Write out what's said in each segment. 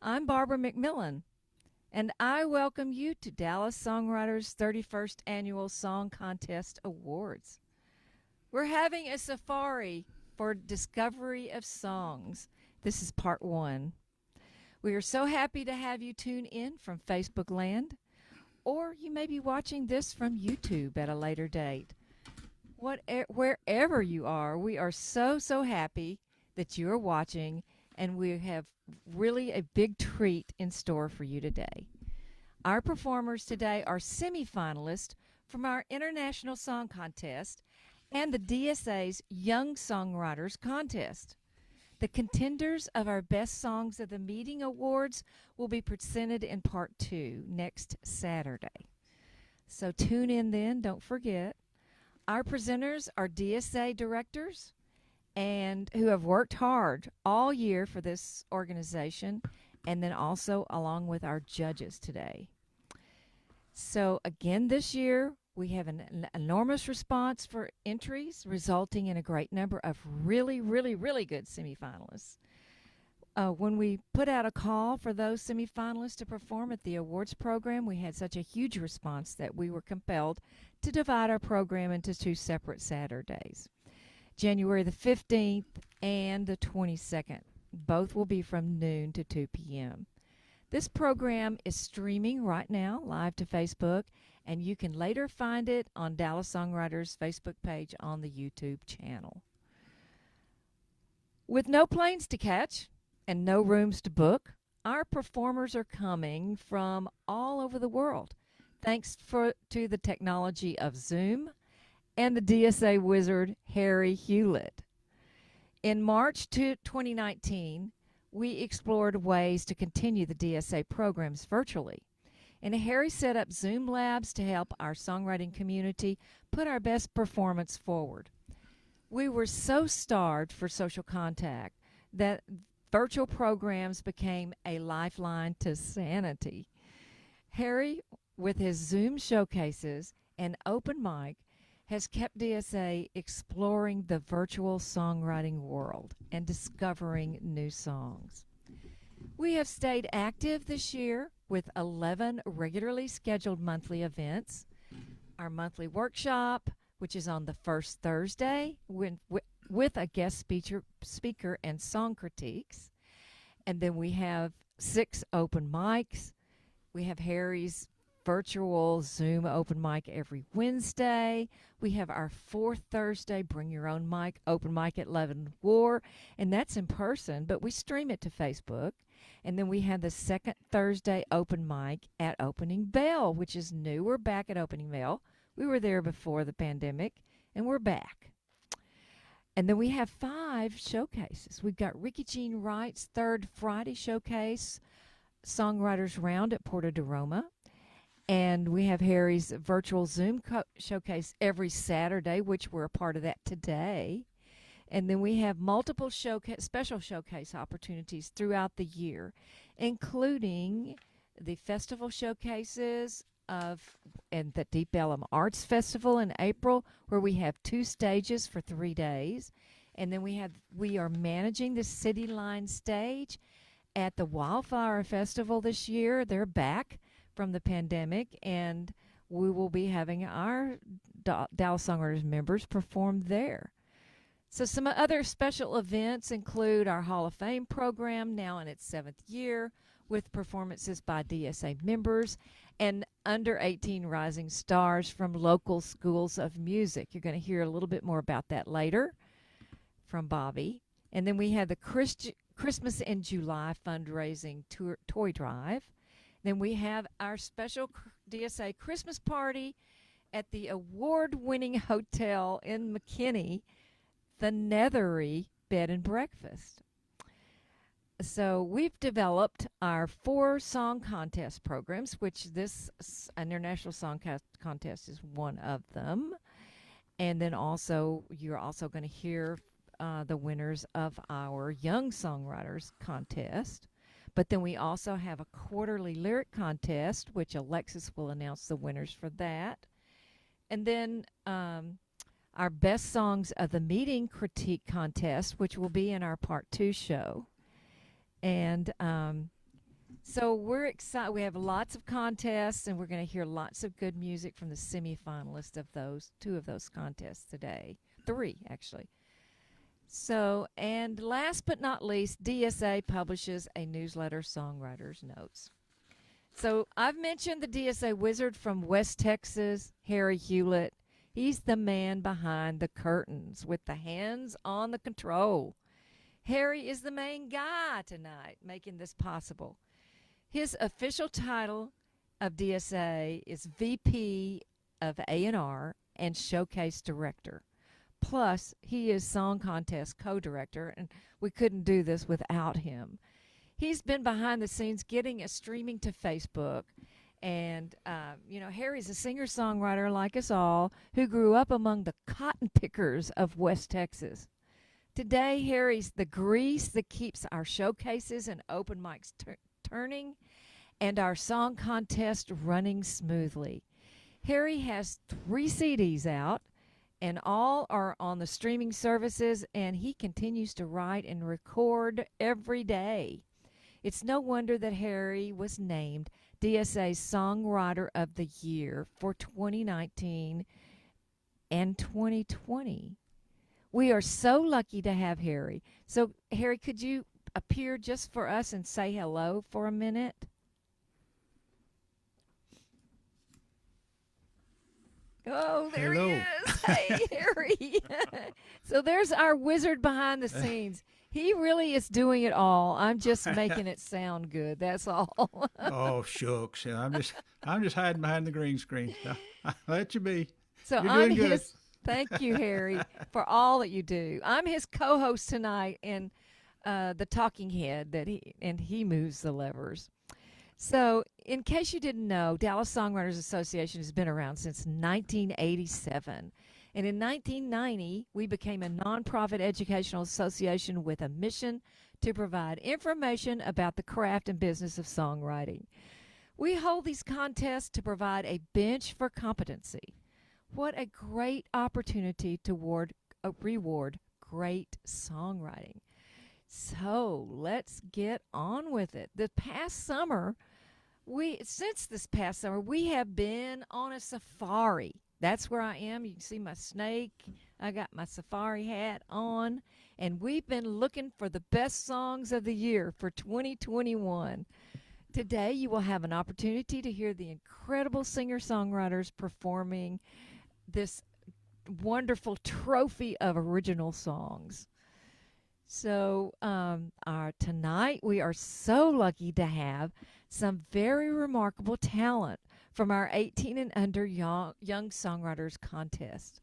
I'm Barbe McMillen, and I welcome you to Dallas Songwriters' 31st Annual Song Contest Awards. We're having a safari for discovery of songs. This is part one. We are so happy to have you tune in from Facebook land, or you may be watching this from YouTube at a later date. Wherever you are, we are so happy that you are watching, and we have really a big treat in store for you today. Our performers today are semifinalists from our International Song Contest and the DSA'S Young Songwriters Contest. The contenders of our Best Songs of the Meeting Awards will be presented in part 2 next Saturday. So tune in then, don't forget. Our presenters are DSA directors and who have worked hard all year for this organization, and then also along with our judges today. So again, this year we have an enormous response for entries, resulting in a great number of really good semifinalists. When we put out a call for those semifinalists to perform at the awards program, we had such a huge response that we were compelled to divide our program into 2 separate Saturdays. January the 15th and the 22nd. Both will be from noon to 2 p.m. This program is streaming right now live to Facebook, and you can later find it on Dallas Songwriters' Facebook page on the YouTube channel. With no planes to catch and no rooms to book, our performers are coming from all over the world, thanks to the technology of Zoom and the DSA wizard, Harry Hewlett. In March 2019, we explored ways to continue the DSA programs virtually. And Harry set up Zoom labs to help our songwriting community put our best performance forward. We were so starved for social contact that virtual programs became a lifeline to sanity. Harry, with his Zoom showcases and open mic, has kept DSA exploring the virtual songwriting world and discovering new songs. We have stayed active this year with 11 regularly scheduled monthly events. Our monthly workshop, which is on the first Thursday with a guest speaker and song critiques. And then we have 6 open mics. We have Harry's virtual Zoom open mic every Wednesday. We have our 4th Thursday Bring Your Own Mic open mic at Levin War, and that's in person, but we stream it to Facebook. And then we have the 2nd Thursday open mic at Opening Bell, which is new. We're back at Opening Bell. We were there before the pandemic, and we're back. And then we have 5 showcases. We've got Ricky Jean Wright's 3rd Friday showcase, Songwriters Round at Porta de Roma. And we have Harry's virtual Zoom showcase every Saturday, which we're a part of that today. And then we have multiple special showcase opportunities throughout the year, including the festival showcases and the Deep Ellum Arts Festival in April, where we have 2 stages for 3 days. And then we are managing the City Line stage at the Wildflower Festival this year. They're back from the pandemic, and we will be having our Dallas Songwriters members perform there. So some other special events include our Hall of Fame program, now in its 7th year, with performances by DSA members and under 18 rising stars from local schools of music. You're going to hear a little bit more about that later from Bobby. And then we have the Christmas in July fundraising toy drive. Then we have our special DSA Christmas party at the award-winning hotel in McKinney, the Nethery Bed and Breakfast. So we've developed our 4 song contest programs, which this International Song Contest is one of them. And then also, you're also going to hear the winners of our Young Songwriters Contest. But then we also have a quarterly lyric contest, which Alexis will announce the winners for that. And then our Best Songs of the Meeting critique contest, which will be in our Part 2 show. And So we're excited. We have lots of contests, and we're going to hear lots of good music from the semifinalists of those two of those contests today. Three, actually. So, and last but not least, DSA publishes a newsletter, Songwriters Notes. So I've mentioned the DSA wizard from West Texas, Harry Hewlett. He's the man behind the curtains with the hands on the control. Harry is the main guy tonight making this possible. His official title of DSA is VP of A&R and Showcase Director. Plus, he is Song Contest co-director, and we couldn't do this without him. He's been behind the scenes getting us streaming to Facebook. And, Harry's a singer-songwriter like us all who grew up among the cotton pickers of West Texas. Today, Harry's the grease that keeps our showcases and open mics turning and our song contest running smoothly. Harry has 3 CDs out, and all are on the streaming services, and he continues to write and record every day. It's no wonder that Harry was named DSA's Songwriter of the Year for 2019 and 2020. We are so lucky to have Harry. So, Harry, could you appear just for us and say hello for a minute? Oh, there Hello. he is. Hey, Harry. So there's our wizard behind the scenes. He really is doing it all. I'm just making it sound good. That's all. Oh shucks! Yeah, I'm just hiding behind the green screen. I'll let you be. So You're I'm doing good. his. Thank you, Harry, for all that you do. I'm his co-host tonight and the talking head he moves the levers. So, in case you didn't know, Dallas Songwriters Association has been around since 1987. And in 1990, we became a nonprofit educational association with a mission to provide information about the craft and business of songwriting. We hold these contests to provide a bench for competency. What a great opportunity to reward great songwriting. So let's get on with it. Since this past summer, we have been on a safari. That's where I am. You can see my snake. I got my safari hat on. And we've been looking for the best songs of the year for 2021. Today, you will have an opportunity to hear the incredible singer-songwriters performing this wonderful trophy of original songs. So tonight we are so lucky to have some very remarkable talent from our 18 and under young songwriters contest.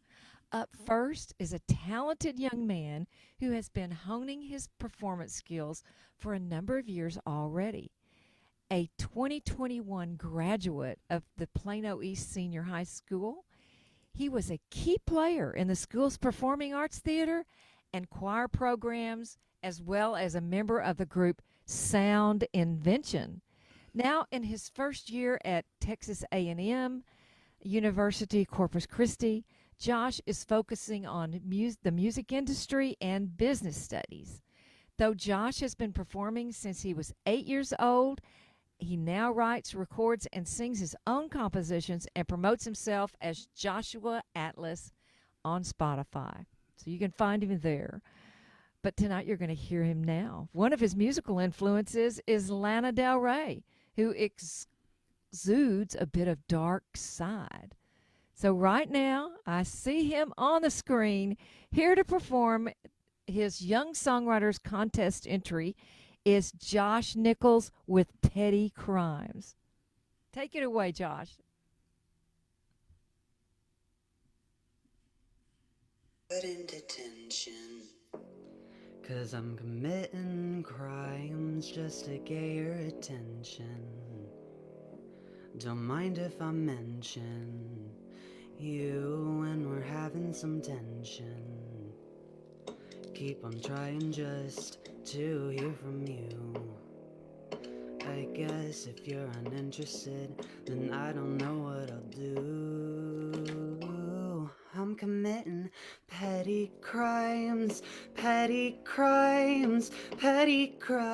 Up first is a talented young man who has been honing his performance skills for a number of years already. A 2021 graduate of the Plano East Senior High School, he was a key player in the school's performing arts theater and choir programs, as well as a member of the group Sound Invention. Now in his first year at Texas A&M University Corpus Christi, Josh is focusing on the music industry and business studies. Though Josh has been performing since he was 8 years old, he now writes, records, and sings his own compositions and promotes himself as Joshua Atlas on Spotify. So you can find him there. But tonight you're going to hear him now. One of his musical influences is Lana Del Rey, who exudes a bit of dark side. So right now, I see him on the screen, here to perform his Young Songwriters Contest entry is Josh Nichols with Petty Crimes. Take it away, Josh. Put in detention, 'cause I'm committing crimes just to get your attention. Don't mind if I mention you when we're having some tension. Keep on trying just to hear from you. I guess if you're uninterested, then I don't know what I'll do. I'm I'm committing petty crimes, petty crimes, petty crimes.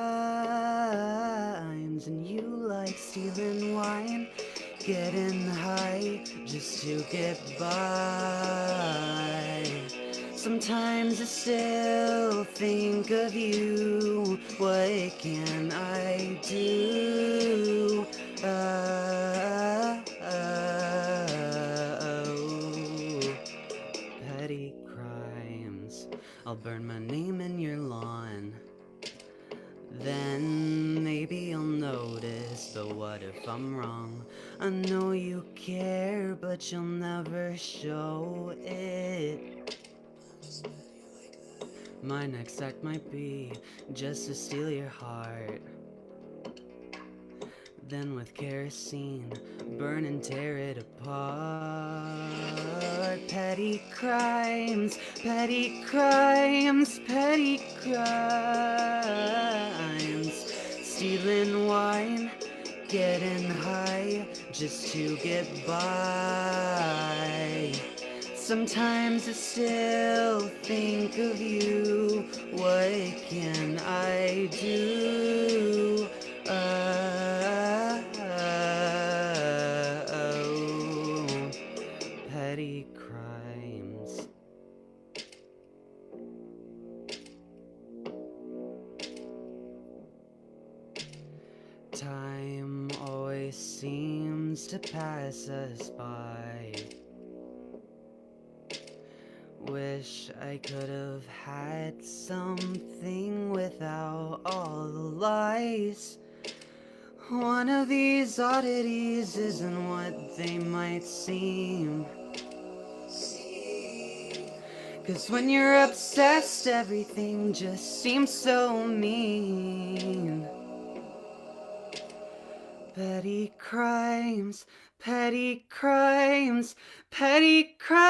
And you like stealing wine, getting high just to get by. Sometimes I still think of you. What can I do? Petty crimes. I'll burn my name in your lawn. Then maybe you'll notice. But what if I'm wrong? I know you care, but you'll never show it. My next act might be just to steal your heart. Then with kerosene, burn and tear it apart. Petty crimes, petty crimes, petty crimes. Stealing wine, getting high just to get by. Sometimes I still think of you. What can I do? Petty crimes. Time always seems to pass us by. Wish I could have had something without all the lies. One of these oddities isn't what they might seem. 'Cause when you're obsessed, everything just seems so mean. Petty crimes, petty crimes, petty crimes.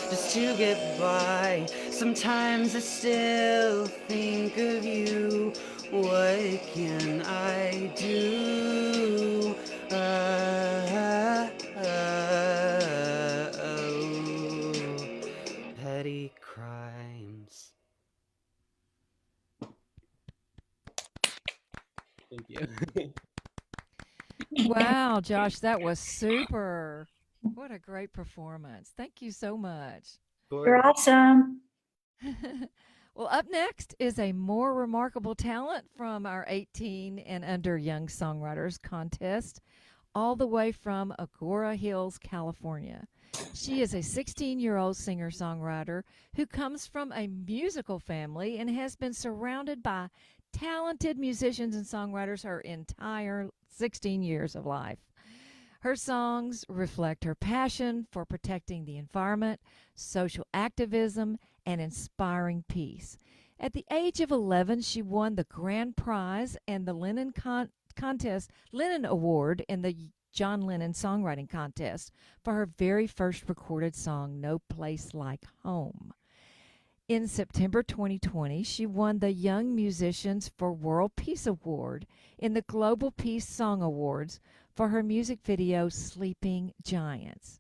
Just to get by. Sometimes I still think of you. What can I do? Petty crimes. Thank you. Wow, Josh, that was super. What a great performance. Thank you so much. You're awesome. Well, up next is a more remarkable talent from our 18 and under Young Songwriters contest, all the way from Agoura Hills, California. She is a 16-year-old singer-songwriter who comes from a musical family and has been surrounded by talented musicians and songwriters her entire 16 years of life. Her songs reflect her passion for protecting the environment, social activism, and inspiring peace. At the age of 11, she won the grand prize and the Lennon Award in the John Lennon Songwriting Contest for her very first recorded song, No Place Like Home. In September 2020, she won the Young Musicians for World Peace Award in the Global Peace Song Awards for her music video, Sleeping Giants.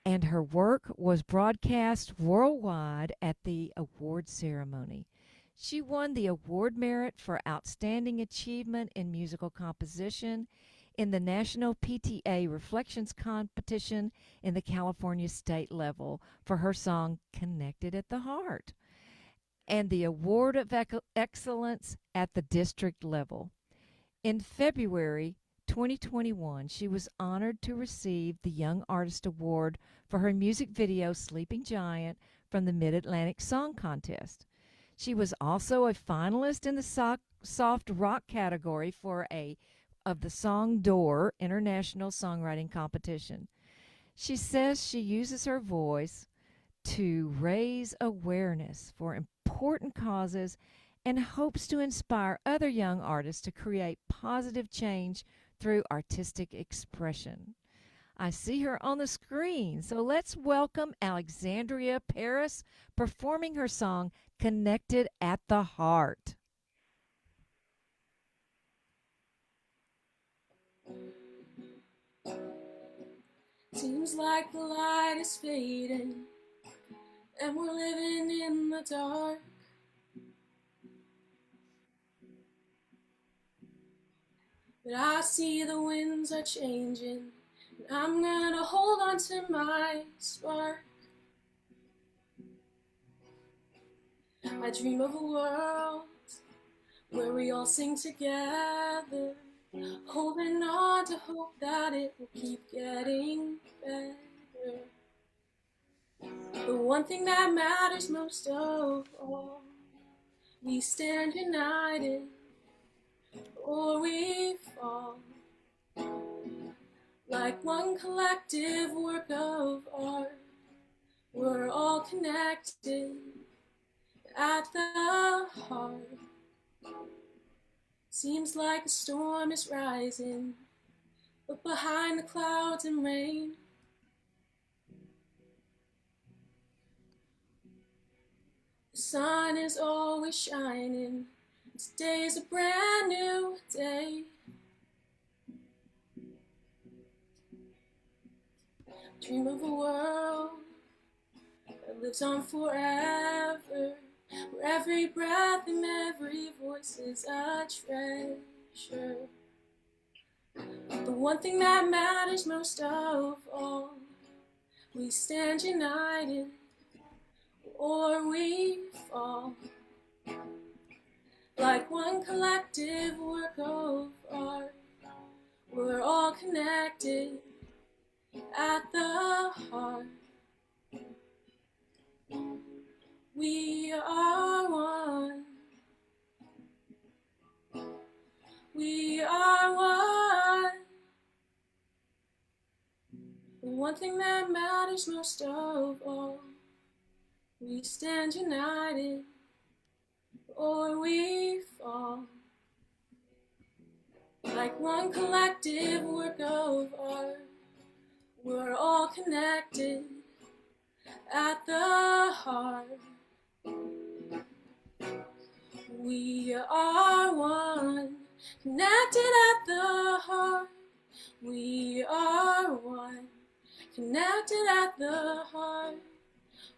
And her work was broadcast worldwide at the award ceremony. She won the award merit for Outstanding Achievement in Musical Composition in the National PTA Reflections Competition in the California state level for her song Connected at the Heart, and the Award of Excellence at the district level. In February 2021, she was honored to receive the Young Artist Award for her music video Sleeping Giant from the Mid-Atlantic Song Contest. She was also a finalist in the soft rock category of the Song Door International Songwriting Competition. She says she uses her voice to raise awareness for important causes and hopes to inspire other young artists to create positive change through artistic expression. I see her on the screen, so let's welcome Alexandria Paris performing her song Connected at the Heart. Seems like the light is fading, and we're living in the dark. But I see the winds are changing, and I'm gonna hold on to my spark. I dream of a world where we all sing together, holding on to hope that it will keep getting better. The one thing that matters most of all, we stand united or we fall. Like one collective work of art, we're all connected at the heart. Seems like a storm is rising, but behind the clouds and rain, the sun is always shining. Today's a brand new day. Dream of a world that lives on forever, where every breath and every voice is a treasure. The one thing that matters most of all, we stand united or we fall. Like one collective work of art, we're all connected at the heart. We are one. We are one. The one thing that matters most of all, we stand united or we fall. Like one collective work of art, we're all connected at the heart. We are one, connected at the heart. We are one, connected at the heart.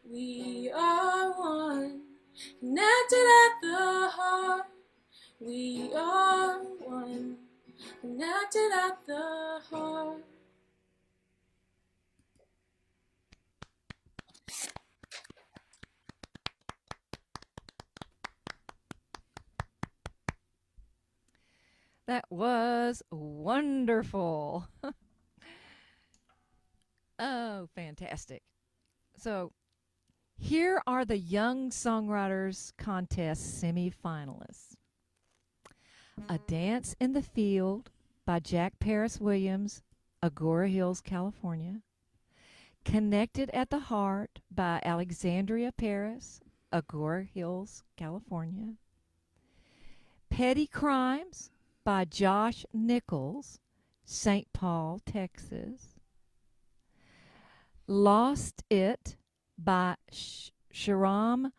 We are one, connected at the heart. We are one, connected at the heart. That was wonderful. Oh, fantastic. So, here are the Young Songwriters Contest semifinalists. A Dance in the Field by Jack Paris Williams, Agoura Hills, California. Connected at the Heart by Alexandria Paris, Agoura Hills, California. Petty Crimes by Josh Nichols, St. Paul, Texas. Lost It by Sharam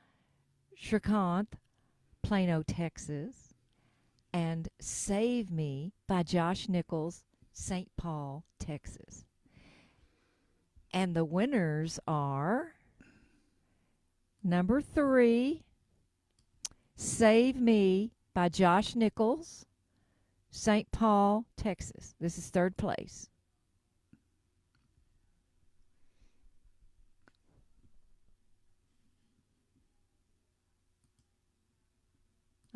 Shrikant, Plano, Texas. And Save Me by Josh Nichols, St. Paul, Texas. And the winners are number 3, Save Me by Josh Nichols, St. Paul, Texas. This is third place.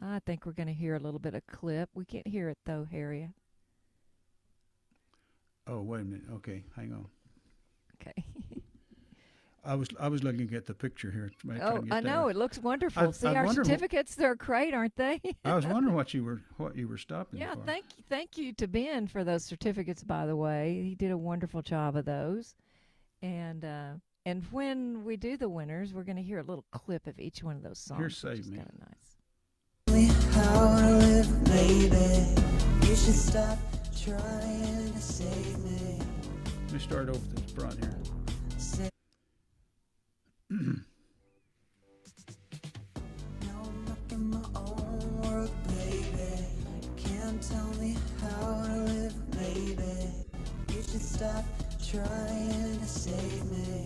I think we're going to hear a little bit of clip. We can't hear it though, Harriet. Oh, wait a minute. Okay, hang on. Okay. I was looking at the picture here. Oh, I know. It looks wonderful. See, I our wonder certificates, they're great, aren't they? I was wondering what you were stopping Yeah, for. thank you to Ben for those certificates, by the way. He did a wonderful job of those. And when we do the winners, we're going to hear a little clip of each one of those songs. Here's Save Me. Kind of nice. How to live, baby. You should stop trying to save me. Let me start over this front here. Now I'm making my own world, baby. Can't tell me how to live, baby. You should stop trying save me.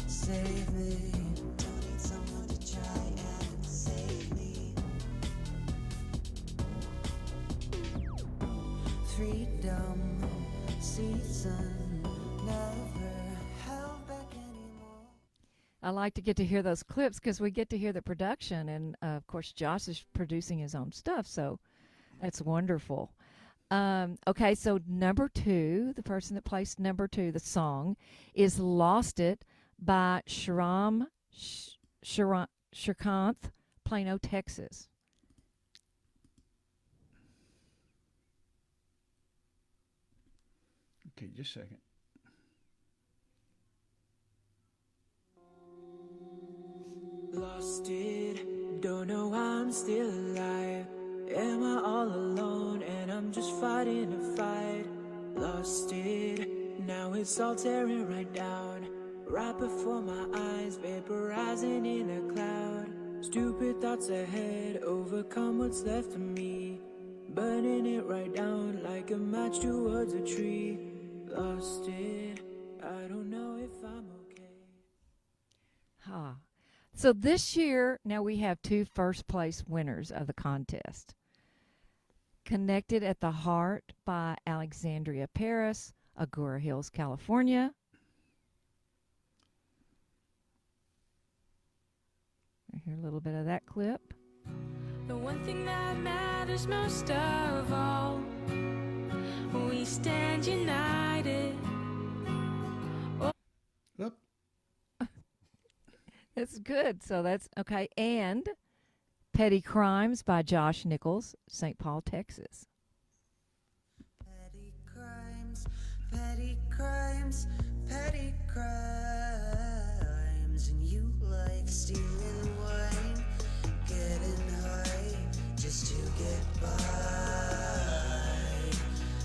Save me. Don't need someone to try and save me. Freedom, season, never held back anymore. I like to get to hear those clips because we get to hear the production, and of course Josh is producing his own stuff, so that's wonderful. Okay, so number 2, the person that placed number 2, the song, is "Lost It" by Shrikanth, Plano, Texas. Okay, just a second. Lost it, don't know why I'm still alive. Am I all alone and I'm just fighting a fight? Lost it, now it's all tearing right down. Right before my eyes, vaporizing in a cloud. Stupid thoughts ahead, overcome what's left of me. Burning it right down like a match towards a tree. Lost it, I don't know if I'm okay. Huh. So this year, now we have 2 first place winners of the contest. "Connected at the Heart" by Alexandria Paris, Agoura Hills, California. I hear a little bit of that clip. The one thing that matters most of all, we stand united. Oop. That's good. So that's okay. And "Petty Crimes" by Josh Nichols, St. Paul, Texas. Petty crimes, petty crimes, petty crimes. And you like stealing wine, getting high just to get by.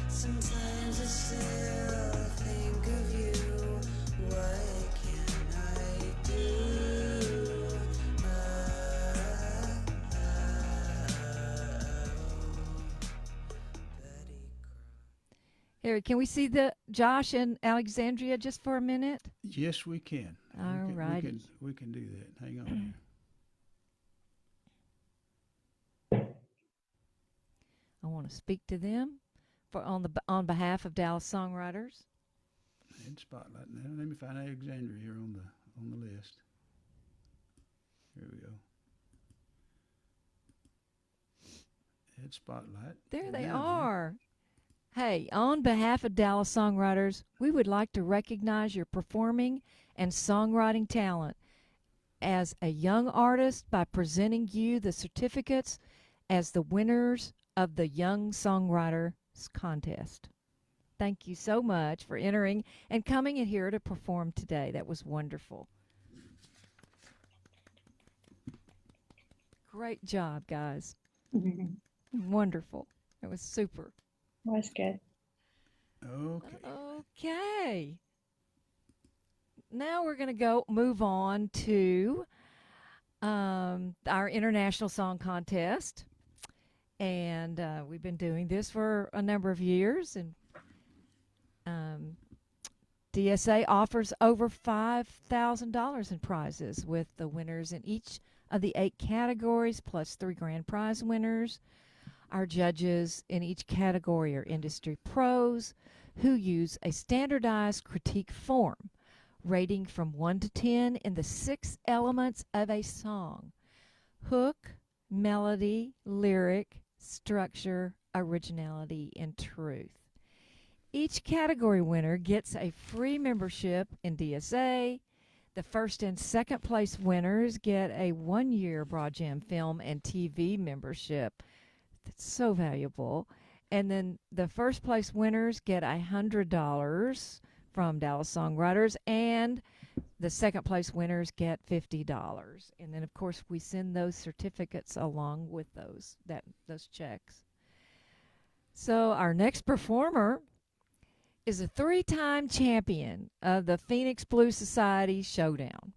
Sometimes I still think of you. What can I do? Here, can we see the Josh and Alexandria just for a minute? Yes, we can. All righty. We can do that. Hang on here. I want to speak to them on behalf of Dallas Songwriters. Head spotlight now. Let me find Alexandria here on the list. Here we go. Head spotlight. There they Now, are. Hey, on behalf of Dallas Songwriters, we would like to recognize your performing and songwriting talent as a young artist by presenting you the certificates as the winners of the Young Songwriters Contest. Thank you so much for entering and coming in here to perform today. That was wonderful. Great job, guys. Wonderful. It was super. Was good. Okay. Okay. Now we're going to move on to our International Song Contest. And we've been doing this for a number of years. And DSA offers over $5,000 in prizes with the winners in each of the 8 categories, plus 3 grand prize winners. Our judges in each category are industry pros who use a standardized critique form, rating from 1 to 10 in the 6 elements of a song: hook, melody, lyric, structure, originality, and truth. Each category winner gets a free membership in DSA. The first and second place winners get a 1-year Broad Jam film and TV membership. That's so valuable. And then the first place winners get $100 from Dallas Songwriters, and the second place winners get $50. And then, of course, we send those certificates along with those checks. So our next performer is a 3-time champion of the Phoenix Blues Society Showdown.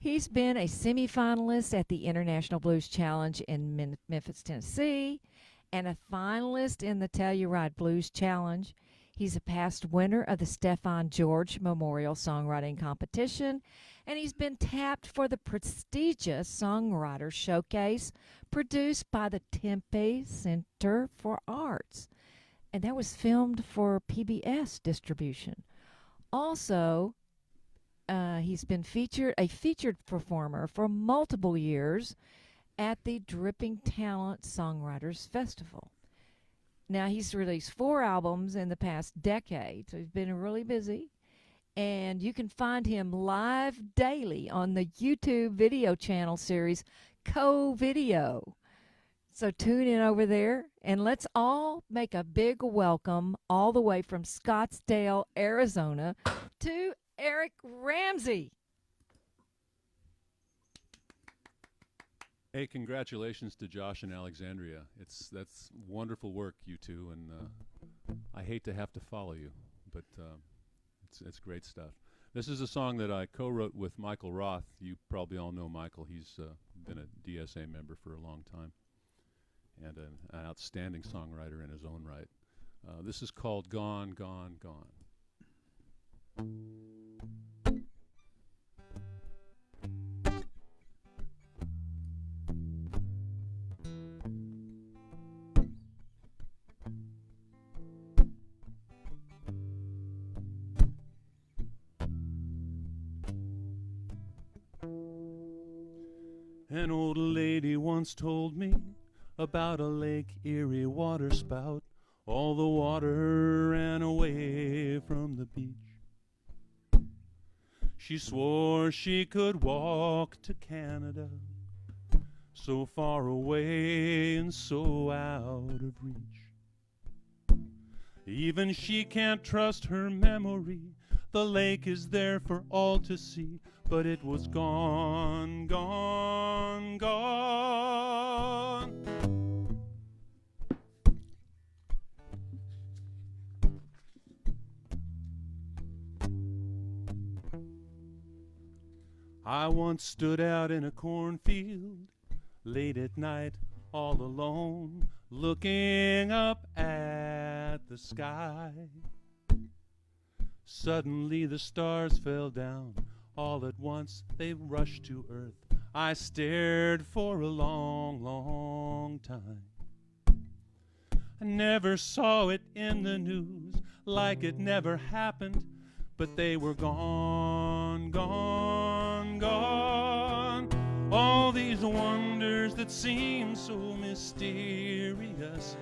He's been a semifinalist at the International Blues Challenge in Memphis, Tennessee, and a finalist in the Telluride Blues Challenge. He's a past winner of the Stefan George Memorial Songwriting Competition, and he's been tapped for the prestigious Songwriter Showcase produced by the Tempe Center for Arts. And that was filmed for PBS distribution. Also, he's been a featured performer for multiple years at the Dripping Talent Songwriters Festival. Now, he's released 4 albums in the past decade, so he's been really busy. And you can find him live daily on the YouTube video channel series Co-Video. So tune in over there, and let's all make a big welcome all the way from Scottsdale, Arizona, to Eric Ramsey. Hey, congratulations to Josh and Alexandria. That's wonderful work, you two, and I hate to have to follow you, but it's great stuff. This is a song that I co-wrote with Michael Roth. You probably all know Michael. He's been a DSA member for a long time and an outstanding songwriter in his own right. This is called Gone, Gone, Gone. An old lady once told me about a Lake Erie water spout. All the water ran away from the beach. She swore she could walk to Canada, so far away and so out of reach. Even she can't trust her memory. The lake is there for all to see, but it was gone, gone, gone. I once stood out in a cornfield late at night all alone, looking up at the sky. Suddenly the stars fell down. All at once they rushed to earth. I stared for a long, long time. I never saw it in the news, like it never happened, but they were gone, gone, gone. All these wonders that seem so mysterious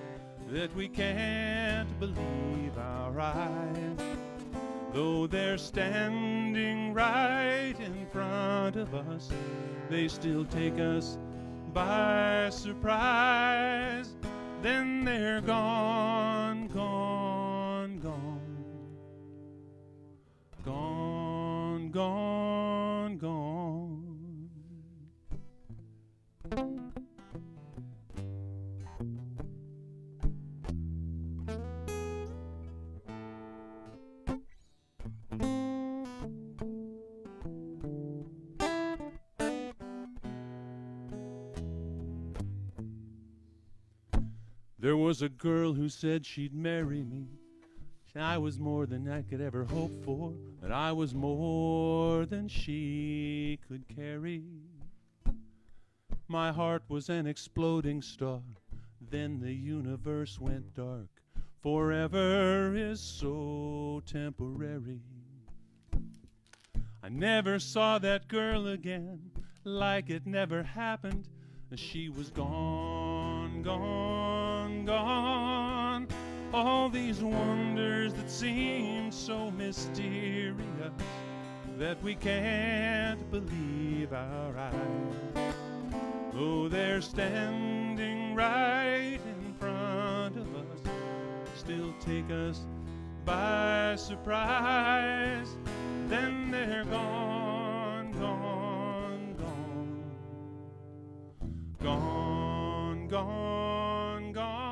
that we can't believe our eyes. Though they're standing right in front of us, they still take us by surprise. Then they're gone, gone, gone. Gone, gone, gone. There was a girl who said she'd marry me. I was more than I could ever hope for, that I was more than she could carry. My heart was an exploding star, then the universe went dark. Forever is so temporary. I never saw that girl again, like it never happened. She was gone, gone, gone. All these wonders that seem so mysterious that we can't believe our eyes. Though they're standing right in front of us, still take us by surprise. Then they're gone, gone, gone. Gone, gone, gone.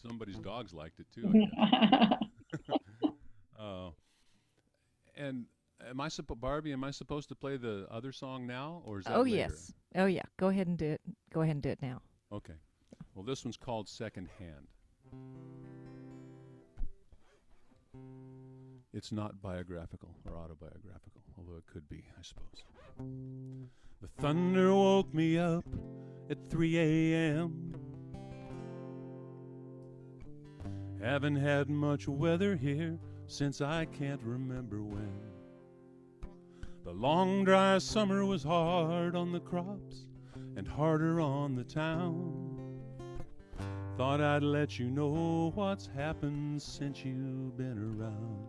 Somebody's dogs liked it too. And Barbie, am I supposed to play the other song now, or is that Oh, later? yes. Oh, yeah. Go ahead and do it. Go ahead and do it now. Okay. Well, this one's called Second Hand. It's not biographical or autobiographical, although it could be, I suppose. The thunder woke me up at 3 a.m. Haven't had much weather here since I can't remember when. The long dry summer was hard on the crops and harder on the town. Thought I'd let you know what's happened since you've been around.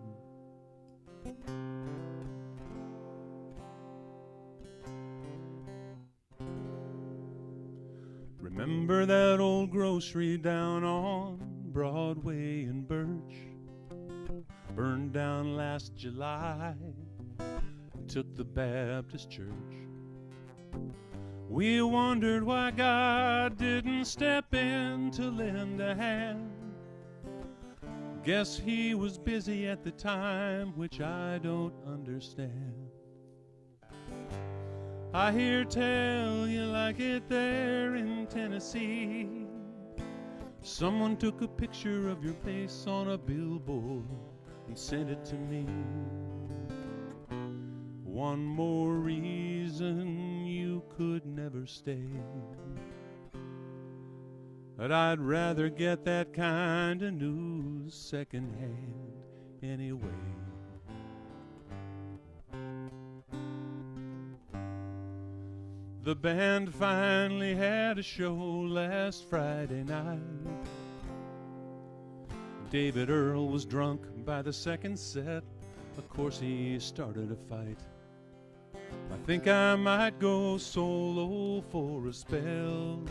Remember that old grocery down on Broadway and Birch? Burned down last July and took the Baptist church. We wondered why God didn't step in to lend a hand. Guess he was busy at the time, which I don't understand. I hear tell you like it there in Tennessee. Someone took a picture of your face on a billboard and sent it to me. One more reason you could never stay. But I'd rather get that kind of news secondhand anyway. The band finally had a show last Friday night. David Earl was drunk by the second set. Of course he started a fight. I think I might go solo for a spell.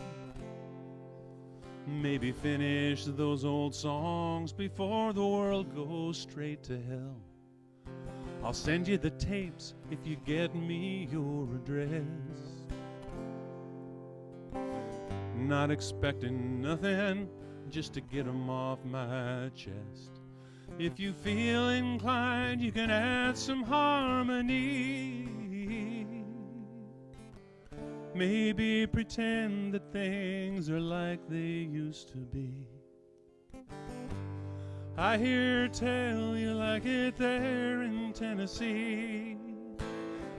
Maybe finish those old songs before the world goes straight to hell. I'll send you the tapes if you get me your address. Not expecting nothing, just to get 'em off my chest. If you feel inclined, you can add some harmony. Maybe pretend that things are like they used to be. I hear tell you like it there in Tennessee.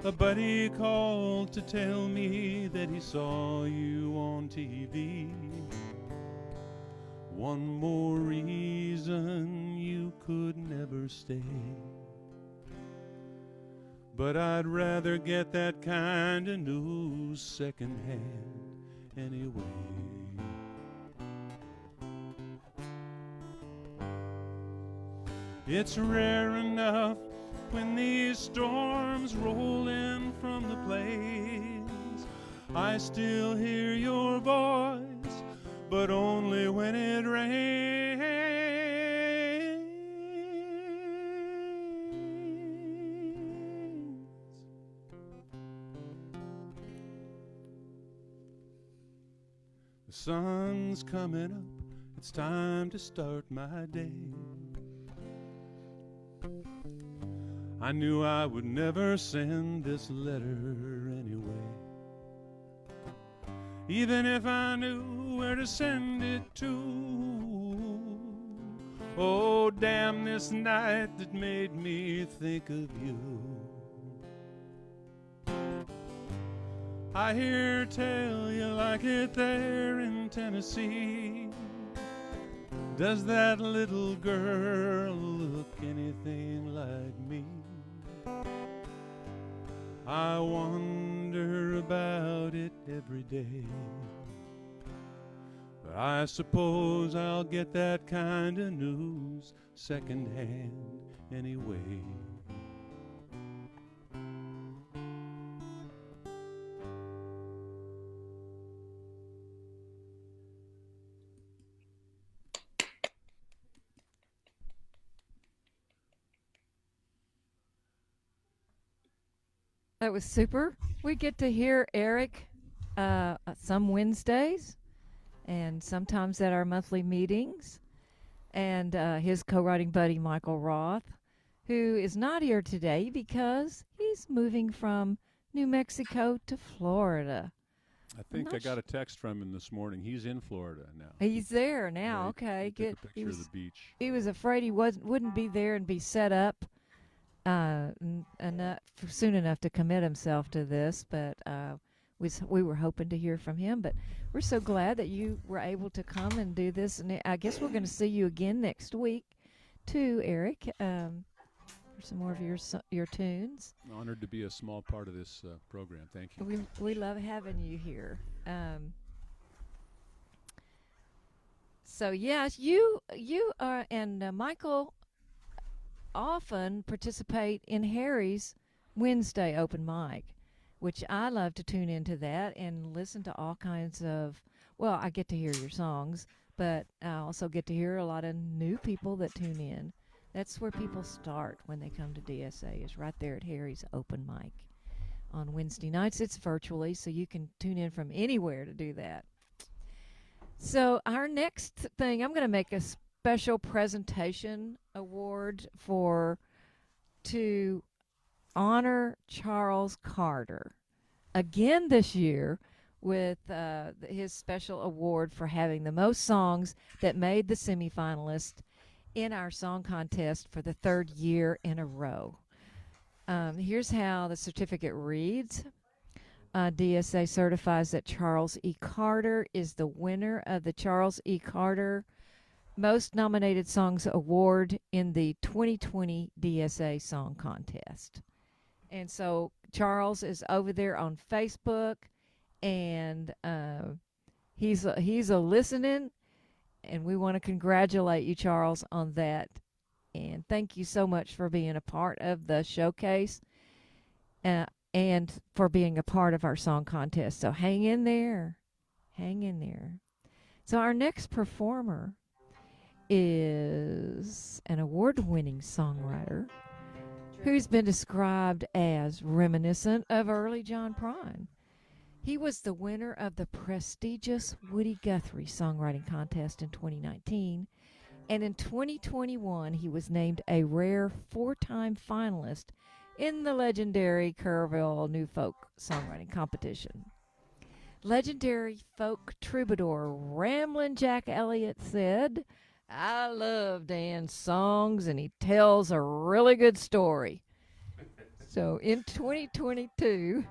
A buddy called to tell me that he saw you on TV. One more reason you could never stay. But I'd rather get that kind of news secondhand anyway. It's rare enough when these storms roll in from the plains. I still hear your voice, but only when it rains. The sun's coming up, it's time to start my day. I knew I would never send this letter anyway. Even if I knew where to send it to. Oh, damn this night that made me think of you. I hear tell you like it there in Tennessee. Does that little girl look anything like me? I wonder about it every day. But I suppose I'll get that kind of news secondhand anyway. That was super. We get to hear Eric some Wednesdays and sometimes at our monthly meetings, and his co-writing buddy Michael Roth, who is not here today because he's moving from New Mexico to Florida. I think I got a text from him this morning. He's in Florida now. He's there now. Yeah, Okay, he good. took a picture of the beach. He was afraid he wouldn't be there and be set up enough soon enough to commit himself to this, but we were hoping to hear from him. But we're so glad that you were able to come and do this, and I guess we're going to see you again next week, too, Eric, for some more of your tunes. Honored to be a small part of this program. Thank you. We love having you here. So yes, you are, and Michael often participate in Harry's Wednesday open mic, which I love to tune into that and listen to all kinds of. Well, I get to hear your songs, but I also get to hear a lot of new people that tune in. That's where people start when they come to DSA, is right there at Harry's open mic on Wednesday nights. It's virtually, so you can tune in from anywhere to do that. So our next thing, I'm going to make a special presentation award to honor Charles Carter again this year with his special award for having the most songs that made the semifinalists in our song contest for the third year in a row. Here's how the certificate reads. DSA certifies that Charles E. Carter is the winner of the Charles E. Carter Most Nominated Songs Award in the 2020 DSA Song Contest. And so Charles is over there on Facebook, and he's a listening, and we want to congratulate you, Charles, on that. And thank you so much for being a part of the showcase and for being a part of our song contest. So hang in there. Hang in there. So our next performer is an award-winning songwriter who's been described as reminiscent of early John Prine. He was the winner of the prestigious Woody Guthrie Songwriting Contest in 2019, and in 2021 he was named a rare 4-time finalist in the legendary Kerrville New Folk Songwriting Competition. Legendary folk troubadour Ramblin' Jack Elliott said, "I love Dan's songs, and he tells a really good story." So in 2022,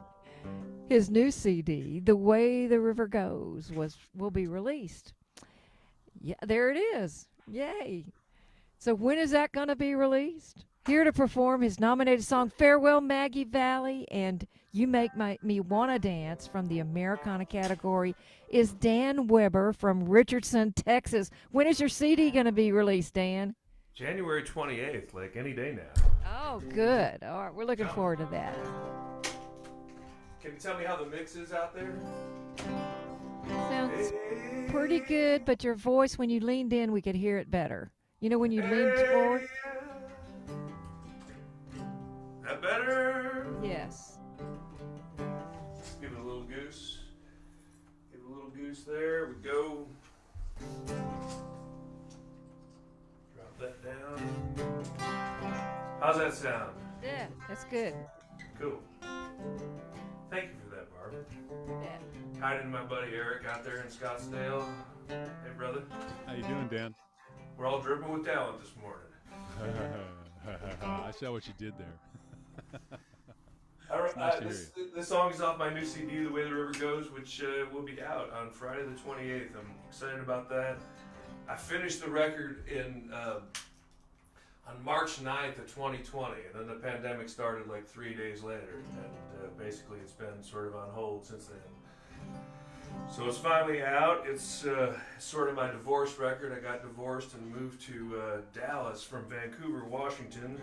his new CD, The Way the River Goes, will be released. Yeah, there it is. Yay. So when is that going to be released? Here to perform his nominated song, Farewell Maggie Valley, and You Make Me Wanna Dance from the Americana category, is Dan Weber from Richardson, Texas. When is your CD going to be released, Dan? January 28th, like any day now. Oh, good. All right, we're looking forward to that. Can you tell me how the mix is out there? Sounds pretty good, but your voice, when you leaned in, we could hear it better. You know when you leaned forward? That better? Yes. Give it a little goose. Give it a little goose there. We go. Drop that down. How's that sound? Yeah, that's good. Cool. Thank you for that, Barbe. Yeah. Hi to my buddy Eric out there in Scottsdale. Hey, brother. How you doing, Dan? We're all dripping with talent this morning. I saw what you did there. Nice to hear this song is off my new CD, The Way the River Goes, which will be out on Friday the 28th. I'm excited about that. I finished the record on March 9th of 2020, and then the pandemic started like 3 days later, and basically it's been sort of on hold since then. So it's finally out. It's sort of my divorce record. I got divorced and moved to Dallas from Vancouver, Washington.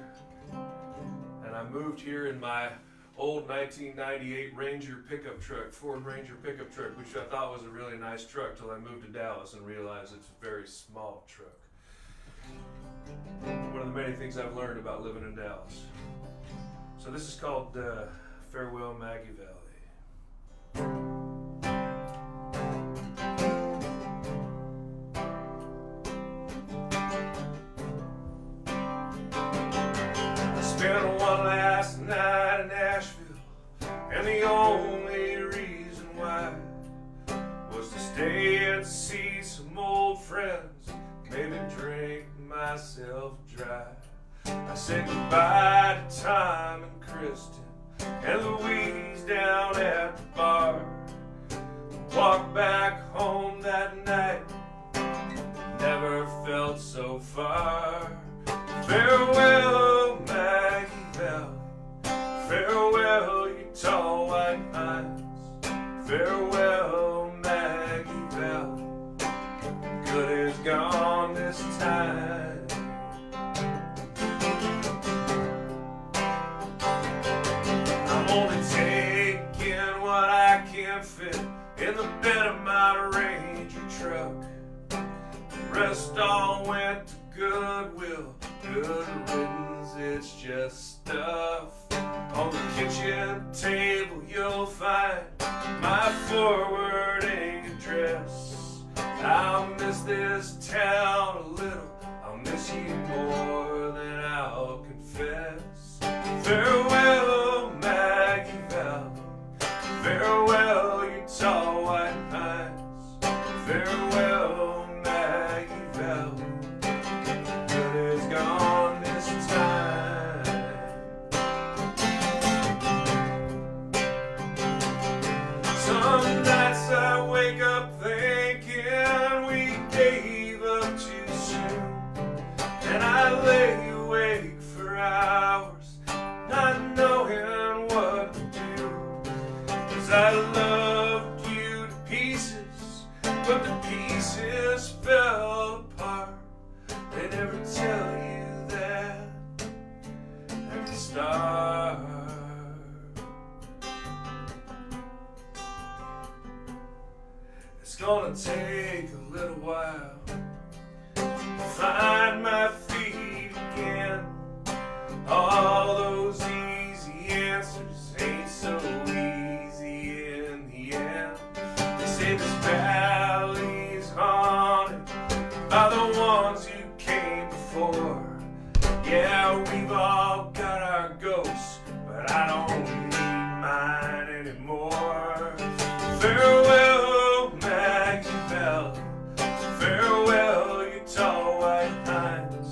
And I moved here in my old 1998 Ranger pickup truck, Ford Ranger pickup truck, which I thought was a really nice truck till I moved to Dallas and realized it's a very small truck. One of the many things I've learned about living in Dallas. So this is called Farewell Maggie Valley. Say goodbye to Tom and Kristen and Louise down at the bar. Walk back home that night, never felt so far. Farewell, Maggie Valley. Farewell, you tall white pines. Farewell, Maggie Valley. Good is gone this time. I'm only taking what I can fit in the bed of my Ranger truck. The rest all went to Goodwill. Good riddance, it's just stuff. On the kitchen table you'll find my forwarding address. I'll miss this town a little, I'll miss you more than I'll confess. Farewell, Maggie Valley. Farewell, you tall white pines. Farewell, Maggie Valley. Good is gone this time. Some nights I wake up thinking we gave up too soon, and I lay awake for hours, not knowing what to do. 'Cause I loved you to pieces, but the pieces fell apart. They never tell you that at the start. It's gonna take a little while to find my feet again. All those easy answers ain't so easy in the end. They say this valley's haunted by the ones who came before. Yeah, we've all got our ghosts, but I don't need mine anymore. Farewell, Maggie Valley. Farewell, you tall white pines.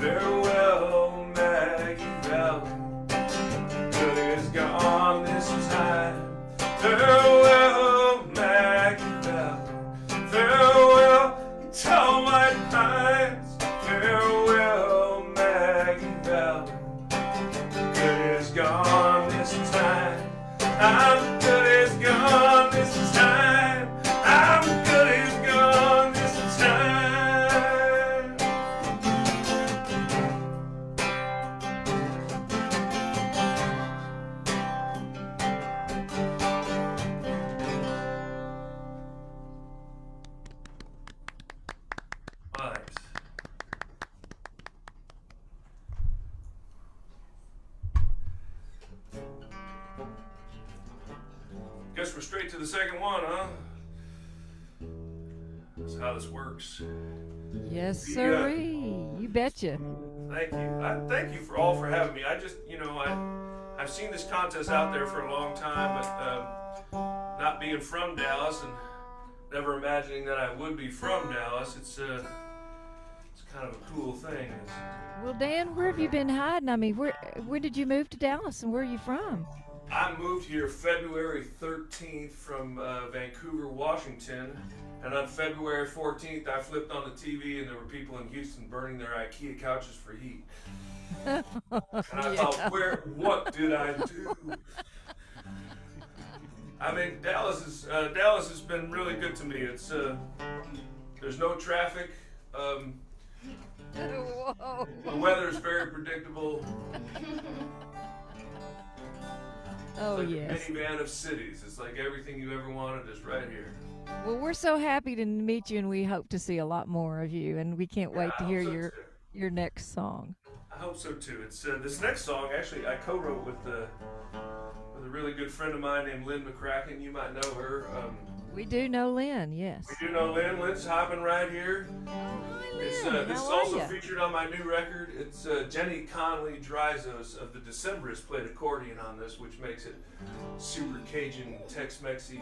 Farewell, Maggie Valley. Good is gone this time. Farewell, Maggie Valley. Farewell, you tall white pines. Farewell, Maggie Valley. Good is gone this time. I'm good is gone this time. I'm good is gone this time. Thanks. Guess we're straight to the second one, huh? That's how this works. Yes, Yeah. sirree. You betcha. Thank you. Thank you for having me. I just, I've seen this contest out there for a long time, but not being from Dallas and never imagining that I would be from Dallas, it's kind of a cool thing. Well, Dan, where have you been hiding? I mean, when did you move to Dallas, and where are you from? I moved here February 13th from Vancouver, Washington, and on February 14th I flipped on the TV and there were people in Houston burning their IKEA couches for heat. And I thought, what did I do? I mean, Dallas has been really good to me. It's there's no traffic. Whoa. The weather is very predictable. Oh, It's like yes. a minivan of cities. It's like everything you ever wanted is right here. Well, we're so happy to meet you, and we hope to see a lot more of you, and we can't wait to hear your next song. I hope so too. It's this next song actually I co-wrote with a really good friend of mine named Lynn McCracken. You might know her. We do know Lynn, yes. We do know Lynn. Lynn's hopping right here. This is also featured on my new record. It's Jenni Conley Dryzos of the Decemberists played accordion on this, which makes it super Cajun, Tex-Mexy,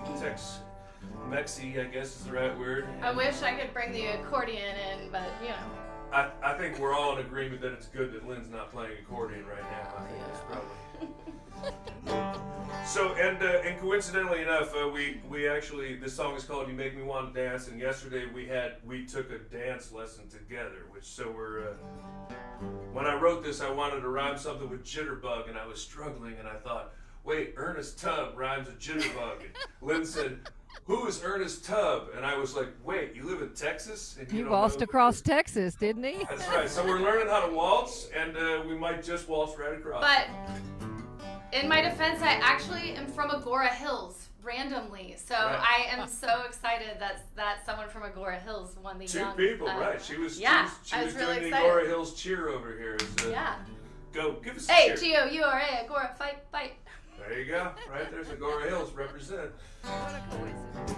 I guess is the right word. I wish I could bring the accordion in, but I think we're all in agreement that it's good that Lynn's not playing accordion right now. I think that's probably. So, and coincidentally enough, we actually, this song is called "You Make Me Want to Dance," and yesterday we took a dance lesson together. When I wrote this, I wanted to rhyme something with jitterbug, and I was struggling, and I thought, wait, Ernest Tubb rhymes with jitterbug. And Lynn said, "Who is Ernest Tubb?" And I was like, wait, you live in Texas? And He don't waltzed know? across Texas, didn't he? That's right. So we're learning how to waltz, and we might just waltz right across. But in my defense, I actually am from Agoura Hills, randomly. So Right. I am so excited that someone from Agoura Hills won the Two young. people, right? She was Yeah, she I was was really doing excited. the Agoura Hills cheer over here. Yeah. Go, give us a Hey, cheer. G-O-U-R-A, Agoura, fight, fight. There you go. Right there's Agoura Hills represent.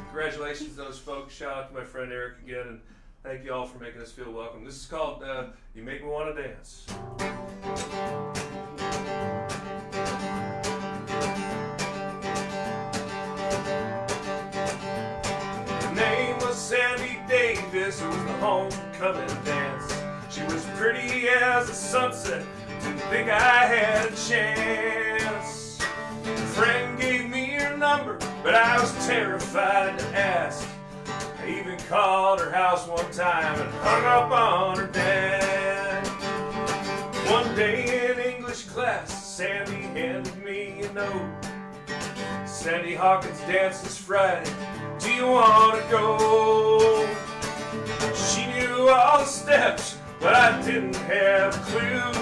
Congratulations to those folks. Shout out to my friend Eric again, and thank you all for making us feel welcome. This is called "You Make Me Want to Dance." Her name was Sandy Davis. It was the homecoming dance. She was pretty as the sunset. Didn't think I had a chance. A friend gave me her number, but I was terrified to ask. I even called her house one time and hung up on her dad. One day in English class, Sandy handed me a note. Sandy Hawkins dances Friday. Do you want to go? She knew all the steps, but I didn't have a clue.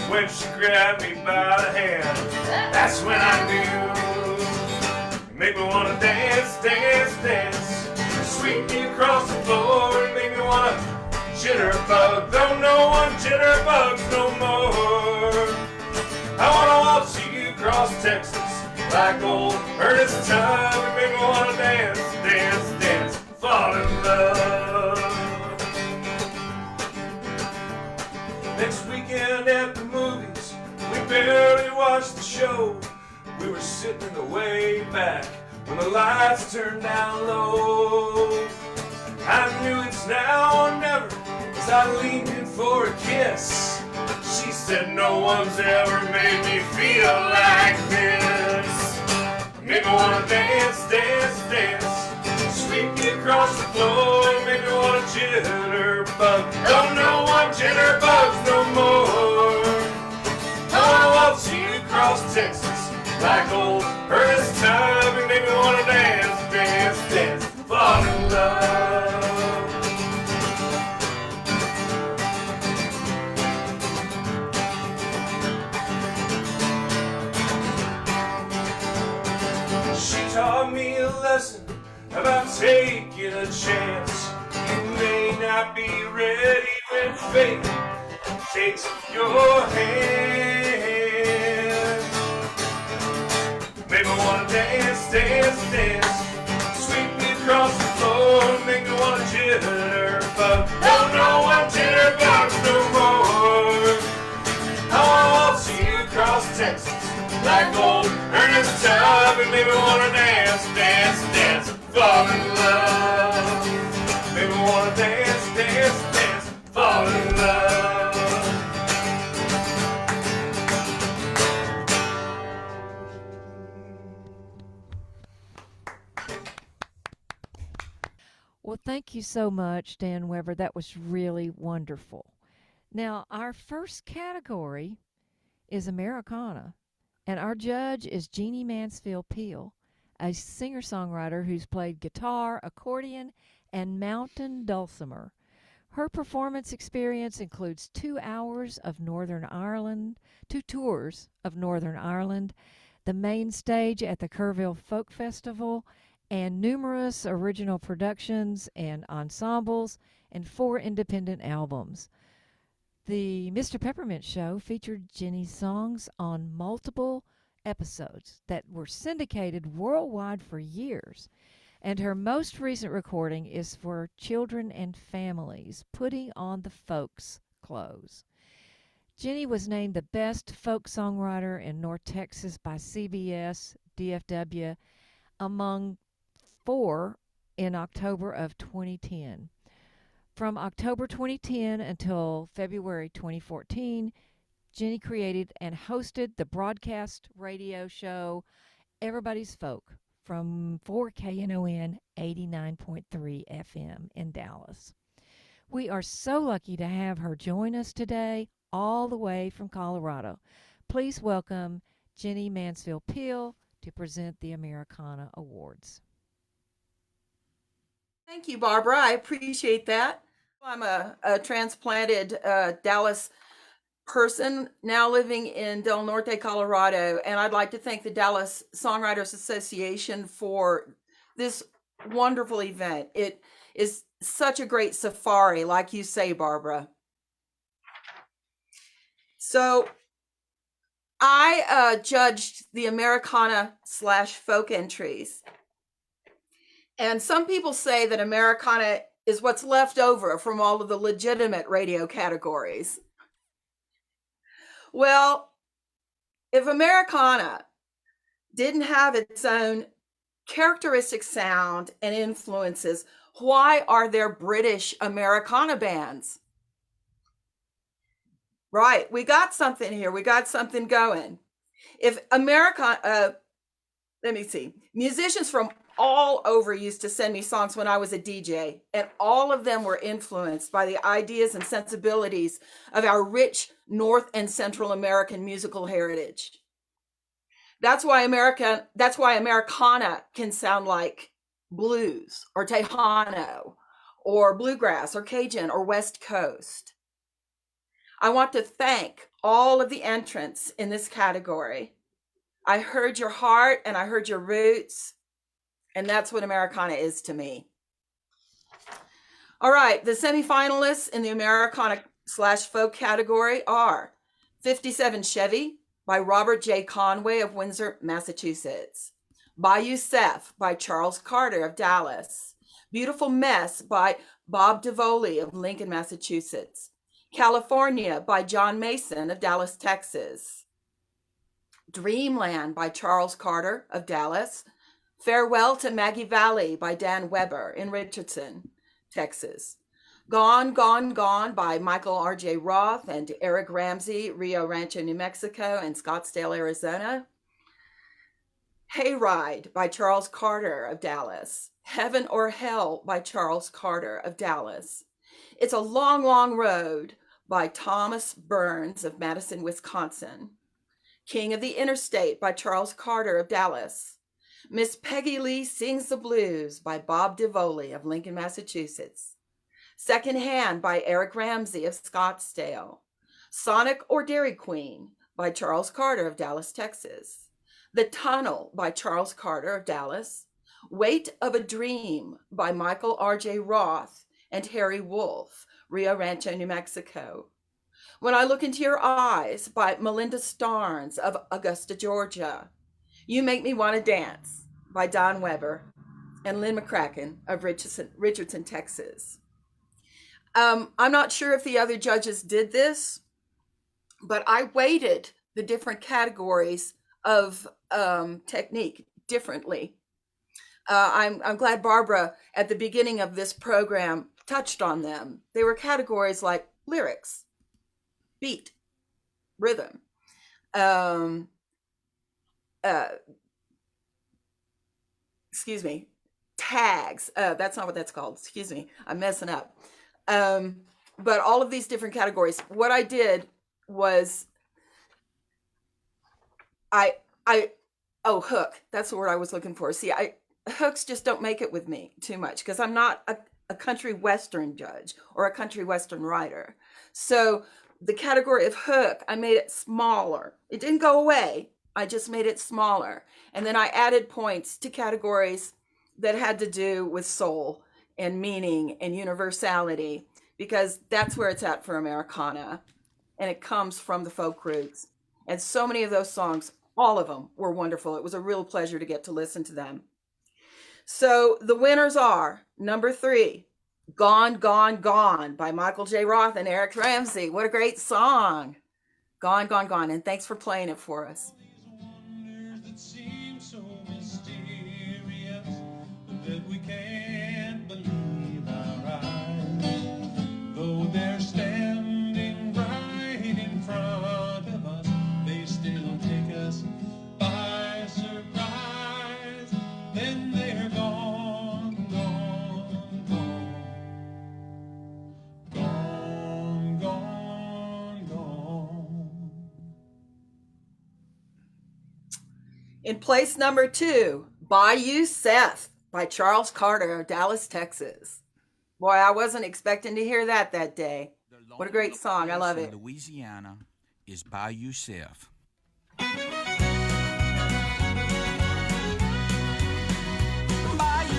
When she grabbed me by the hand, that's when I knew. You make me want to dance, dance, dance. Sweep me across the floor and make me want to jitterbug. Though no one jitterbugs no more. I want to waltz you across Texas like old Ernest Tubb and make me want to dance, dance, dance, fall in love. Next weekend at the movies, we barely watched the show. We were sitting in the way back when the lights turned down low. I knew it's now or never as I leaned in for a kiss. She said, no one's ever made me feel like this. Make me wanna dance, dance, dance. Sweep me across the floor, make me wanna jitterbug. Don't know what jitterbugs no more. I wanna waltz you across Texas like old Ernest Tubb and make me wanna dance, dance, dance, fall in love. She taught me a lesson about taking a chance. You may not be ready when fate takes your hand. Make me wanna dance, dance, dance. Sweep me across the floor, make me wanna jitterbug. Don't know what jitterbugs no more. I wanna waltz you across Texas like old Ernest Tubb and make me wanna dance, dance, dance, fall in love. Make me wanna dance, dance, dance, fall in love. Well, thank you so much, Dan Weber. That was really wonderful. Now, our first category is Americana, and our judge is Jeannie Mansfield Peel, a singer-songwriter who's played guitar, accordion, and mountain dulcimer. Her performance experience includes 2 hours of Northern Ireland, 2 tours of Northern Ireland, the main stage at the Kerrville Folk Festival, and numerous original productions and ensembles, and 4 independent albums. The Mr. Peppermint Show featured Jenny's songs on multiple episodes that were syndicated worldwide for years. And her most recent recording is for children and families, Putting on the Folks Clothes. Jenny was named the best folk songwriter in North Texas by CBS DFW among 4 in October of 2010. From October 2010 until February 2014, Jenni created and hosted the broadcast radio show Everybody's Folk from 4KNON 89.3 FM in Dallas. We are so lucky to have her join us today, all the way from Colorado. Please welcome Jenni Mansfield-Peel to present the Americana Awards. Thank you, Barbara. I appreciate that. I'm a transplanted Dallas person now living in Del Norte, Colorado, and I'd like to thank the Dallas Songwriters Association for this wonderful event. It is such a great safari, like you say, Barbara. So I judged the Americana/folk entries. And some people say that Americana is what's left over from all of the legitimate radio categories. Well, if Americana didn't have its own characteristic sound and influences, why are there British Americana bands? Right, we got something here. We got something going. If Americana, let me see, musicians from all over used to send me songs when I was a DJ, and all of them were influenced by the ideas and sensibilities of our rich North and Central American musical heritage. That's why Americana can sound like blues or Tejano or bluegrass or Cajon or West Coast. I want to thank all of the entrants in this category. I heard your heart and I heard your roots. And that's what Americana is to me. All right, the semifinalists in the Americana/folk category are 57 Chevy by Robert J. Conway of Windsor, Massachusetts. Bayou Seth by Charles Carter of Dallas. Beautiful Mess by Bob DeVoley of Lincoln, Massachusetts. California by John Mason of Dallas, Texas. Dreamland by Charles Carter of Dallas. Farewell to Maggie Valley by Dan Weber in Richardson, Texas. Gone, Gone, Gone by Michael R.J. Roth and Eric Ramsey, Rio Rancho, New Mexico, and Scottsdale, Arizona. Hayride by Charles Carter of Dallas. Heaven or Hell by Charles Carter of Dallas. It's a Long, Long Road by Thomas Burns of Madison, Wisconsin. King of the Interstate by Charles Carter of Dallas. Miss Peggy Lee Sings the Blues by Bob DeVoley of Lincoln, Massachusetts. Second Hand by Eric Ramsey of Scottsdale. Sonic or Dairy Queen by Charles Carter of Dallas, Texas. The Tunnel by Charles Carter of Dallas. Weight of a Dream by Michael R.J. Roth and Harry Wolf, Rio Rancho, New Mexico. When I Look Into Your Eyes by Melinda Starnes of Augusta, Georgia. You Make Me Want to Dance by Don Weber and Lynn McCracken of Richardson, Texas. I'm not sure if the other judges did this, but I weighted the different categories of technique differently. I'm glad Barbara, at the beginning of this program, touched on them. They were categories like lyrics, beat, rhythm, tags. That's not what that's called. Excuse me, I'm messing up. But all of these different categories, what I did was hook. That's the word I was looking for. See, hooks just don't make it with me too much because I'm not a country western judge or a country western writer. So the category of hook, I made it smaller. It didn't go away. I just made it smaller. And then I added points to categories that had to do with soul and meaning and universality, because that's where it's at for Americana. And it comes from the folk roots. And so many of those songs, all of them were wonderful. It was a real pleasure to get to listen to them. So the winners are number 3, Gone, Gone, Gone by Michael J. Roth and Eric Ramsey. What a great song. Gone, Gone, Gone. And thanks for playing it for us. That seem so mysterious that we can't believe our eyes. In place number 2, Bayou Seth by Charles Carter of Dallas, Texas. Boy, I wasn't expecting to hear that day. What a great song. I love it. Louisiana is Bayou Seth. Bayou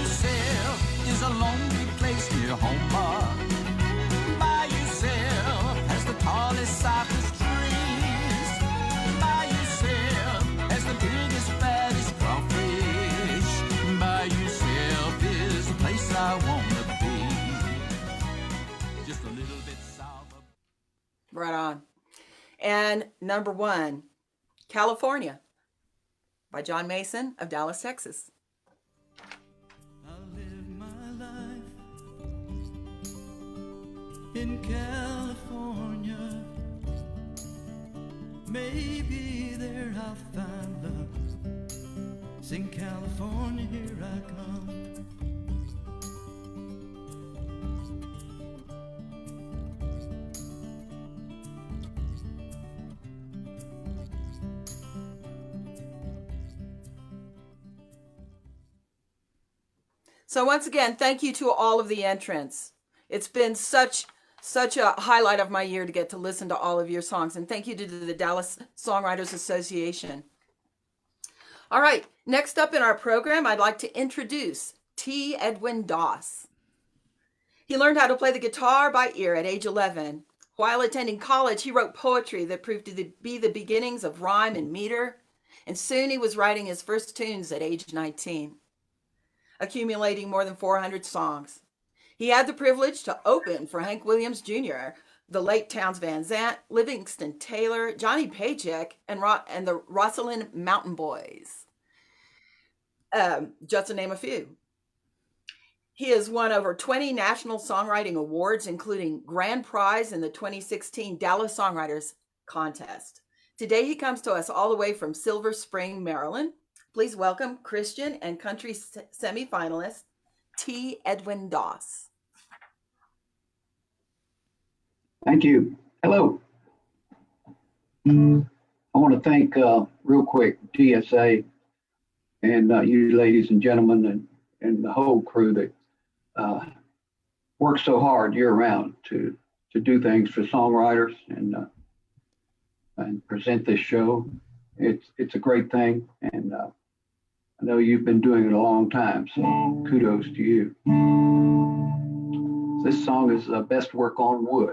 Seth is a lonely place near Homer. Bayou Seth has the tallest, softest trees. Bayou Seth has the biggest, fattest crawfish. Bayou Seth is the place I want to be. Just a little bit south of... Right on. And number 1, California by John Mason of Dallas, Texas. I live my life in California. Maybe there I'll find love. Sing California, here I come. So once again, thank you to all of the entrants. It's been such a highlight of my year to get to listen to all of your songs. And thank you to the Dallas Songwriters Association. All right, next up in our program, I'd like to introduce T Edwin Doss. He learned how to play the guitar by ear at age 11. While attending college, he wrote poetry that proved to be the beginnings of rhyme and meter. And soon he was writing his first tunes at age 19. Accumulating more than 400 songs. He had the privilege to open for Hank Williams Jr., the late Townes Van Zandt, Livingston Taylor, Johnny Paycheck, and the Rosalind Mountain Boys, just to name a few. He has won over 20 National Songwriting Awards, including Grand Prize in the 2016 Dallas Songwriters Contest. Today he comes to us all the way from Silver Spring, Maryland. Please welcome Christian and country semifinalist T Edwin Doss. Thank you. Hello. I want to thank real quick DSA and you ladies and gentlemen and the whole crew that works so hard year round to do things for songwriters and present this show. It's a great thing, and I know you've been doing it a long time, so kudos to you. This song is Best Work on Wood.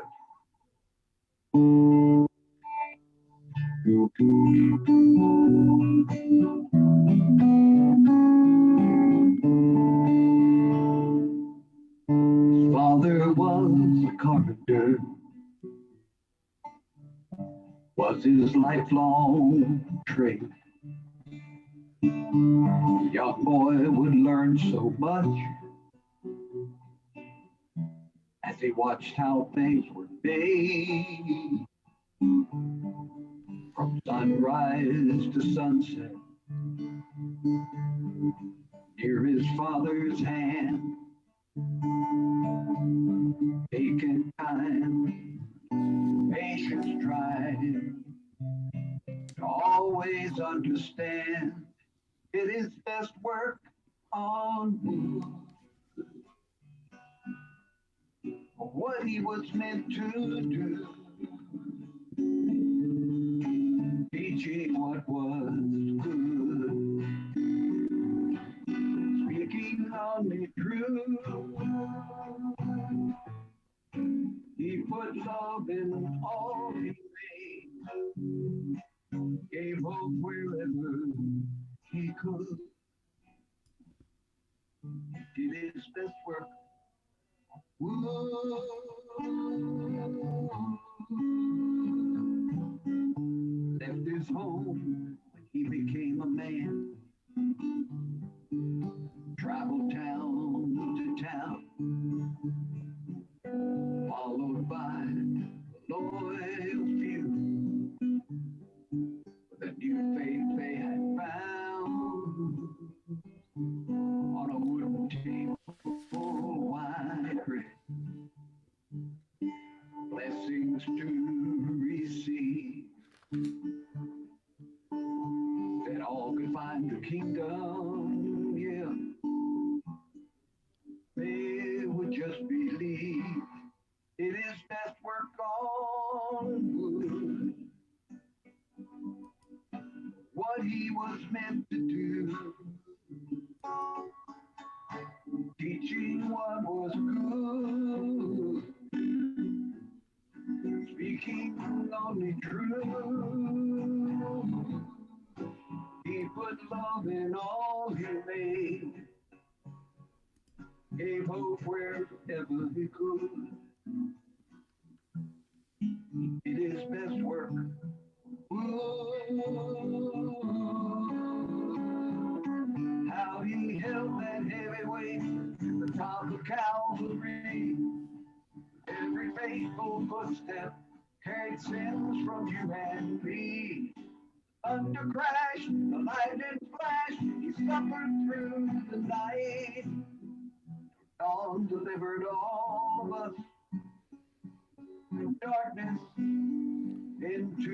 His father was a carpenter, was his lifelong trade. The young boy would learn so much as he watched how things were made. From sunrise to sunset, near his father's hand, taking time, patience trying to always understand it is best work on wood. What he was meant to do, teaching what was good, speaking only true. He put love in all he made, gave hope wherever he could, did his best work. Whoa. Left his home when he became a man, traveled town to town, followed by a loyal few, with a new faith they had found on a wooden table, white bread, blessings to receive, that all could find be true. He put love in all he made, gave hope wherever he could. He did his best work. Ooh, how he held that heavy weight to the top of Calvary. Every faithful footstep carried sins from you and me. Thunder crash, the lightning flash, he suffered through the night. Dawn delivered all of us from darkness into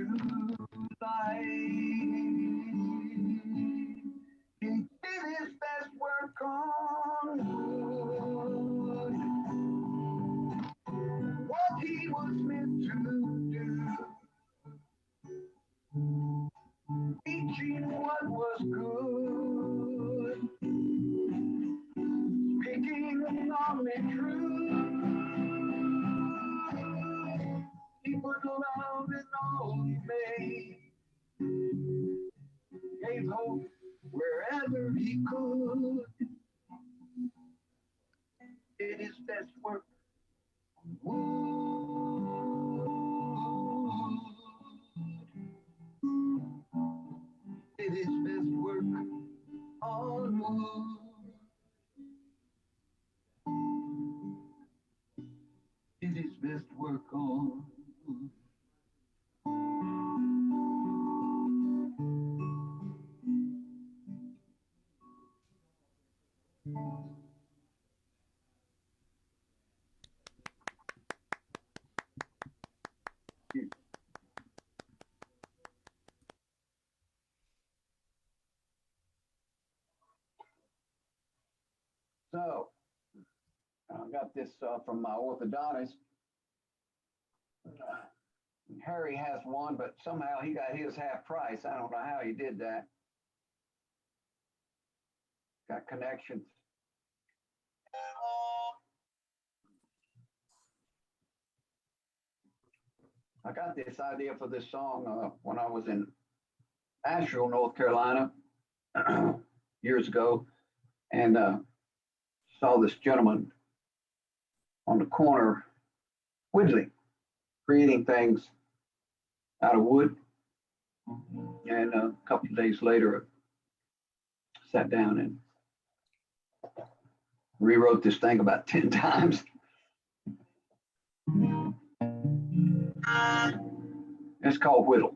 light. He did his best work on wood, what he was meant to do, teaching what was good, speaking only truth. He put love in all he made, gave hope wherever he could, did his best work. Did his best work on wood. Did his best work on wood. So, I got this from my orthodontist. Harry has one, but somehow he got his half price. I don't know how he did that. Got connections. I got this idea for this song when I was in Asheville, North Carolina, years ago, and saw this gentleman on the corner whittling, creating things out of wood. And a couple of days later, I sat down and rewrote this thing about 10 times. It's called Whittle.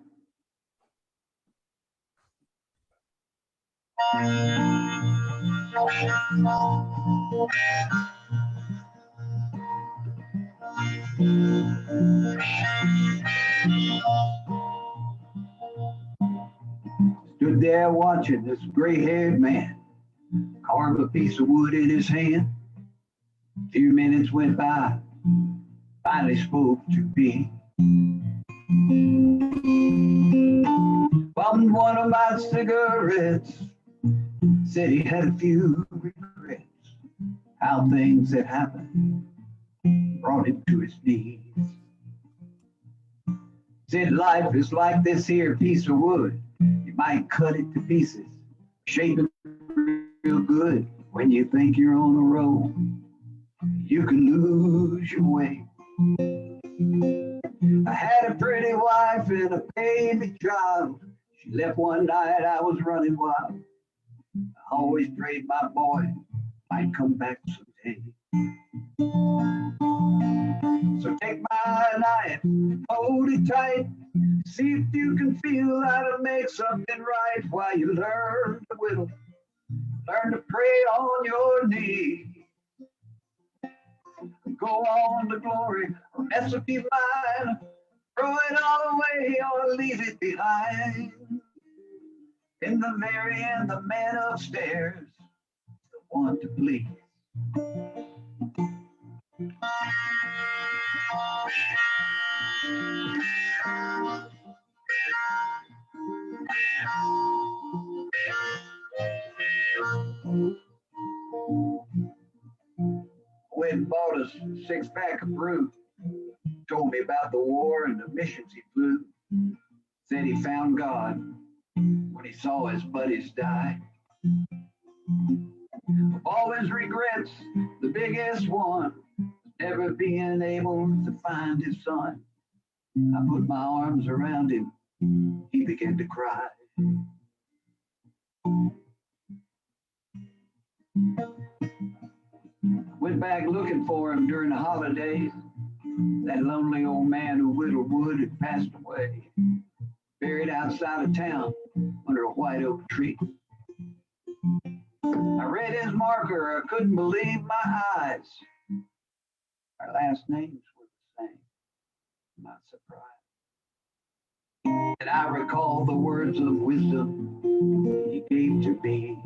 Stood there watching this gray-haired man carve a piece of wood in his hand. A few minutes went by, finally spoke to me. Bummed one of my cigarettes, said he had a few regrets, how things had happened brought him to his knees. Said life is like this here piece of wood. You might cut it to pieces, shape it real good. When you think you're on a roll, you can lose your way. I had a pretty wife and a baby child. She left one night, I was running wild. I always prayed my boy might come back someday. So take my knife, hold it tight, see if you can feel how to make something right while you learn to whittle, learn to pray on your knees. Go on to glory, a recipe mine, throw it all away or leave it behind. In the very end, the man upstairs, the one to please. Went and bought a 6-pack of brew. Told me about the war and the missions he flew. said he found God when he saw his buddies die. Of all his regrets, the biggest one, never being able to find his son. I put my arms around him, he began to cry. Went back looking for him during the holidays. That lonely old man who whittled wood had passed away, buried outside of town under a white oak tree. I read his marker, I couldn't believe my eyes. Our last names were the same, not surprised. And I recall the words of wisdom he gave to me.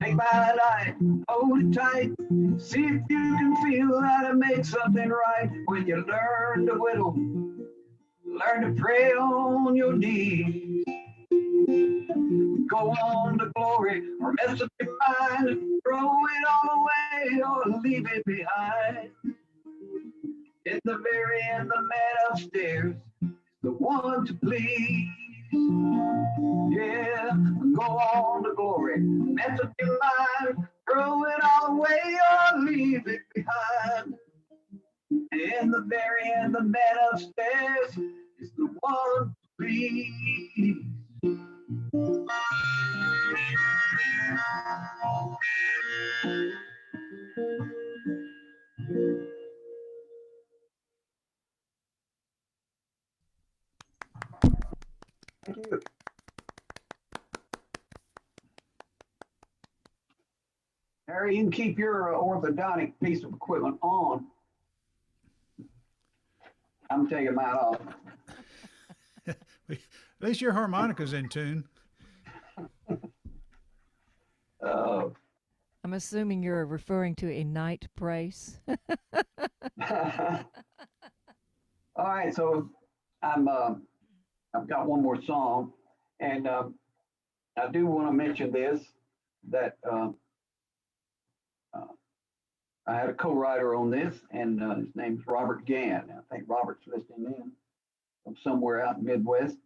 Take my light, hold it tight, see if you can feel how to make something right. When you learn to whittle, learn to pray on your knees. Go on to glory or mess up your mind, throw it all away or leave it behind. In the very end, the man upstairs is the one to please. Yeah, go on to glory, mess up your mind, throw it all away or leave it behind. In the very end, the man upstairs is the one to please. Thank you. Harry, you can keep your orthodontic piece of equipment on. I'm taking mine off. At least your harmonica's in tune. I'm assuming you're referring to a night brace. All right, so I've got one more song, and I do want to mention this, that I had a co-writer on this, and his name's Robert Gann. I think Robert's listening in from somewhere out in Midwest.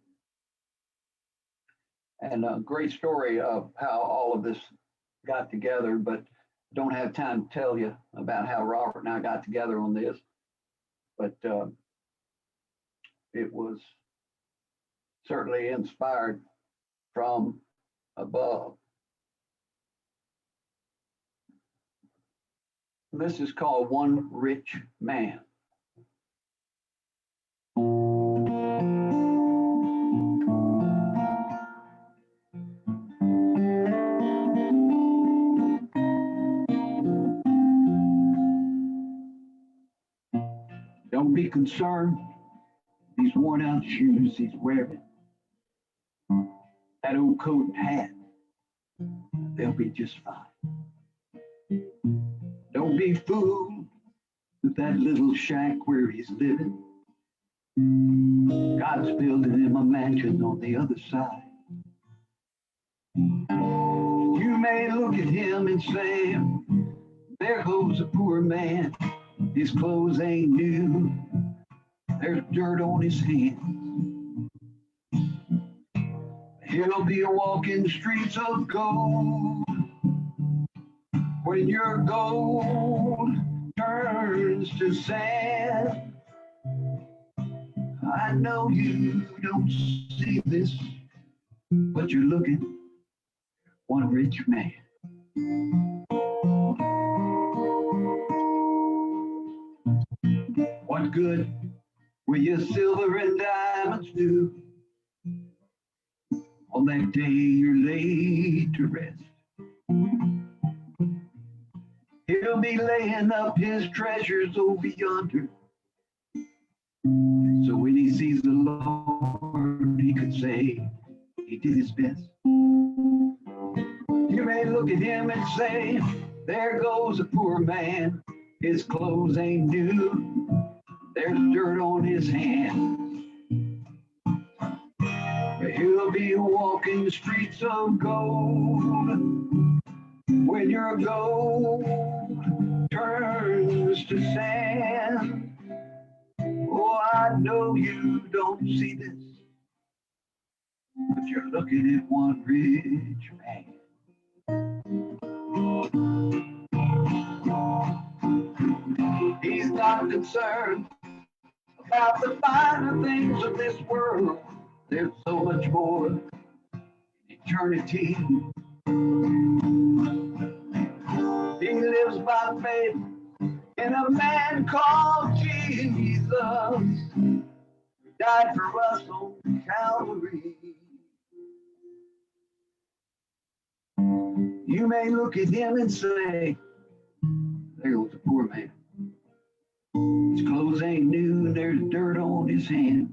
And a great story of how all of this got together, but don't have time to tell you about how Robert and I got together on this. But it was certainly inspired from above. This is called One Rich Man. Don't be concerned, these worn out shoes he's wearing, that old coat and hat, they'll be just fine. Don't be fooled with that little shack where he's living. God's building him a mansion on the other side. You may look at him and say, there goes a poor man. His clothes ain't new. There's dirt on his hands. He'll be walking streets of gold when your gold turns to sand. I know you don't see this, but you're looking one rich man. What good will your silver and diamonds do on that day you're laid to rest? He'll be laying up his treasures over yonder, so when he sees the Lord, he could say he did his best. You may look at him and say, there goes a poor man. His clothes ain't new. There's dirt on his hands. He'll be walking the streets of gold when your gold turns to sand. Oh, I know you don't see this, but you're looking at one rich man. He's not concerned about the finer things of this world. There's so much more in eternity. He lives by faith in a man called Jesus, who died for us on Calvary. You may look at him and say, there goes a poor man. His clothes ain't new and there's dirt on his hands.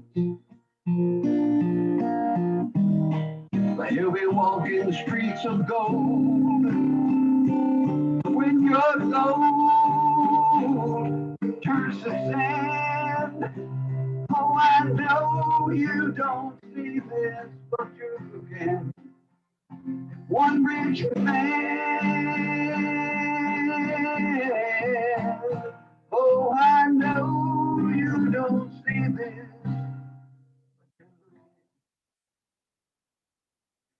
But he'll be walking the streets of gold when your gold turns to sand. Oh, I know you don't see this, but you're looking at one rich man. Oh, I know you don't see this,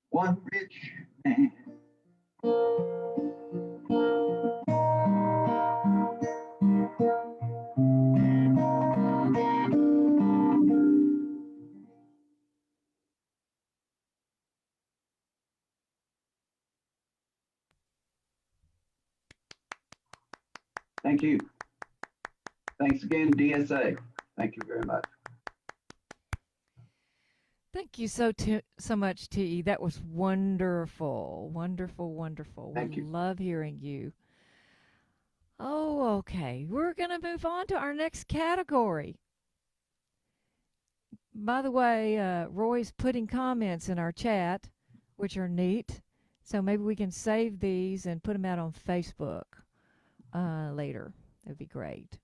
one rich man. Thank you. Thanks again, DSA. Thank you very much. Thank you so much, T. That was wonderful, wonderful, wonderful. Thank you. Love hearing you. Oh, okay. We're going to move on to our next category. By the way, Roy's putting comments in our chat, which are neat. So maybe we can save these and put them out on Facebook later. That'd be great.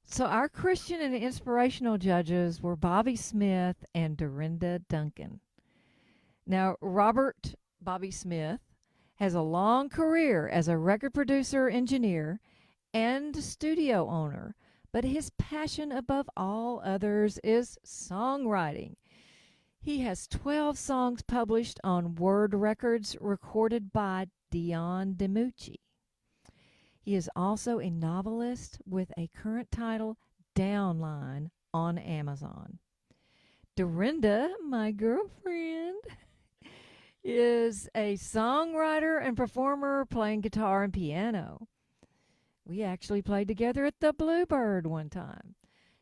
So our Christian and inspirational judges were Bobby Smith and Dorinda Duncan. Now, Robert Bobby Smith has a long career as a record producer, engineer, and studio owner, but his passion above all others is songwriting. He has 12 songs published on Word Records recorded by Dion DiMucci. He is also a novelist with a current title, Downline, on Amazon. Dorinda, my girlfriend, is a songwriter and performer playing guitar and piano. We actually played together at the Bluebird one time.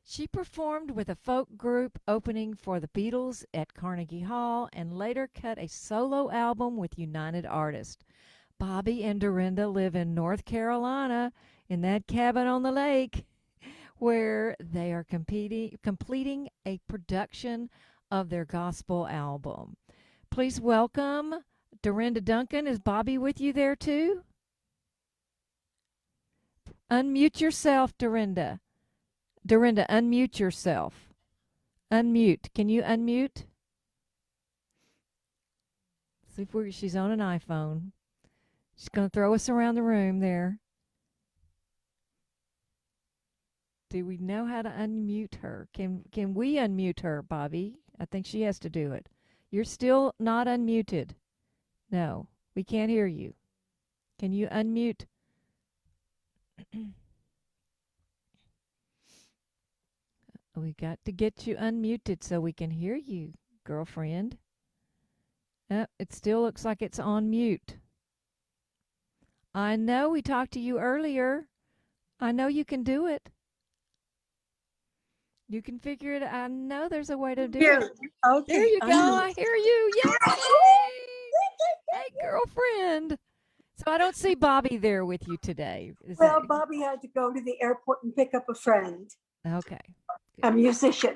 She performed with a folk group opening for the Beatles at Carnegie Hall and later cut a solo album with United Artists. Bobby and Dorinda live in North Carolina in that cabin on the lake where they are completing a production of their gospel album. Please welcome Dorinda Duncan. Is Bobby with you there too? Unmute yourself, Dorinda. Dorinda, unmute yourself. Unmute. Can you unmute? See if she's on an iPhone. She's going to throw us around the room there. Do we know how to unmute her? Can we unmute her, Bobby? I think she has to do it. You're still not unmuted. No, we can't hear you. Can you unmute? We got to get you unmuted so we can hear you, girlfriend. It still looks like it's on mute. I know we talked to you earlier. I know you can do it. You can figure it out. I know there's a way to do it. Okay. There you go. I hear you. Yay! Hey, girlfriend. So I don't see Bobby there with you today. Well, Bobby had to go to the airport and pick up a friend. Okay. A musician.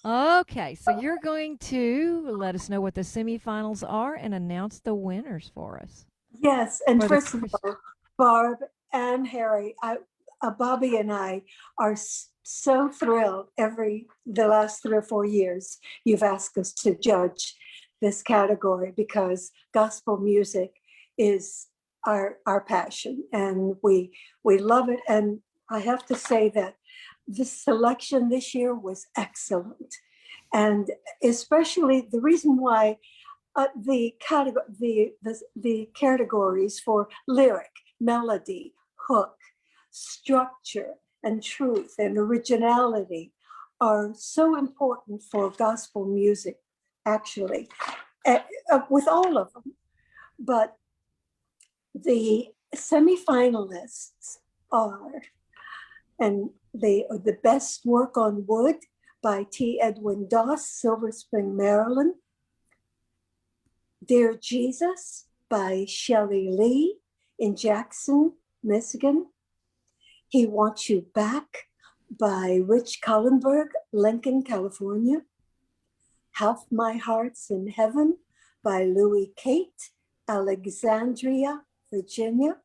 Okay, so you're going to let us know what the semifinals are and announce the winners for us. Yes, and first of all, Barb and Harry, Bobby and I are so thrilled the last 3 or 4 years you've asked us to judge this category because gospel music is our passion and we love it. And I have to say that this selection this year was excellent. And especially the reason why the categories for lyric, melody, hook, structure, and truth and originality are so important for gospel music, actually, with all of them. But the semifinalists are, and they are the Best Work on Wood by T Edwin Doss, Silver Spring, Maryland. Dear Jesus by Shelley Lee in Jackson, Michigan. He Wants You Back by Rich Kallenberg, Lincoln, California. Half My Heart's in Heaven by Louis Kate, Alexandria, Virginia.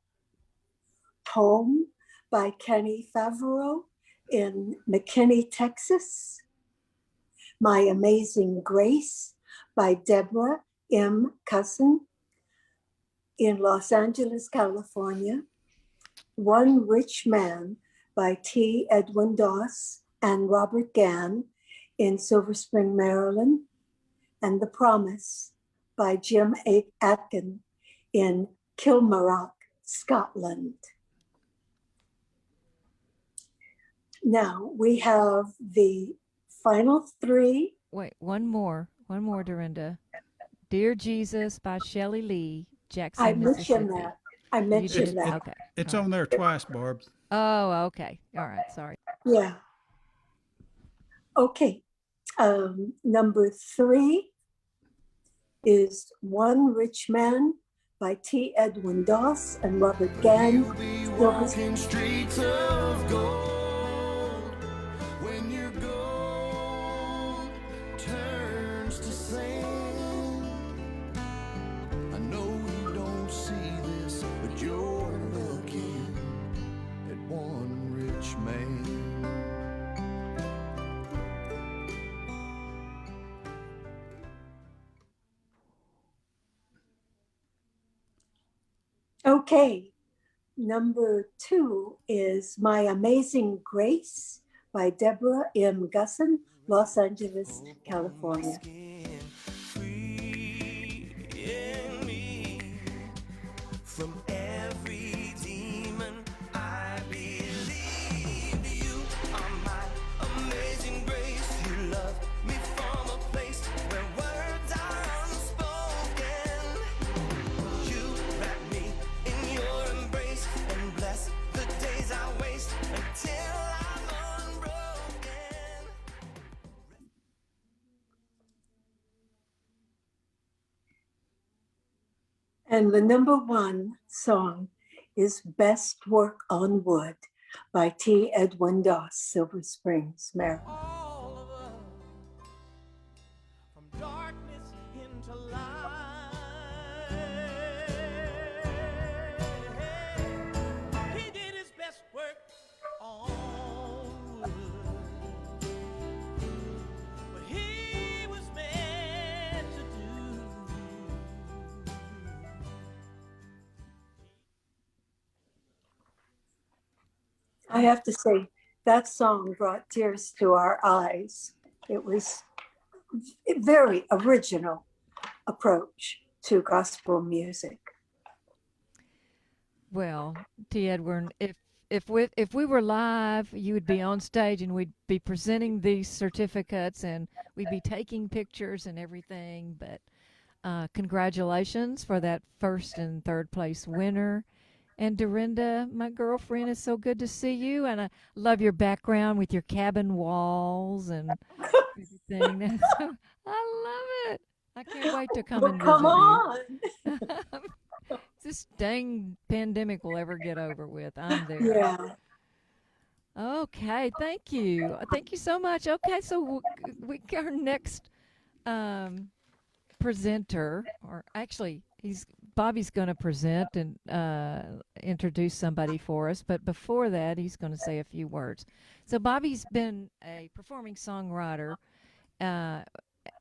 Poem by Kenny Favreau in McKinney, Texas. My Amazing Grace by Deborah M. Cusson in Los Angeles, California. One Rich Man by T. Edwin Doss and Robert Gann in Silver Spring, Maryland. And The Promise by Jim A. Atkin in Kilmarnock, Scotland. Now we have the final three. Wait, one more, Dorinda. Dear Jesus by Shelley Lee, Jackson, I Mississippi. mentioned that. I mentioned that. Okay. It's All on there twice, Barb. Oh, okay. All right. Sorry. Yeah. Okay. Number 3 is One Rich Man by T. Edwin Doss and Robert Gann. Walking streets of gold when your gold turns to sand. I know you don't see this, but you're looking at one rich man. Okay. Number 2 is My Amazing Grace by Deborah M. Gusson, Los Angeles, California. From every demon, I believe you are my amazing grace. You love me from a place where words are unspoken. You wrap me in your embrace and bless the days I waste until I'm unbroken. And the number 1 song is Best Work on Wood by T. Edwin Doss, Silver Springs, Maryland. All of us, from darkness into light. He did his best work on wood, but he was meant to do. I have to say, that song brought tears to our eyes. It was a very original approach to gospel music. Well, T. Edwin, if we were live, you would be on stage and we'd be presenting these certificates and we'd be taking pictures and everything. But congratulations for that first and third place winner. And Dorinda, my girlfriend, it's so good to see you. And I love your background with your cabin walls and everything. I love it. I can't wait to come and visit Come on. you. This dang pandemic will ever get over with. I'm there. Yeah. Okay, thank you. Thank you so much. Okay, so our next presenter, or actually, Bobby's going to present and introduce somebody for us, but before that, he's going to say a few words. So Bobby's been a performing songwriter, and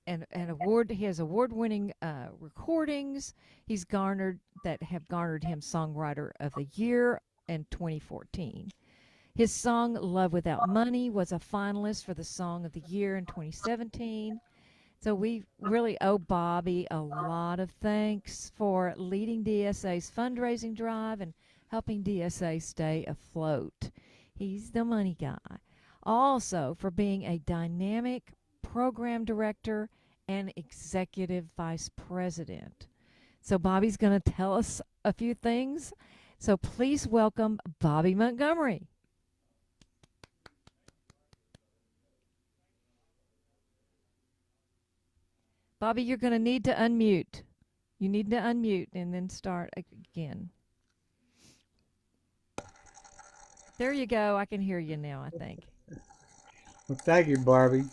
he has award-winning recordings. He's that have garnered him Songwriter of the Year in 2014. His song Love Without Money was a finalist for the Song of the Year in 2017. So we really owe Bobby a lot of thanks for leading DSA's fundraising drive and helping DSA stay afloat. He's the money guy. Also for being a dynamic program director and executive vice president. So Bobby's going to tell us a few things. So please welcome Bobby Montgomery. Bobby, you're going to need to unmute. You need to unmute and then start again. There you go. I can hear you now, I think. Well, thank you, Barbie.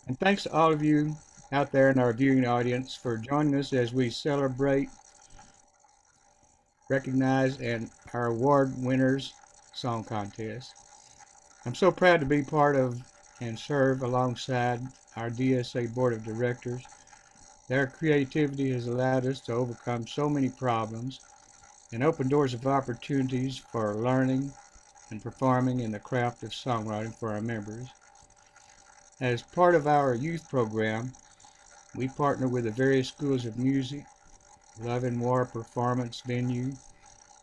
And thanks to all of you out there in our viewing audience for joining us as we celebrate, recognize, and our award winners song contest. I'm so proud to be part of and serve alongside our DSA Board of Directors. Their creativity has allowed us to overcome so many problems and open doors of opportunities for learning and performing in the craft of songwriting for our members. As part of our youth program, we partner with the various schools of music, Love and War Performance Venue,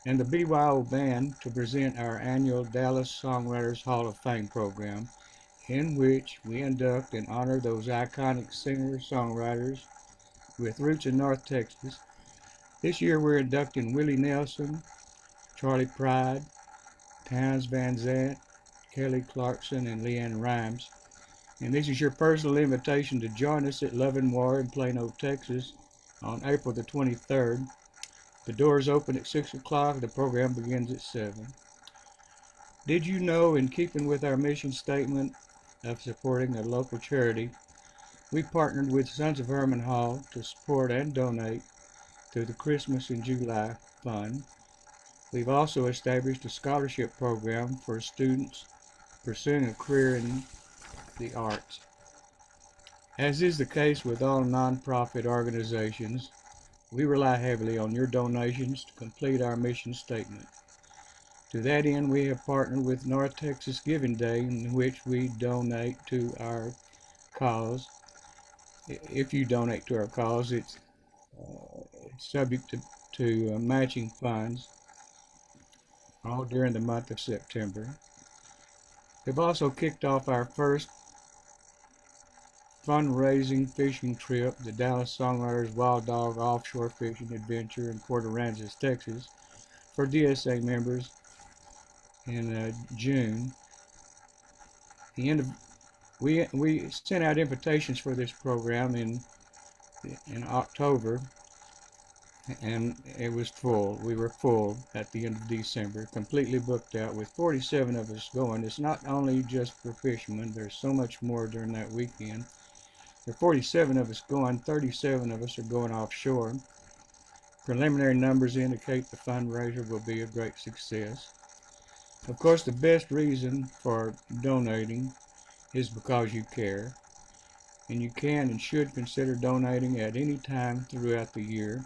and the BYO Band to present our annual Dallas Songwriters Hall of Fame program, in which we induct and honor those iconic singer-songwriters with roots in North Texas. This year we're inducting Willie Nelson, Charlie Pride, Towns Van Zandt, Kelly Clarkson, and Leanne Rimes. And this is your personal invitation to join us at Love and War in Plano, Texas on April the 23rd. The doors open at 6 o'clock. The program begins at 7. Did you know, in keeping with our mission statement of supporting a local charity, we partnered with Sons of Herman Hall to support and donate to the Christmas in July Fund. We've also established a scholarship program for students pursuing a career in the arts. As is the case with all nonprofit organizations, we rely heavily on your donations to complete our mission statement. To that end, we have partnered with North Texas Giving Day, in which we donate to our cause. If you donate to our cause, it's subject to matching funds all during the month of September. We've also kicked off our first fundraising fishing trip, the Dallas Songwriters Wild Dog Offshore Fishing Adventure in Port Aransas, Texas, for DSA members in June. We sent out invitations for this program in October, and it was full. We were full at the end of December, completely booked out with 47 of us going. It's not only just for fishermen, there's so much more during that weekend. There are 47 of us going, 37 of us are going offshore. Preliminary numbers indicate the fundraiser will be a great success. Of course, the best reason for donating is because you care, and you can and should consider donating at any time throughout the year.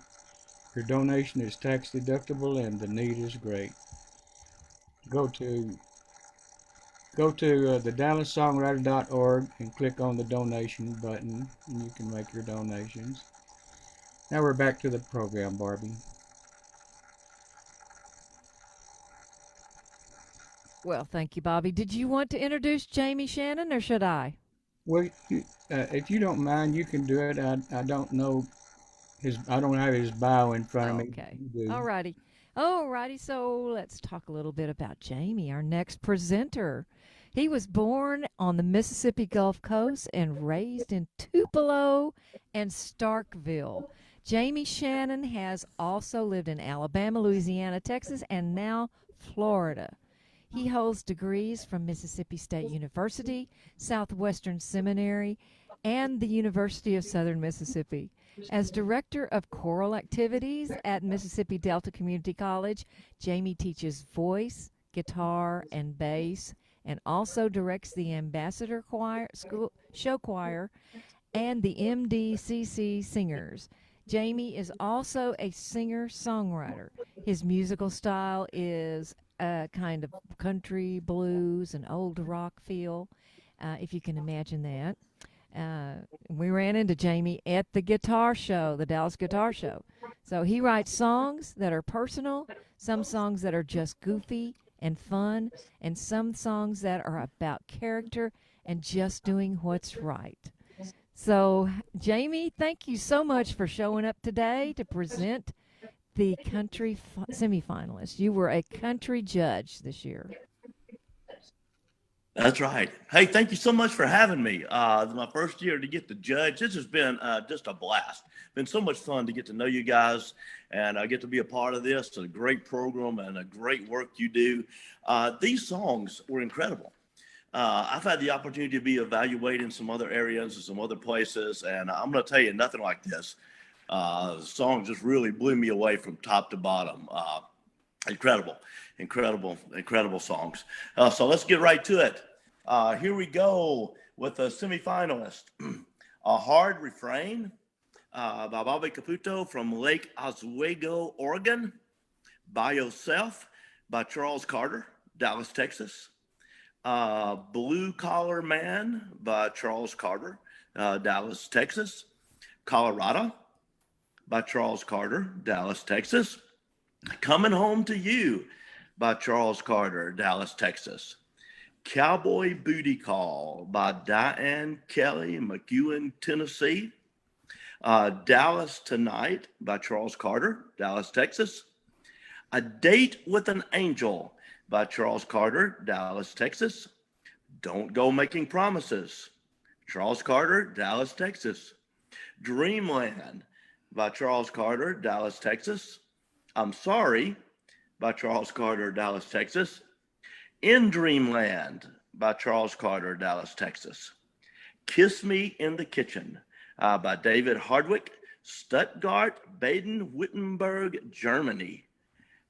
Your donation is tax deductible and the need is great. Go to thedallasongwriter.org and click on the donation button, and you can make your donations. Now we're back to the program, Barbie. Well, thank you, Bobby. Did you want to introduce Jamey Shannon, or should I? Well, if you don't mind, you can do it. I don't know I don't have his bio in front of me. Okay. All righty. So let's talk a little bit about Jamey, our next presenter. He was born on the Mississippi Gulf Coast and raised in Tupelo and Starkville. Jamey Shannon has also lived in Alabama, Louisiana, Texas, and now Florida. He holds degrees from Mississippi State University, Southwestern Seminary, and the University of Southern Mississippi. As Director of Choral Activities at Mississippi Delta Community College, Jamey teaches voice, guitar, and bass, and also directs the Ambassador Choir, Show Choir, and the MDCC Singers. Jamey is also a singer-songwriter. His musical style is a kind of country blues and old rock feel, if you can imagine that. We ran into Jamey at the guitar show, the Dallas Guitar Show. So he writes songs that are personal, some songs that are just goofy and fun, and some songs that are about character and just doing what's right. So, Jamey, thank you so much for showing up today to present the country semifinalists. You were a country judge this year. That's right. Hey, thank you so much for having me. It's my first year to get to judge. This has been just a blast. Been so much fun to get to know you guys and get to be a part of this. It's a great program and a great work you do. These songs were incredible. I've had the opportunity to be evaluated in some other areas and some other places, and I'm going to tell you, nothing like this. The song just really blew me away from top to bottom. Incredible songs. So let's get right to it. Here we go with the semifinalist. A Hard Refrain by Bobby Caputo from Lake Oswego, Oregon. By Yourself by Charles Carter, Dallas, Texas. Blue Collar Man by Charles Carter, Dallas, Texas. Colorado by Charles Carter, Dallas, Texas. Coming Home to You by Charles Carter, Dallas, Texas. Cowboy Booty Call by Diane Kelly, McEwen, Tennessee. Dallas Tonight by Charles Carter, Dallas, Texas. A Date with an Angel by Charles Carter, Dallas, Texas. Don't Go Making Promises, Charles Carter, Dallas, Texas. Dreamland by Charles Carter, Dallas, Texas. I'm Sorry by Charles Carter, Dallas, Texas. In Dreamland by Charles Carter, Dallas, Texas. Kiss Me in the Kitchen by David Hardwick, Stuttgart, Baden-Württemberg, Germany.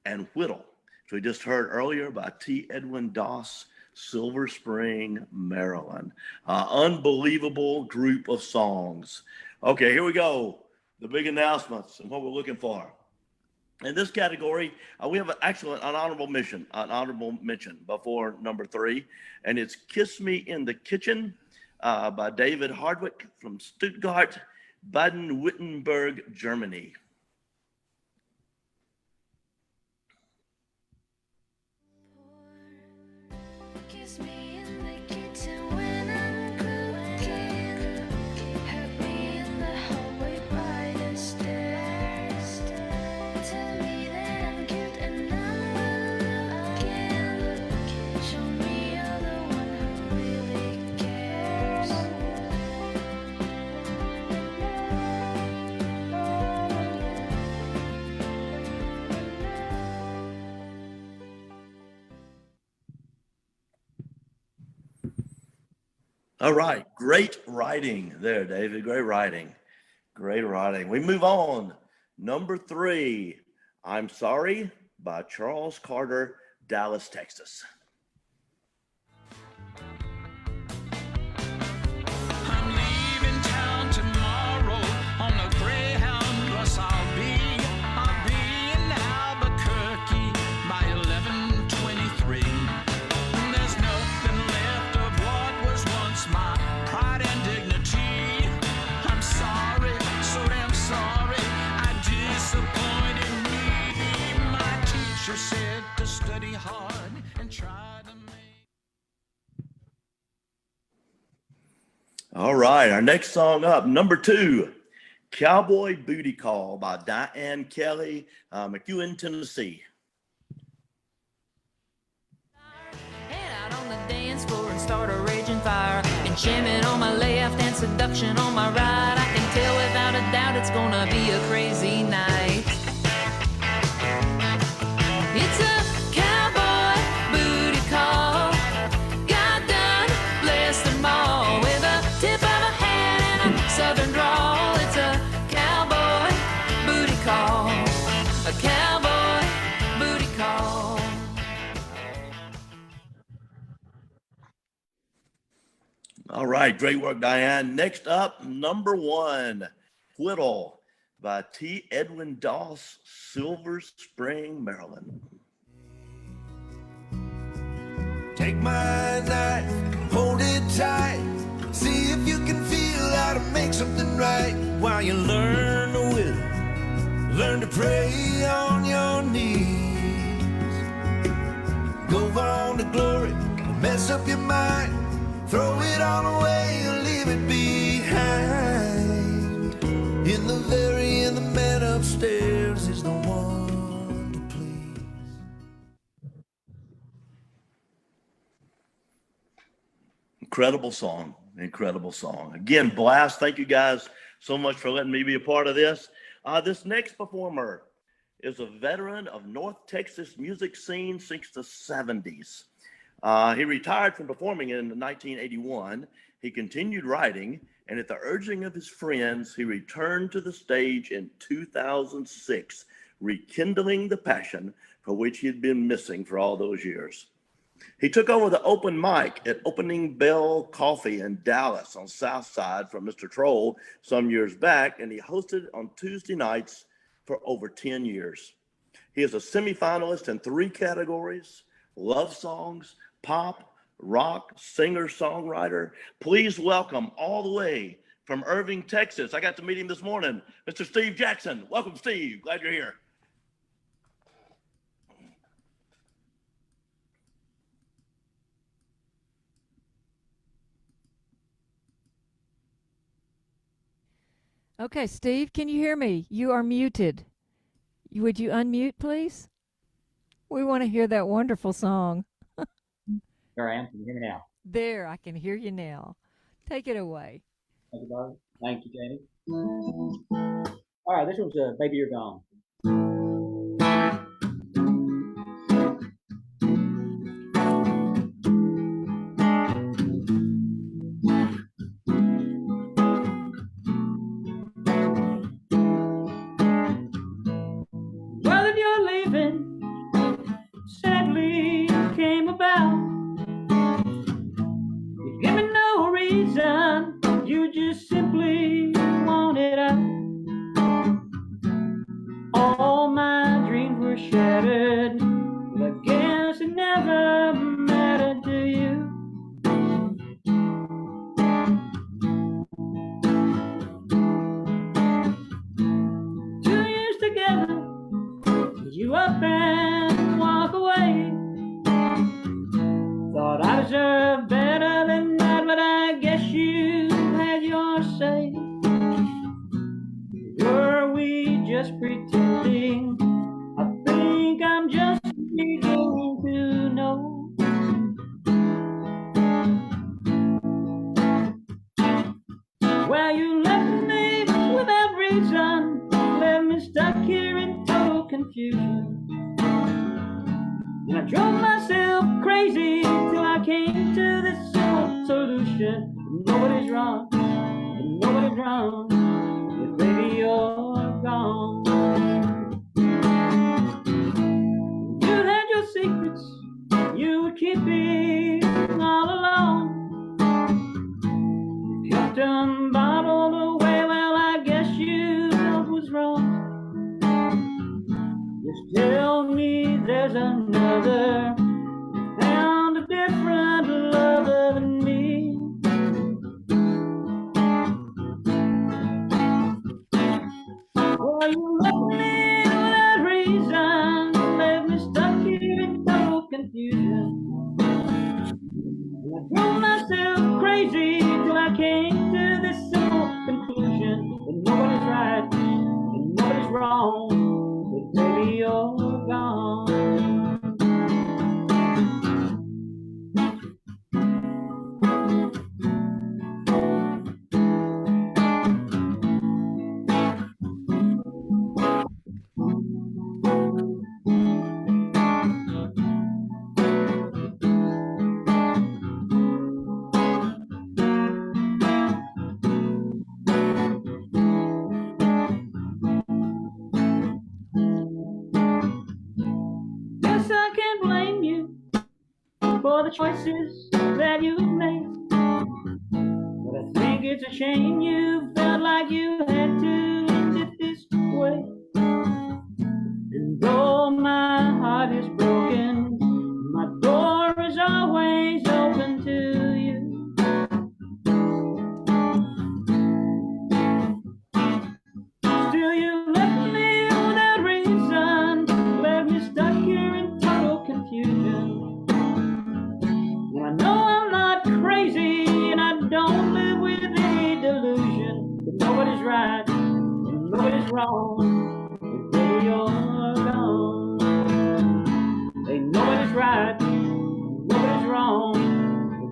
And Whittle, which we just heard earlier, by T Edwin Doss, Silver Spring, Maryland. Unbelievable group of songs. Okay, here we go. The big announcements and what we're looking for. In this category, we have an honorable mention before number 3, and it's Kiss Me in the Kitchen by David Hardwick from Stuttgart, Baden-Württemberg, Germany. Kiss me in the kitchen when I'm cooking. Hug me in the hallway by the stairs. Tell me that I'm cute and I'm good looking. Show me you're the one who really cares. All right, great writing there, David. Great writing. Great writing. We move on. Number 3, I'm Sorry by Charles Carter, Dallas, Texas. I'm leaving town tomorrow on a Greyhound bus. I'll be in Albuquerque by 11:23. There's nothing left of what was once my pride and dignity. I'm sorry, so damn sorry, I disappointed me. My teacher said to study hard and try to make. All right, our next song up, number 2, Cowboy Booty Call by Diane Kelly, McEwen, Tennessee. Head out on the dance floor and start a raging fire. Enchantment on my left and seduction on my right. I can tell without a doubt it's gonna be a crazy night. It's a cowboy booty call. God done bless them all with a tip of a hat and a southern drawl. It's a cowboy booty call. A cowboy booty call. All right, great work, Diane. Next up, number 1, Whittle by T Edwin Doss, Silver Spring, Maryland. Take my knife, hold it tight. See if you can feel how to make something right. While you learn to will, learn to pray on your knees. Go on to glory, mess up your mind. Throw it all away or leave it behind. In the very end, the man upstairs is the one to please. Incredible song. Incredible song. Again, blast. Thank you guys so much for letting me be a part of this. This next performer is a veteran of North Texas music scene since the 70s. He retired from performing in 1981. He continued writing, and at the urging of his friends, he returned to the stage in 2006, rekindling the passion for which he had been missing for all those years. He took over the open mic at Opening Bell Coffee in Dallas on South Side from Mr. Troll some years back, and he hosted on Tuesday nights for over 10 years. He is a semifinalist in 3 categories: love songs, pop, rock, singer-songwriter. Please welcome all the way from Irving, Texas. I got to meet him this morning, Mr. Steve Jackson. Welcome, Steve. Glad you're here. Okay, Steve, can you hear me? You are muted. Would you unmute, please? We want to hear that wonderful song. Here I am. Can you hear me now? There, I can hear you now. Take it away. Thank you, Barb. Thank you, Jamie. All right, this one's Baby You're Gone. Well, if you're leaving, sadly came about. You give me no reason, you just simply wanted out. All my dreams were shattered, but I guess it never mattered to you. 2 years together, you up and walk away. Thought I deserved better than that, but I guess you had your say. Were we just pretending? I think I'm just beginning to know. Well, you left me without reason, left me stuck here in total confusion. And I drove myself crazy till I came to this simple solution. Nobody's wrong, and nobody's wrong, but baby you're gone. You had your secrets, you would keep it all alone. You kept them bottled away, well I guess you know what's wrong. Just tell me there's another, found a different lover than me. Well, you left me without reason, left me stuck here in total confusion. And I drove myself crazy till I came to this simple conclusion that nobody's right and nobody's wrong, but baby you're gone. Guess I can't blame you for the choices that you've made, but I think it's a shame you felt like you had to end it this way. And though my heart is broken, my door is always wrong, but baby, you're gone. Ain't nobody's right, nobody's wrong,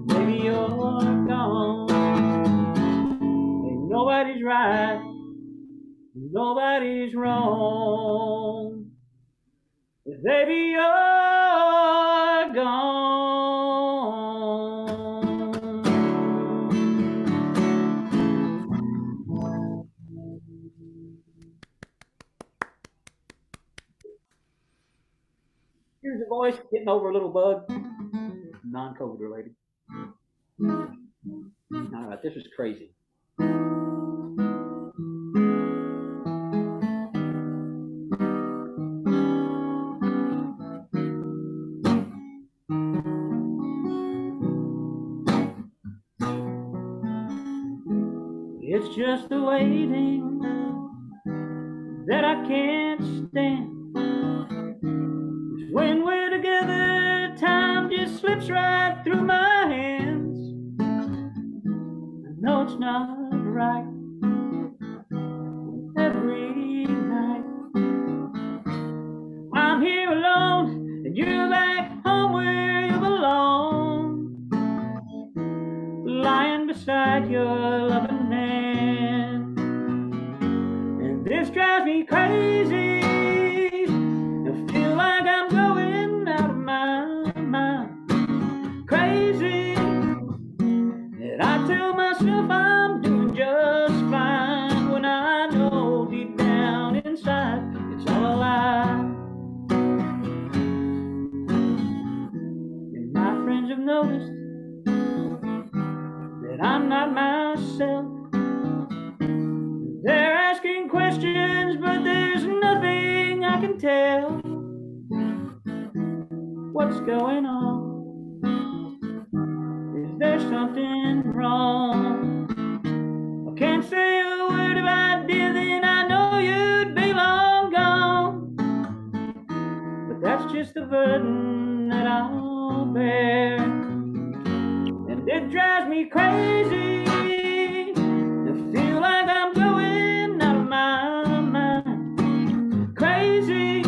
but baby, you're gone. Ain't nobody's right, nobody's wrong, but baby, you're gone. Here's a voice getting over a little bug, non-COVID related. All right, this is crazy. It's just the waiting that I can't stand. When we're together, time just slips right through my hands. I know it's not right every night. I'm here alone, and you're back home where you belong, lying beside your loving man. And this drives me crazy. I feel like I'm going out of my mind. Crazy. And I tell myself I'm doing just fine, when I know deep down inside it's all a lie. And my friends have noticed that I'm not myself. They're asking questions, but there's nothing I can tell. What's going on? Is there something wrong? I can't say a word. If I did, then I know you'd be long gone. But that's just the burden that I'll bear, and it drives me crazy to feel like I'm going out of my mind. Crazy.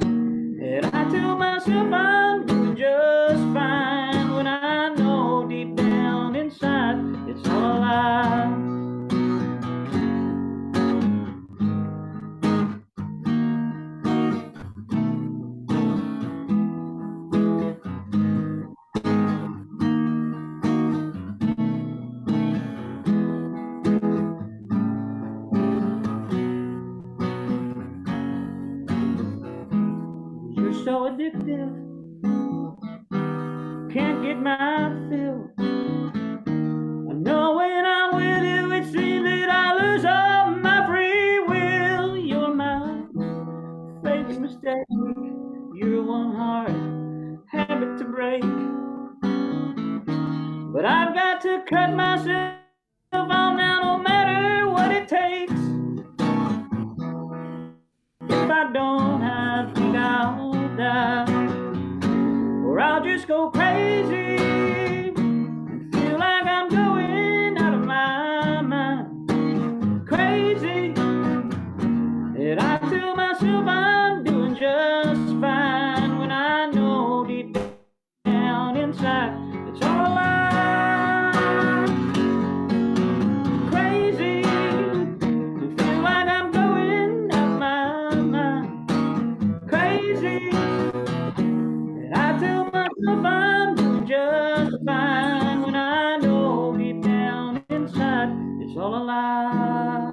And I tell myself I'm doing just fine, when I know deep down inside it's all a lie. You're so addictive, can't get my fill. I know when I'm with you, it seems that I lose all my free will. You're my favorite mistake, you're one hard habit to break. But I've got to cut myself off now, no matter what it takes. If I don't, I think I'll die, or I'll just go crazy and feel like I'm going out of my mind. Crazy. And I tell myself I'm doing just fine, when I know deep down inside it's all a lie. Crazy. And feel like I'm going out of my mind. Crazy. And I tell myself I'm doing just fine, when I know deep down inside it's all a lie.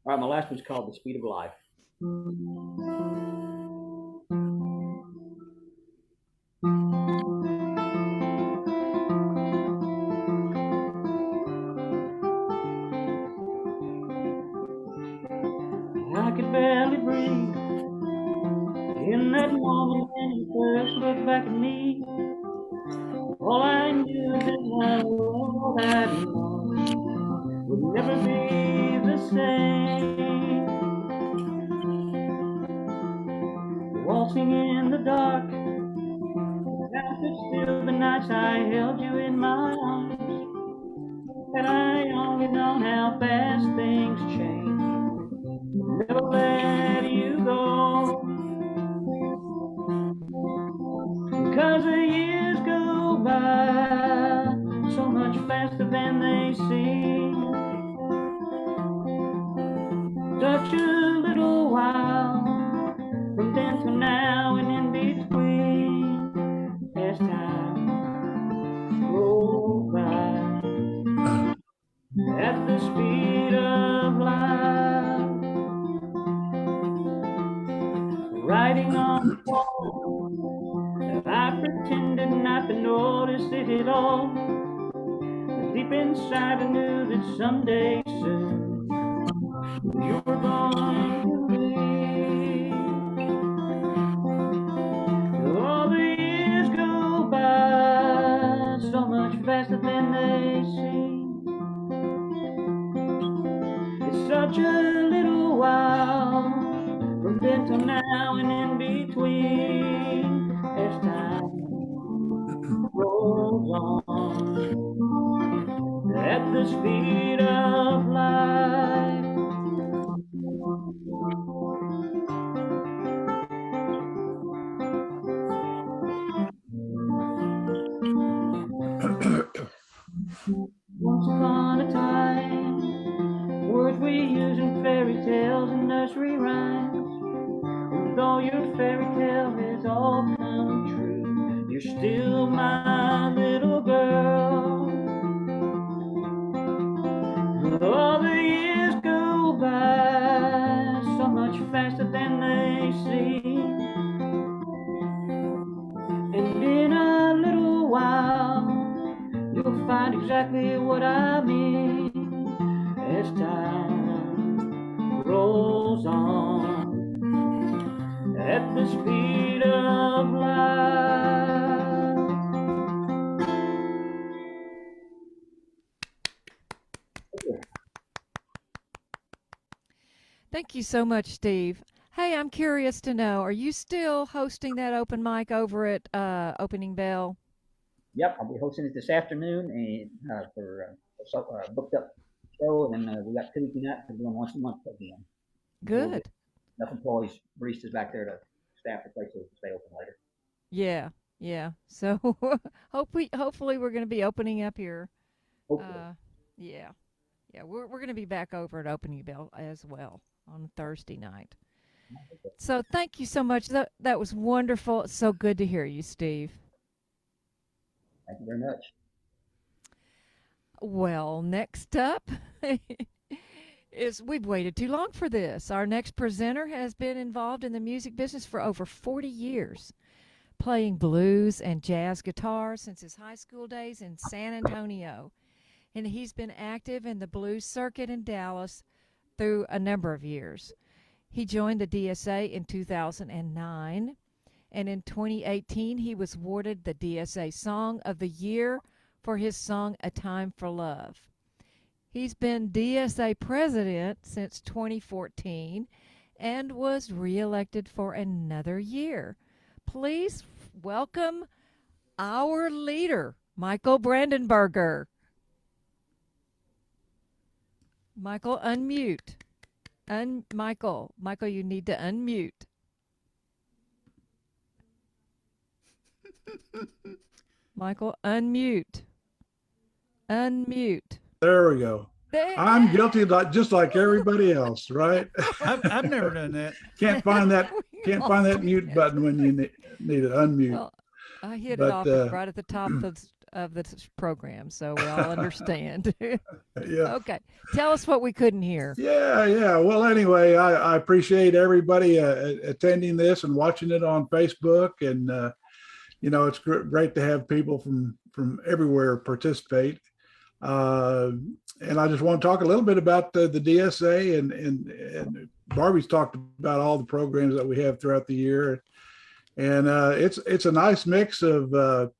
All right, my last one's called The Speed of Life. I could barely breathe in that moment when you first looked back at me. All I knew is that my world had lost, would never be the same. Waltzing in the dark, now could still the nights I held you in my arms. Had I only known how fast things change, never let you go. Because the years go by so much faster than they seem. Such a little while from then to now and in between, as time rolls by at the speed of light. Writing on the wall, I pretended not to notice it at all. But deep inside I knew that someday soon you were going to leave. All the years go by so much faster than they seem. It's such a little while from then till now and in between, as time rolls on at the speed of light. Once upon a time, words we use in fairy tales and nursery rhymes. And though your fairy tale has all come true, you're still my little girl. All the years go by so much faster than they seem. And in a little while, you'll find exactly what I mean as time rolls on at the speed of light. Thank you so much, Steve. Hey, I'm curious to know, are you still hosting that open mic over at Opening Bell? Yep, I'll be hosting it this afternoon and for a booked up show, and then we got Tuesday night for doing once a month again. Good. Enough employees, baristas back there to staff the place so we can stay open later. Yeah, yeah. So hopefully we're going to be opening up here. Yeah, we're going to be back over at Opening Bell as well on Thursday night. So thank you so much. That was wonderful. It's so good to hear you, Steve. Thank you very much. Well, next up is, we've waited too long for this. Our next presenter has been involved in the music business for over 40 years, playing blues and jazz guitar since his high school days in San Antonio. And he's been active in the blues circuit in Dallas through a number of years. He joined the DSA in 2009, and in 2018 he was awarded the DSA Song of the Year for his song A Time for Love. He's been DSA president since 2014 and was reelected for another year. Please welcome our leader, Michael Brandenburger. Michael, unmute. Michael, you need to unmute. Michael, unmute. Unmute. There we go. I'm guilty, just like everybody else, right? I've never done that. Can't find that mute button when you need it. Unmute. Well, I hit it off right at the top of the program, so we all understand. Yeah. Okay. Tell us what we couldn't hear. Yeah. Well, anyway, I appreciate everybody attending this and watching it on Facebook, and it's great to have people from everywhere participate. And I just want to talk a little bit about the DSA, and Barbie's talked about all the programs that we have throughout the year, and it's a nice mix of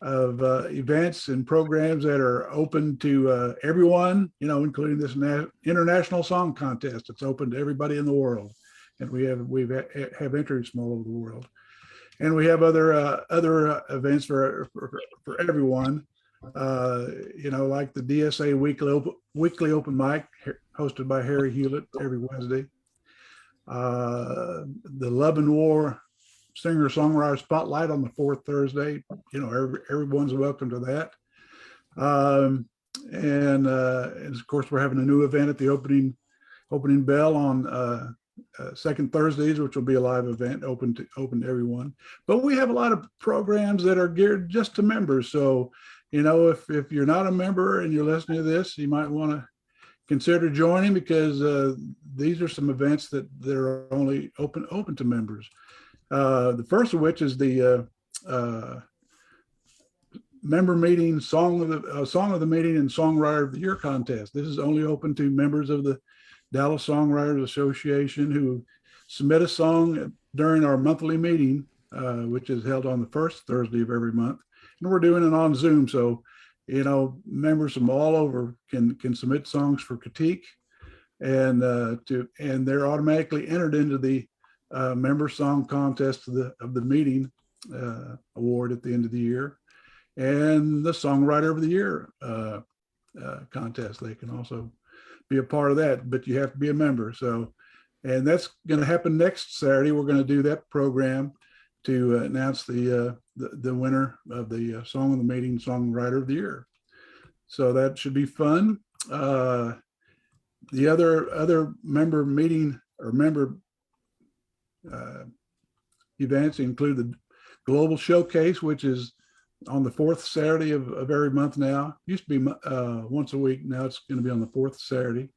events and programs that are open to everyone, including this international song contest. It's open to everybody in the world, and we have entries from all over the world. And we have other events for everyone, like the DSA weekly open mic hosted by Harry Hewlett every Wednesday. The Love and War Singer-Songwriter Spotlight on the fourth Thursday. Everyone's welcome to that. And of course, we're having a new event at the opening bell on second Thursdays, which will be a live event open to everyone. But we have a lot of programs that are geared just to members. So, if you're not a member and you're listening to this, you might want to consider joining, because these are some events that are only open to members. The first of which is the member meeting song of the meeting and Songwriter of the Year contest. This is only open to members of the Dallas Songwriters Association who submit a song during our monthly meeting, which is held on the first Thursday of every month. And we're doing it on Zoom. So, members from all over can submit songs for critique, and they're automatically entered into the member song contest of the meeting award at the end of the year, and the Songwriter of the Year contest. They can also be a part of that, but you have to be a member. So, and that's going to happen next Saturday. We're going to do that program to announce the winner of the Song of the Meeting, Songwriter of the Year. So that should be fun. The other member meeting or member events include the Global Showcase, which is on the fourth Saturday of every month now. Used to be once a week. Now it's going to be on the fourth Saturday.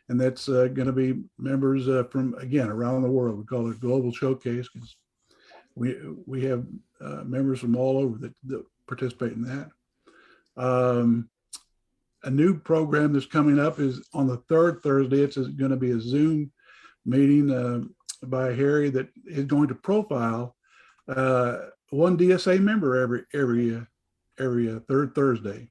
And that's going to be members from, again, around the world. We call it Global Showcase because we have members from all over that participate in that. A new program that's coming up is on the third Thursday. It's going to be a Zoom meeting by Harry that is going to profile one DSA member every third Thursday,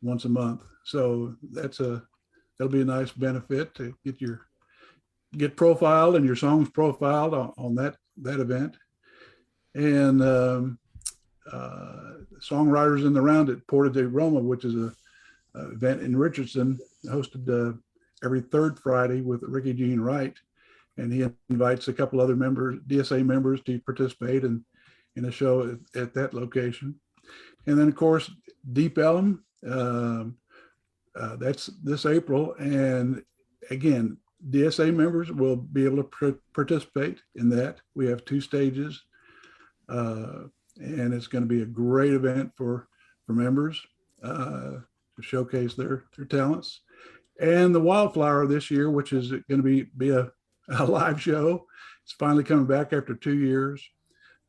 once a month. So that'll be a nice benefit to get profiled and your songs profiled on that event. And Songwriters in the Round at Porta de Roma, which is a event in Richardson, hosted every third Friday with Ricky Jean Wright, and he invites a couple other DSA members to participate in a show at that location. And then of course Deep Ellum, that's this April, and again DSA members will be able to participate in that. We have 2 stages, and it's going to be a great event for members to showcase their talents. And the Wildflower this year, which is going to be a live show, it's finally coming back after 2 years,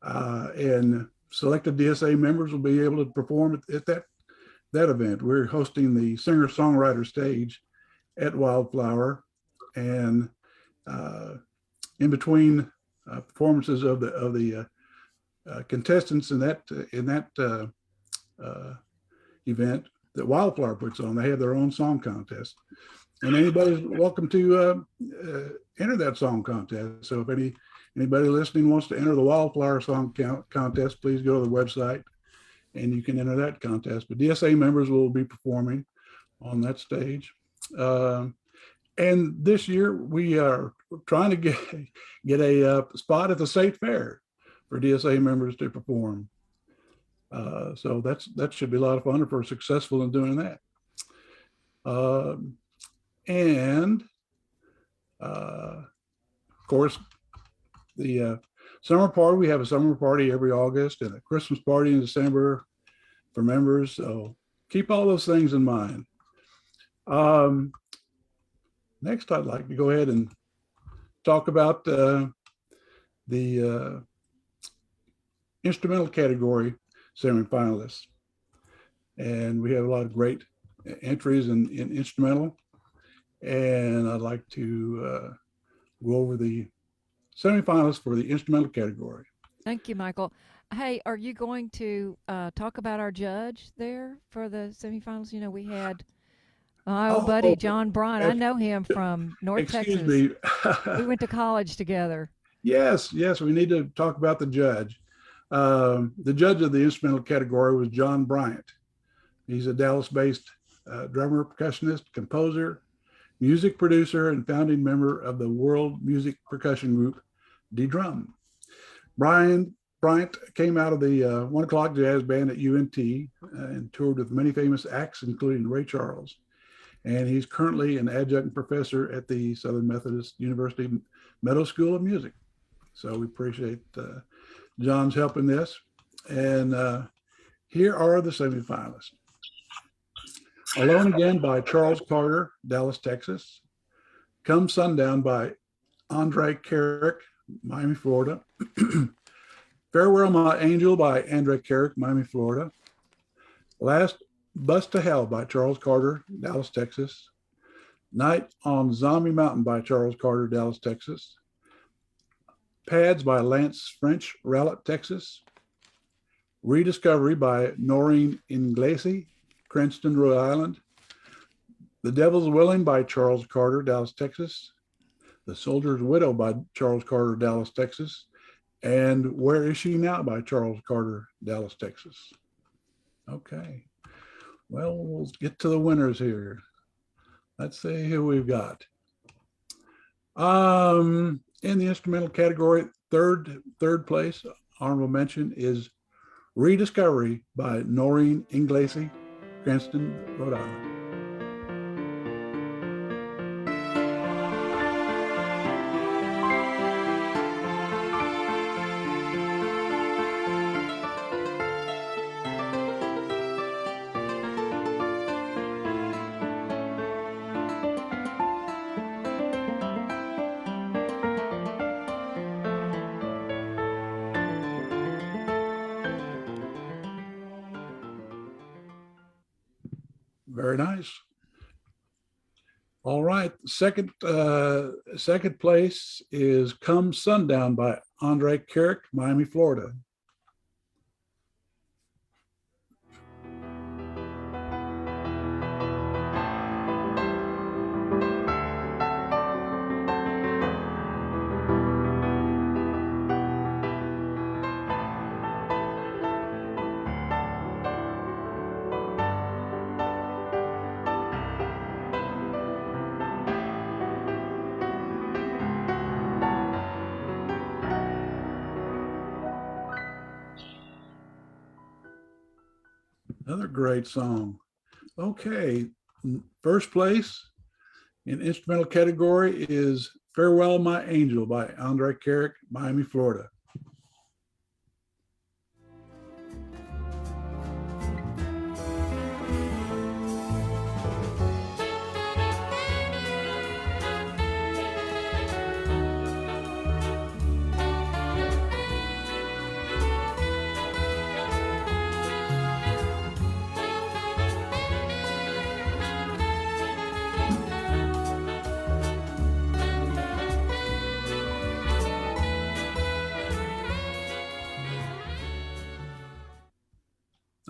and selected DSA members will be able to perform at that event. We're hosting the singer-songwriter stage at Wildflower, and in between performances of the contestants in that event that Wildflower puts on, they have their own song contest, and anybody's welcome to enter that song contest. So if anybody listening wants to enter the Wildflower song contest, please go to the website and you can enter that contest. But DSA members will be performing on that stage. And this year we are trying to get a spot at the State Fair for DSA members to perform. So that should be a lot of fun if we're successful in doing that. And of course, the summer party, we have a summer party every August and a Christmas party in December for members. So keep all those things in mind. Next, I'd like to go ahead and talk about the instrumental category semifinalists. And we have a lot of great entries in instrumental. And I'd like to go over the semifinalists for the instrumental category. Thank you, Michael. Hey, are you going to talk about our judge there for the semifinals? You know, we had my old buddy John Bryant. I know him from North Excuse Texas. me. We went to college together. Yes, we need to talk about the judge. The judge of the instrumental category was John Bryant. He's a Dallas-based drummer, percussionist, composer, music producer, and founding member of the world music percussion group, D-Drum. Bryant came out of the 1 O'Clock Jazz Band at UNT and toured with many famous acts, including Ray Charles. And he's currently an adjunct professor at the Southern Methodist University Meadow School of Music. So we appreciate John's help in this. And here are the semifinalists. Alone Again by Charles Carter, Dallas, Texas. Come Sundown by Andre Carrick, Miami, Florida. Farewell My Angel by Andre Carrick, Miami, Florida. Last Bus to Hell by Charles Carter, Dallas, Texas. Night on Zombie Mountain by Charles Carter, Dallas, Texas. Pads by Lance French, Rowlett, Texas. Rediscovery by Noreen Inglesi, Cranston, Rhode Island. The Devil's Willing by Charles Carter, Dallas, Texas. The Soldier's Widow by Charles Carter, Dallas, Texas. And Where Is She Now by Charles Carter, Dallas, Texas. Okay. Well, we'll get to the winners here. Let's see who we've got. In the instrumental category, third place, honorable mention is Rediscovery by Noreen Inglesi, Cranston, Rhode Island. Very nice. All right, second place is Come Sundown by Andre Carrick, Miami, Florida. Another great song. Okay, first place in instrumental category is Farewell My Angel by Andre Carrick, Miami, Florida.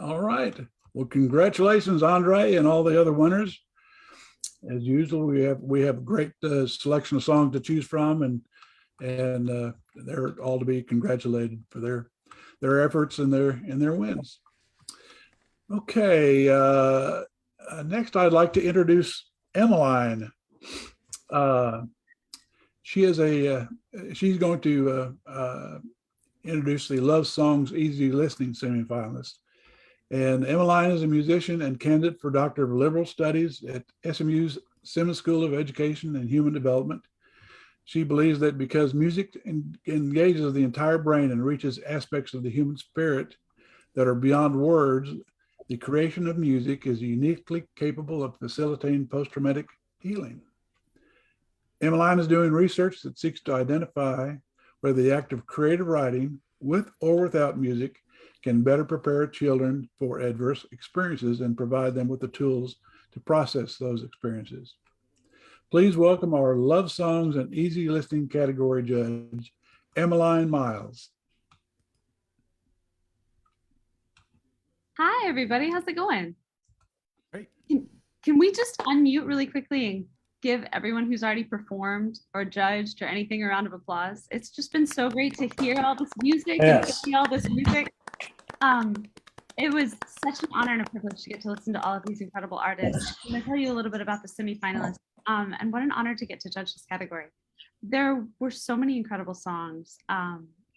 All right. Well, congratulations, Andre, and all the other winners. As usual, we have a great selection of songs to choose from, and they're all to be congratulated for their efforts and their wins. Okay. Next, I'd like to introduce Emmeline. She's going to introduce the Love Songs Easy Listening semifinalists. And Emmeline is a musician and candidate for Doctor of Liberal Studies at SMU's Simmons School of Education and Human Development. She believes that because music engages the entire brain and reaches aspects of the human spirit that are beyond words, the creation of music is uniquely capable of facilitating post-traumatic healing. Emmeline is doing research that seeks to identify whether the act of creative writing, with or without music, can better prepare children for adverse experiences and provide them with the tools to process those experiences. Please welcome our Love Songs and Easy Listening category judge, Emmeline Miles. Hi, everybody. How's it going? Great. Can we just unmute really quickly and give everyone who's already performed or judged or anything a round of applause? It's just been so great to hear all this music and to see all this music. It was such an honor and a privilege to get to listen to all of these incredible artists. I'm going to tell you a little bit about the semifinalists and what an honor to get to judge this category. There were so many incredible songs.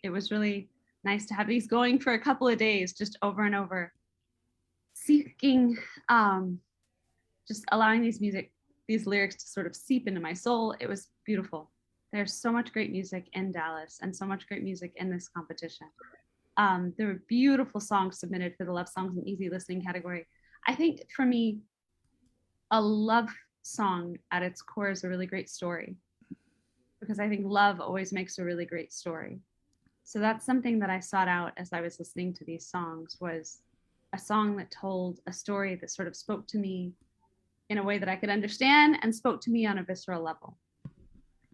It was really nice to have these going for a couple of days, just over and over, seeking, just allowing these lyrics to sort of seep into my soul. It was beautiful. There's so much great music in Dallas and so much great music in this competition. There were beautiful songs submitted for the Love Songs and Easy Listening category. I think for me, a love song at its core is a really great story, because I think love always makes a really great story. So that's something that I sought out as I was listening to these songs, was a song that told a story that sort of spoke to me in a way that I could understand and spoke to me on a visceral level.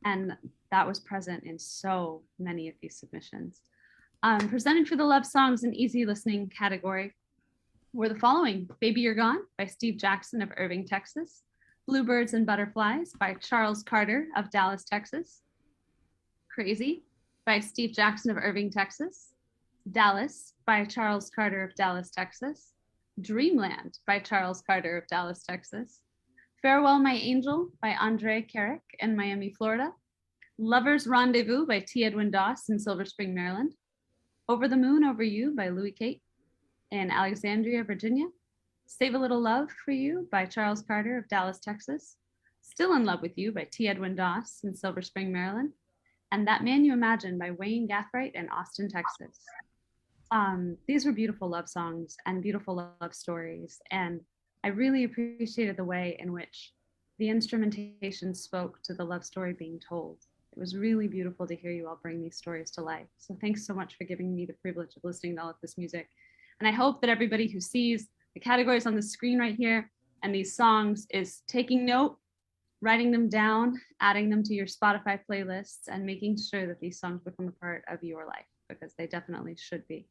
And that was present in so many of these submissions. Presented for the Love Songs and Easy Listening category were the following: Baby You're Gone by Steve Jackson of Irving, Texas. Bluebirds and Butterflies by Charles Carter of Dallas, Texas. Crazy by Steve Jackson of Irving, Texas. Dallas by Charles Carter of Dallas, Texas. Dreamland by Charles Carter of Dallas, Texas. Farewell My Angel by Andre Carrick in Miami, Florida. Lover's Rendezvous by T Edwin Doss in Silver Spring, Maryland. Over the Moon Over You by Louis Kate in Alexandria, Virginia. Save a Little Love for You by Charles Carter of Dallas, Texas. Still in Love with You by T Edwin Doss in Silver Spring, Maryland. And That Man You Imagine by Wayne Gathright in Austin, Texas. These were beautiful love songs and beautiful love stories. And I really appreciated the way in which the instrumentation spoke to the love story being told. It was really beautiful to hear you all bring these stories to life. So thanks so much for giving me the privilege of listening to all of this music. And I hope that everybody who sees the categories on the screen right here and these songs is taking note, writing them down, adding them to your Spotify playlists, and making sure that these songs become a part of your life, because they definitely should be.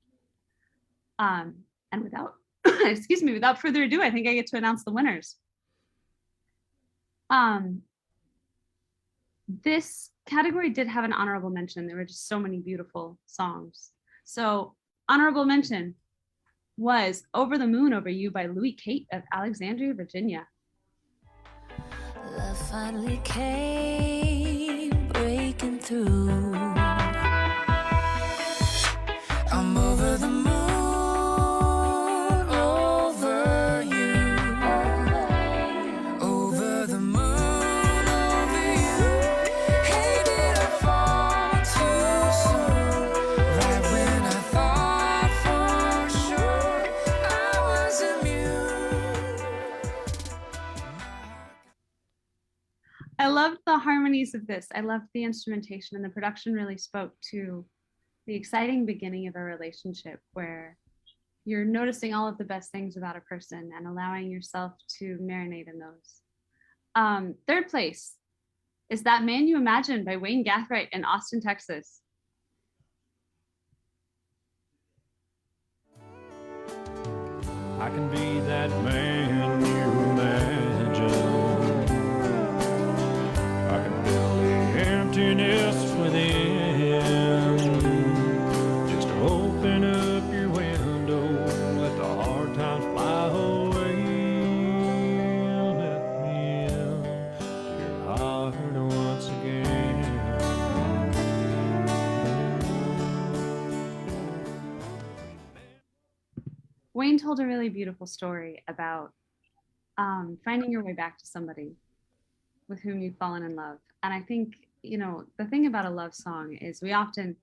And without, excuse me, without further ado, I think I get to announce the winners. This category did have an honorable mention. There were just so many beautiful songs. So honorable mention was Over the Moon Over You by Louis Kate of Alexandria, Virginia. Love finally came breaking through. I'm over the moon over you. Over the moon over you. Hey, did I fall too soon? Right when I thought for sure I was immune. I loved the harmonies of this. I loved the instrumentation, and the production really spoke to the exciting beginning of a relationship where you're noticing all of the best things about a person and allowing yourself to marinate in those. Third place is That Man You Imagine by Wayne Gathright in Austin, Texas. I can be that man you imagine. I can fill the emptiness within. Just open up your window, let the hard times fly away. Let me into your heart once again. Wayne told a really beautiful story about finding your way back to somebody with whom you've fallen in love. And I think, you know, the thing about a love song is we often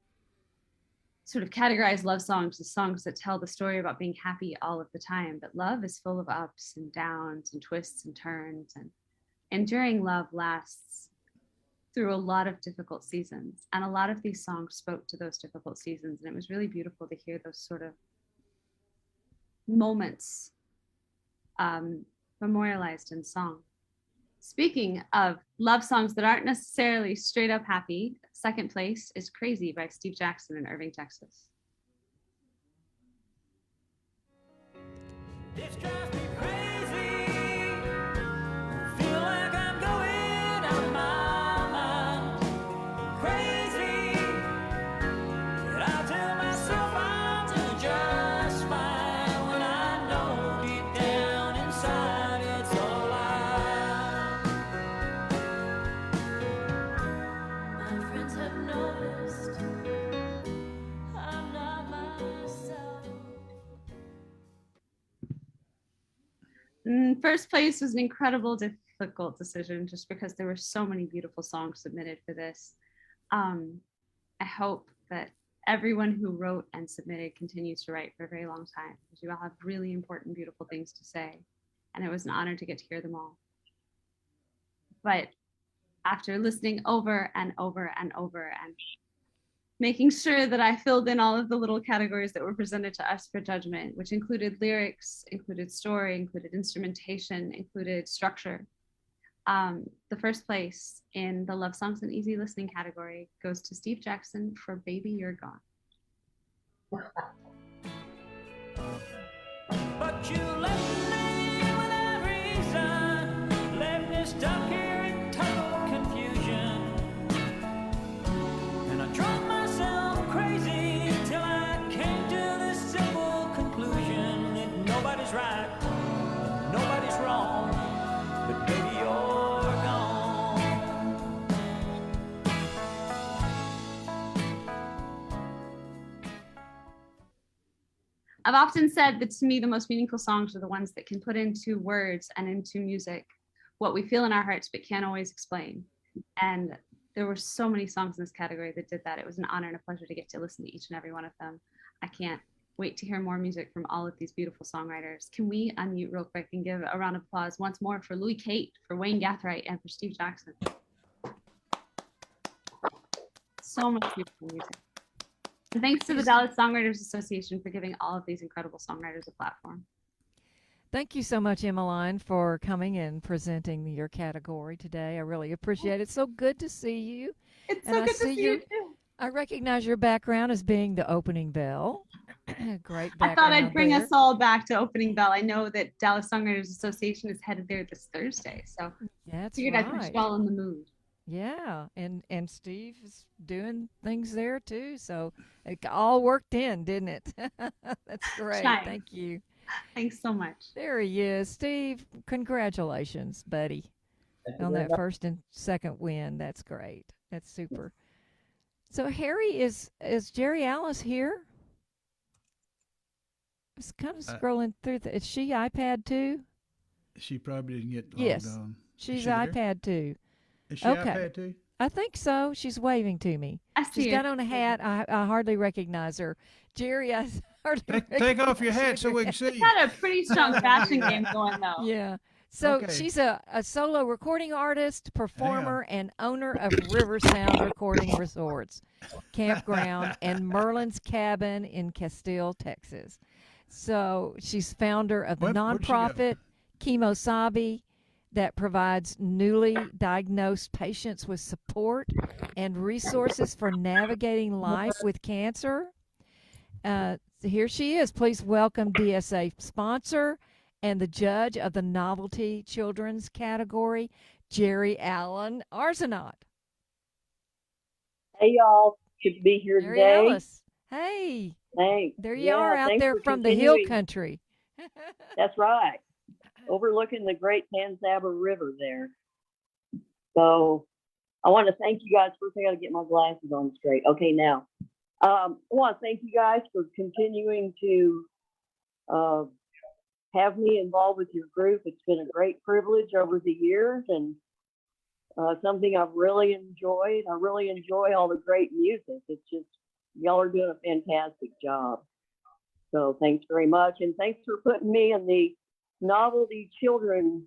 sort of categorize love songs as songs that tell the story about being happy all of the time. But love is full of ups and downs and twists and turns. And enduring love lasts through a lot of difficult seasons. And a lot of these songs spoke to those difficult seasons. And it was really beautiful to hear those sort of moments memorialized in song. Speaking of love songs that aren't necessarily straight up happy, second place is Crazy by Steve Jackson in Irving, Texas. This drives me crazy. Feel like I'm going out of my mind. Crazy. And I tell myself I'm doing just fine when I know deep down inside it's all a lie. My friends have noticed I'm not myself. First place was an incredible, difficult decision just because there were so many beautiful songs submitted for this. I hope that everyone who wrote and submitted continues to write for a very long time because you all have really important, beautiful things to say. And it was an honor to get to hear them all. But after listening over and over and over and making sure that I filled in all of the little categories that were presented to us for judgment, which included lyrics, included story, included instrumentation, included structure. The first place in the Love Songs and Easy Listening category goes to Steve Jackson for Baby You're Gone. But you left me without reason, left me stuck here in total confusion. And I drove myself crazy till I came to this simple conclusion that nobody's right, nobody's wrong, but baby you're gone. I've often said that to me, the most meaningful songs are the ones that can put into words and into music what we feel in our hearts but can't always explain. And there were so many songs in this category that did that. It was an honor and a pleasure to get to listen to each and every one of them. I can't wait to hear more music from all of these beautiful songwriters. Can we unmute real quick and give a round of applause once more for Louis Kate, for Wayne Gathright, and for Steve Jackson? So much beautiful music. And thanks to the Dallas Songwriters Association for giving all of these incredible songwriters a platform. Thank you so much, Emmeline, for coming and presenting your category today. I really appreciate it. It's so good to see you. It's And so I good to see see you too. I recognize your background as being the opening bell. Great I background thought I'd bring there. us all back to Opening Bell. I know that Dallas Songwriters Association is headed there this Thursday, so That's figured I'd put right. you all in the mood. Yeah, and Steve is doing things there too, so it all worked in, didn't it? That's great. Trying. Thank you. Thanks so much. There he is, Steve. Congratulations, buddy, on that first and second win. That's great. That's super. So Harry, is JeriAlice here? I was kind of scrolling through. Is she iPad too? She probably didn't get logged Yes, on. she's she there? iPad too. Is she Okay. iPad too? I think so. She's waving to me. I see She's her. got on a hat. I hardly recognize her. Jerry, I hardly Take off your recognize hat so we can see She's you. got a pretty strong fashion game going though. Yeah. So Okay. she's a solo recording artist, performer, and owner of River Sound Recording Resorts, Campground, and Merlin's Cabin in Castile, Texas. So she's founder of the Where'd she go? nonprofit Kemosabi that provides newly diagnosed patients with support and resources for navigating life with cancer. Here she is. Please welcome DSA sponsor and the judge of the Novelty Children's category, JeriAlice Arsenault. Hey y'all, good to be here today. JeriAlice, hey. Thanks. There you are out thanks there for from the hill continuing. country. That's right, overlooking the great San Saba River there. So I want to thank you guys. First, I got to get my glasses on straight. Okay, now I want to thank you guys for continuing to have me involved with your group. It's been a great privilege over the years and something I've really enjoyed. I really enjoy all the great music. It's just, y'all are doing a fantastic job. So thanks very much. And thanks for putting me in the Novelty Children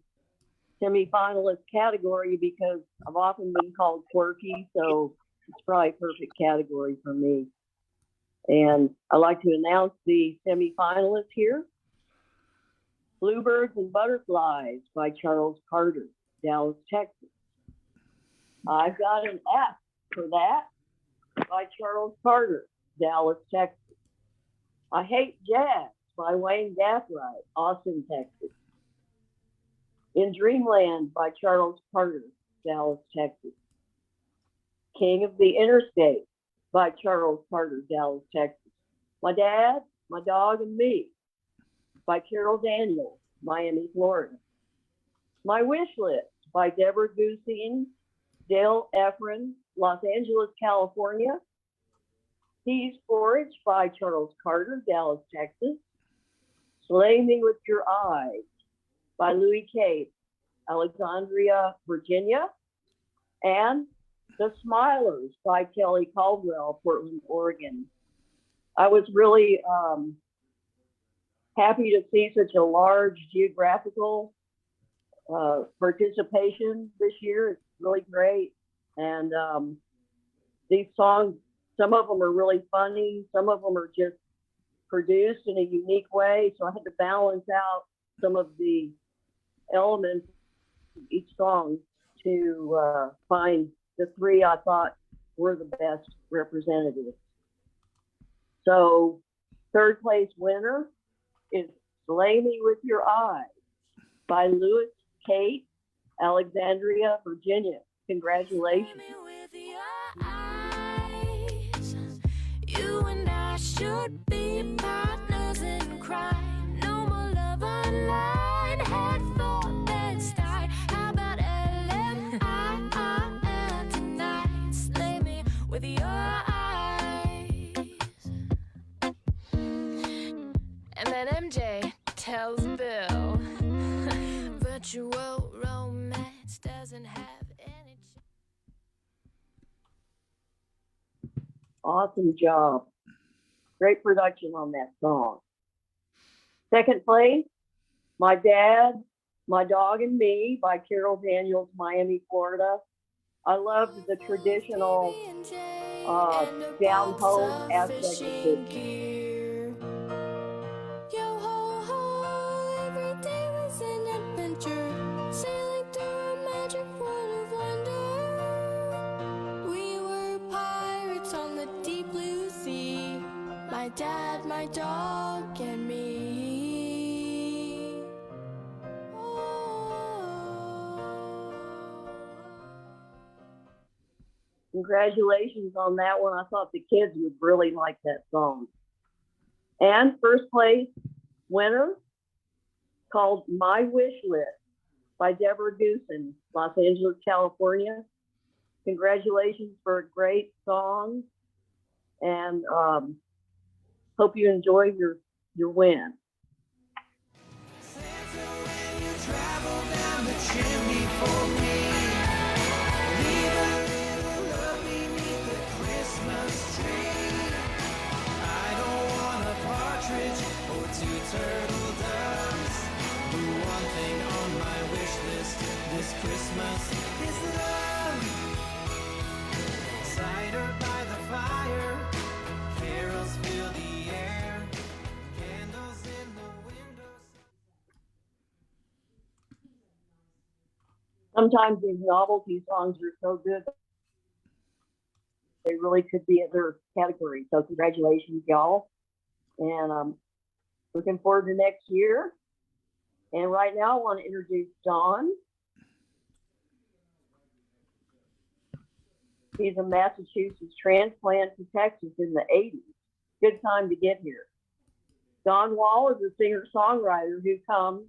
Semifinalist category because I've often been called quirky. So it's probably a perfect category for me. And I'd like to announce the semifinalists here. Bluebirds and Butterflies by Charles Carter, Dallas, Texas. I've got an F for that by Charles Carter, Dallas, Texas. I Hate Jazz by Wayne Gathright, Austin, Texas. In Dreamland by Charles Carter, Dallas, Texas. King of the Interstate by Charles Carter, Dallas, Texas. My Dad, My Dog, and Me by Carol Daniels, Miami, Florida. My Wish List by Deborah Gooseen, Dale Efron, Los Angeles, California. Peas Forage by Charles Carter, Dallas, Texas. Slay Me With Your Eyes by Louis Cape, Alexandria, Virginia. And The Smilers by Kelly Caldwell, Portland, Oregon. I was really happy to see such a large geographical participation this year. It's really great. And these songs, some of them are really funny. Some of them are just produced in a unique way. So I had to balance out some of the elements of each song to find the three I thought were the best representatives. So third place winner is Slay Me With Your Eyes by Louis Kate, Alexandria, Virginia. Congratulations. You and I should be partners in crime. No more love online. Head for bed start. How about LMIIL tonight? Slay me with your eyes. And then MJ tells Bill, virtual romance doesn't have any. Awesome job. Great production on that song. Second place, My Dad, My Dog, and Me by Carol Daniels, Miami, Florida. I loved the traditional down-home aspect of this. Yo ho ho, every day was an adventure, sailing through a magic world of wonder. We were pirates on the deep blue sea, my dad, my dog, and me. Congratulations on that one. I thought the kids would really like that song. And first place winner called My Wish List by Deborah Goosen, Los Angeles, California. Congratulations for a great song, and hope you enjoy your win. Turtle doves. The one thing on my wish list this Christmas is love. Cider by the fire, carols fill the air, candles in the windows. Sometimes these novelty songs are so good, they really could be in their category. So congratulations, y'all. And looking forward to next year. And right now I want to introduce Don. He's a Massachusetts transplant to Texas in the 80s. Good time to get here. Don Wall is a singer-songwriter who comes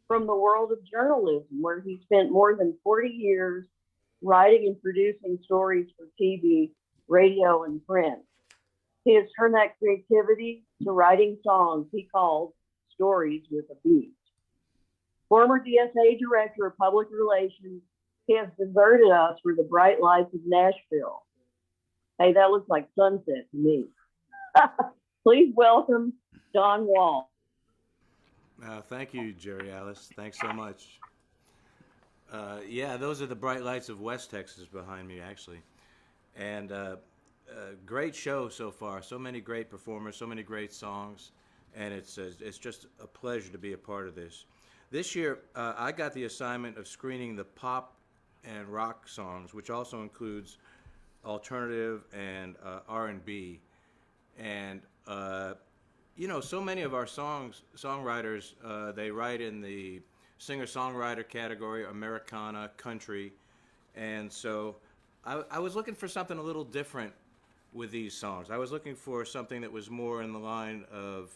from the world of journalism, where he spent more than 40 years writing and producing stories for TV, radio, and print. He has turned that creativity to writing songs he calls Stories with a Beat. Former DSA Director of Public Relations, he has deserted us for the bright lights of Nashville. Hey, that looks like sunset to me. Please welcome Don Wall. Thank you, JeriAlice. Thanks so much. Yeah, those are the bright lights of West Texas behind me, actually. And great show so far. So many great performers, so many great songs, and it's just a pleasure to be a part of this. This year, I got the assignment of screening the pop and rock songs, which also includes alternative and R&B. And you know, so many of our songwriters, they write in the singer-songwriter category, Americana, country, and so I was looking for something a little different with these songs. I was looking for something that was more in the line of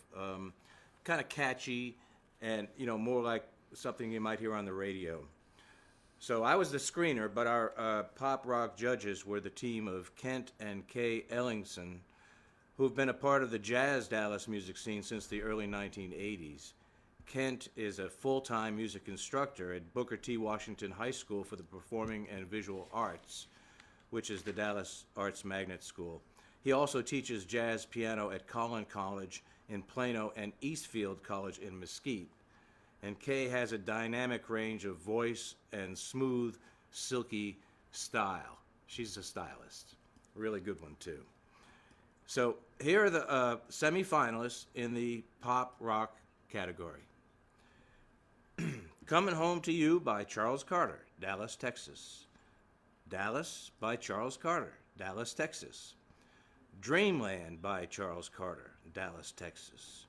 kind of catchy and, you know, more like something you might hear on the radio. So I was the screener, but our pop rock judges were the team of Kent and Kay Ellingson, who've been a part of the jazz Dallas music scene since the early 1980s. Kent is a full-time music instructor at Booker T. Washington High School for the Performing and Visual Arts, which is the Dallas Arts Magnet School. He also teaches jazz piano at Collin College in Plano and Eastfield College in Mesquite. And Kay has a dynamic range of voice and smooth, silky style. She's a stylist. Really good one, too. So here are the semifinalists in the pop rock category. Coming Home to You by Charles Carter, Dallas, Texas. Dallas by Charles Carter, Dallas, Texas. Dreamland by Charles Carter, Dallas, Texas.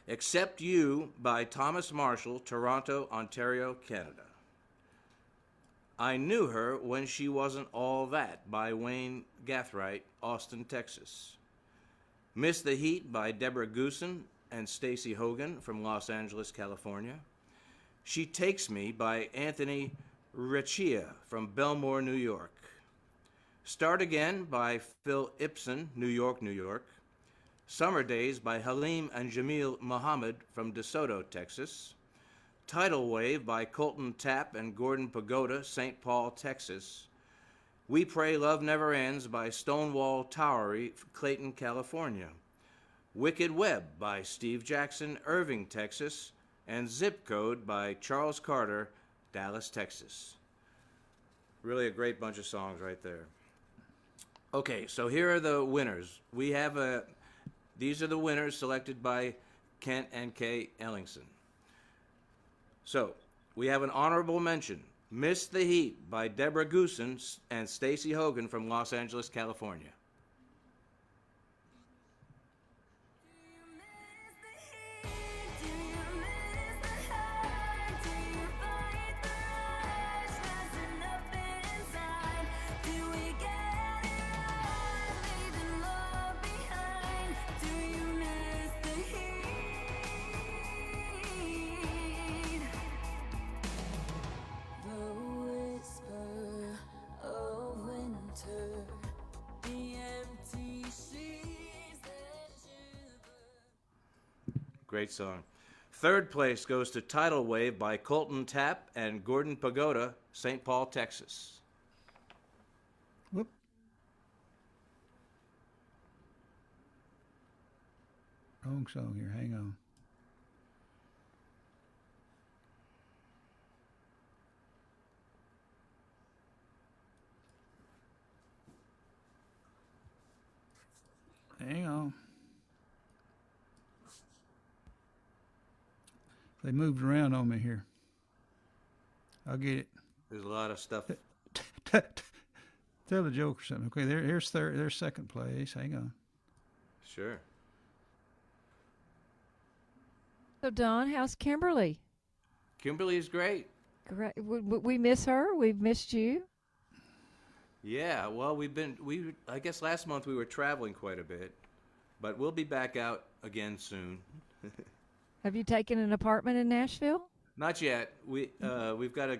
Except You by Thomas Marshall, Toronto, Ontario, Canada. I Knew Her When She Wasn't All That by Wayne Gathright, Austin, Texas. Miss the Heat by Deborah Goosen and Stacy Hogan from Los Angeles, California. She Takes Me by Anthony Riccia from Belmore, New York. Start Again by Phil Ibsen, New York, New York. Summer Days by Halim and Jamil Muhammad from DeSoto, Texas. Tidal Wave by Colton Tapp and Gordon Pagoda, St. Paul, Texas. We Pray Love Never Ends by Stonewall Towery, Clayton, California. Wicked Web by Steve Jackson, Irving, Texas. And Zip Code by Charles Carter, Dallas, Texas. Really a great bunch of songs right there. Okay, so here are the winners. We have these are the winners selected by Kent and Kay Ellingson. So we have an honorable mention. Miss the Heat by Deborah Goosen and Stacy Hogan from Los Angeles, California. Great song. Third place goes to Tidal Wave by Colton Tapp and Gordon Pagoda, St. Paul, Texas. Whoop. Wrong song here. Hang on. Hang on. They moved around on me here. I'll get it. There's a lot of stuff. Tell the joke or something. Okay, here's third. There's second place. Hang on. Sure. So Don, how's Kimberly? Kimberly's great. Great. We miss her. We've missed you. Yeah, well, I guess last month we were traveling quite a bit, but we'll be back out again soon. Have you taken an apartment in Nashville? Not yet. We've got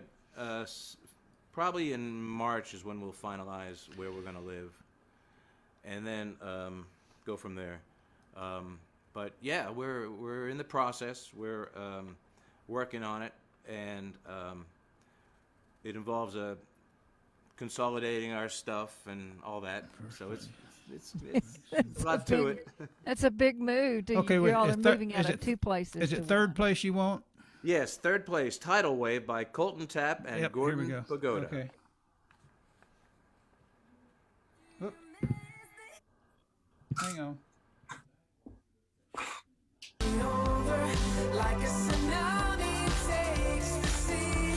probably in March is when we'll finalize where we're going to live, and then go from there. But yeah, we're in the process. We're working on it, and it involves consolidating our stuff and all that. So it's a lot to it. That's a big move. Okay, you all are moving out of two places. Is it third place you want? Yes, third place, Tidal Wave by Colton Tapp and Gordon Pagoda. Okay. Oop. Hang on. Like a tsunami takes the sea.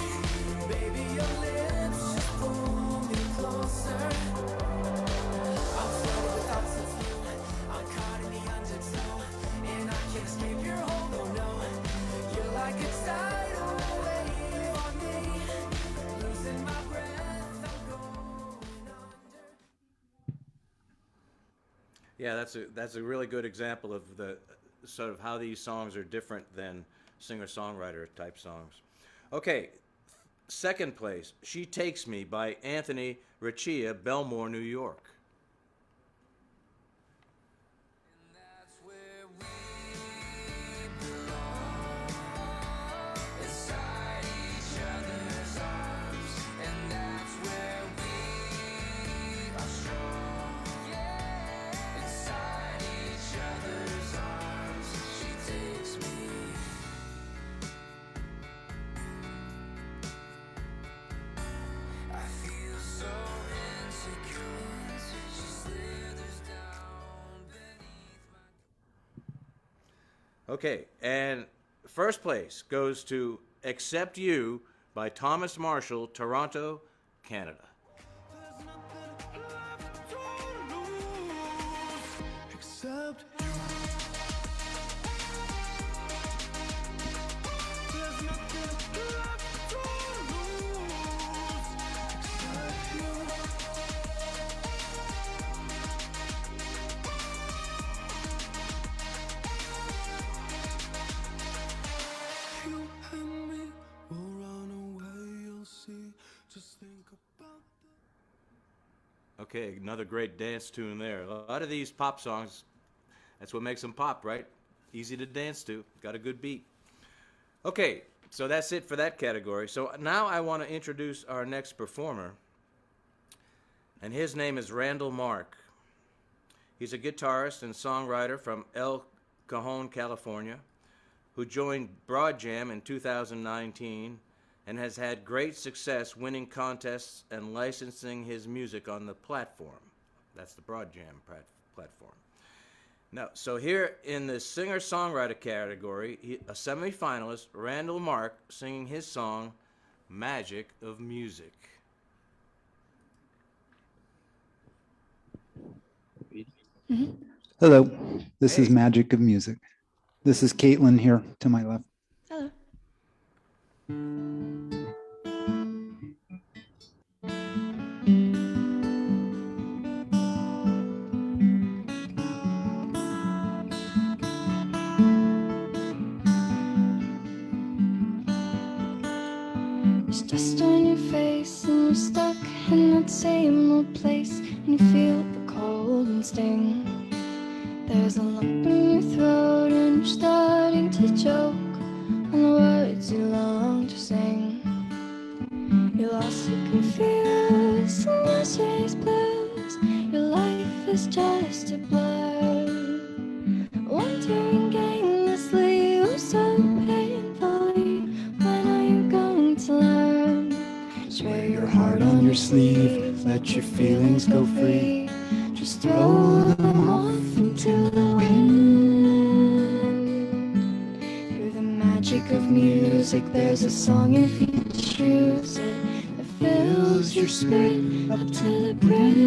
Baby, your lips just pull me closer. I'm flooded with thoughts of you. I'm caught in the undertow. Yeah, that's a really good example of the sort of how these songs are different than singer-songwriter type songs. Okay, second place, She Takes Me by Anthony Riccia, Belmore, New York. Inside each other's arms, and that's where we are strong. Inside each other's arms, she takes me. I feel so insecure. She slithers down beneath my. Okay, and first place goes to Accept You by Thomas Marshall, Toronto, Canada. Except you and me will run away, you'll see. Just think about Okay, another great dance tune there. A lot of these pop songs, that's what makes them pop, right? Easy to dance to, got a good beat. Okay, so that's it for that category. So now I want to introduce our next performer, and his name is Randall Mark. He's a guitarist and songwriter from El Cajon, California, who joined Broad Jam in 2019 and has had great success winning contests and licensing his music on the platform. That's the Broad Jam platform. Now, so here in the singer-songwriter category, a semifinalist, Randall Mark, singing his song, Magic of Music. Hello, this is Magic of Music. This is Caitlin here to my left. Hello. It's dust on your face and you're stuck in that same old place and you feel the cold and sting. There's a lump in your throat and you're starting to choke on the words you long to sing. You're lost and confused and yesterday's blues. Your life is just a blur. Wondering aimlessly, oh so painfully, when are you going to learn? Just wear your heart on your sleeve, let your feelings go free. Just throw them off into the wind. Through the magic of music, there's a song if you choose it that fills your spirit up to the brim.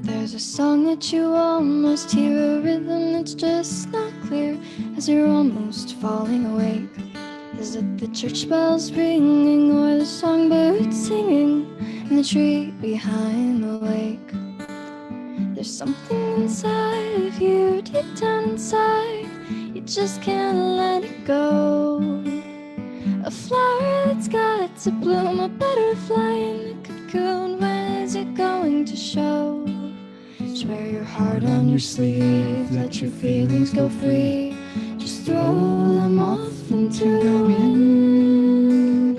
There's a song that you almost hear, a rhythm that's just not clear as you're almost falling awake. Is it the church bells ringing or the songbirds singing in the tree behind the lake? There's something inside of you, deep down inside, you just can't let it go. A flower that's got to bloom, a butterfly in the cocoon, when is it going to show? Just wear your heart on your sleeve, let your feelings go free. Just throw them off into the wind.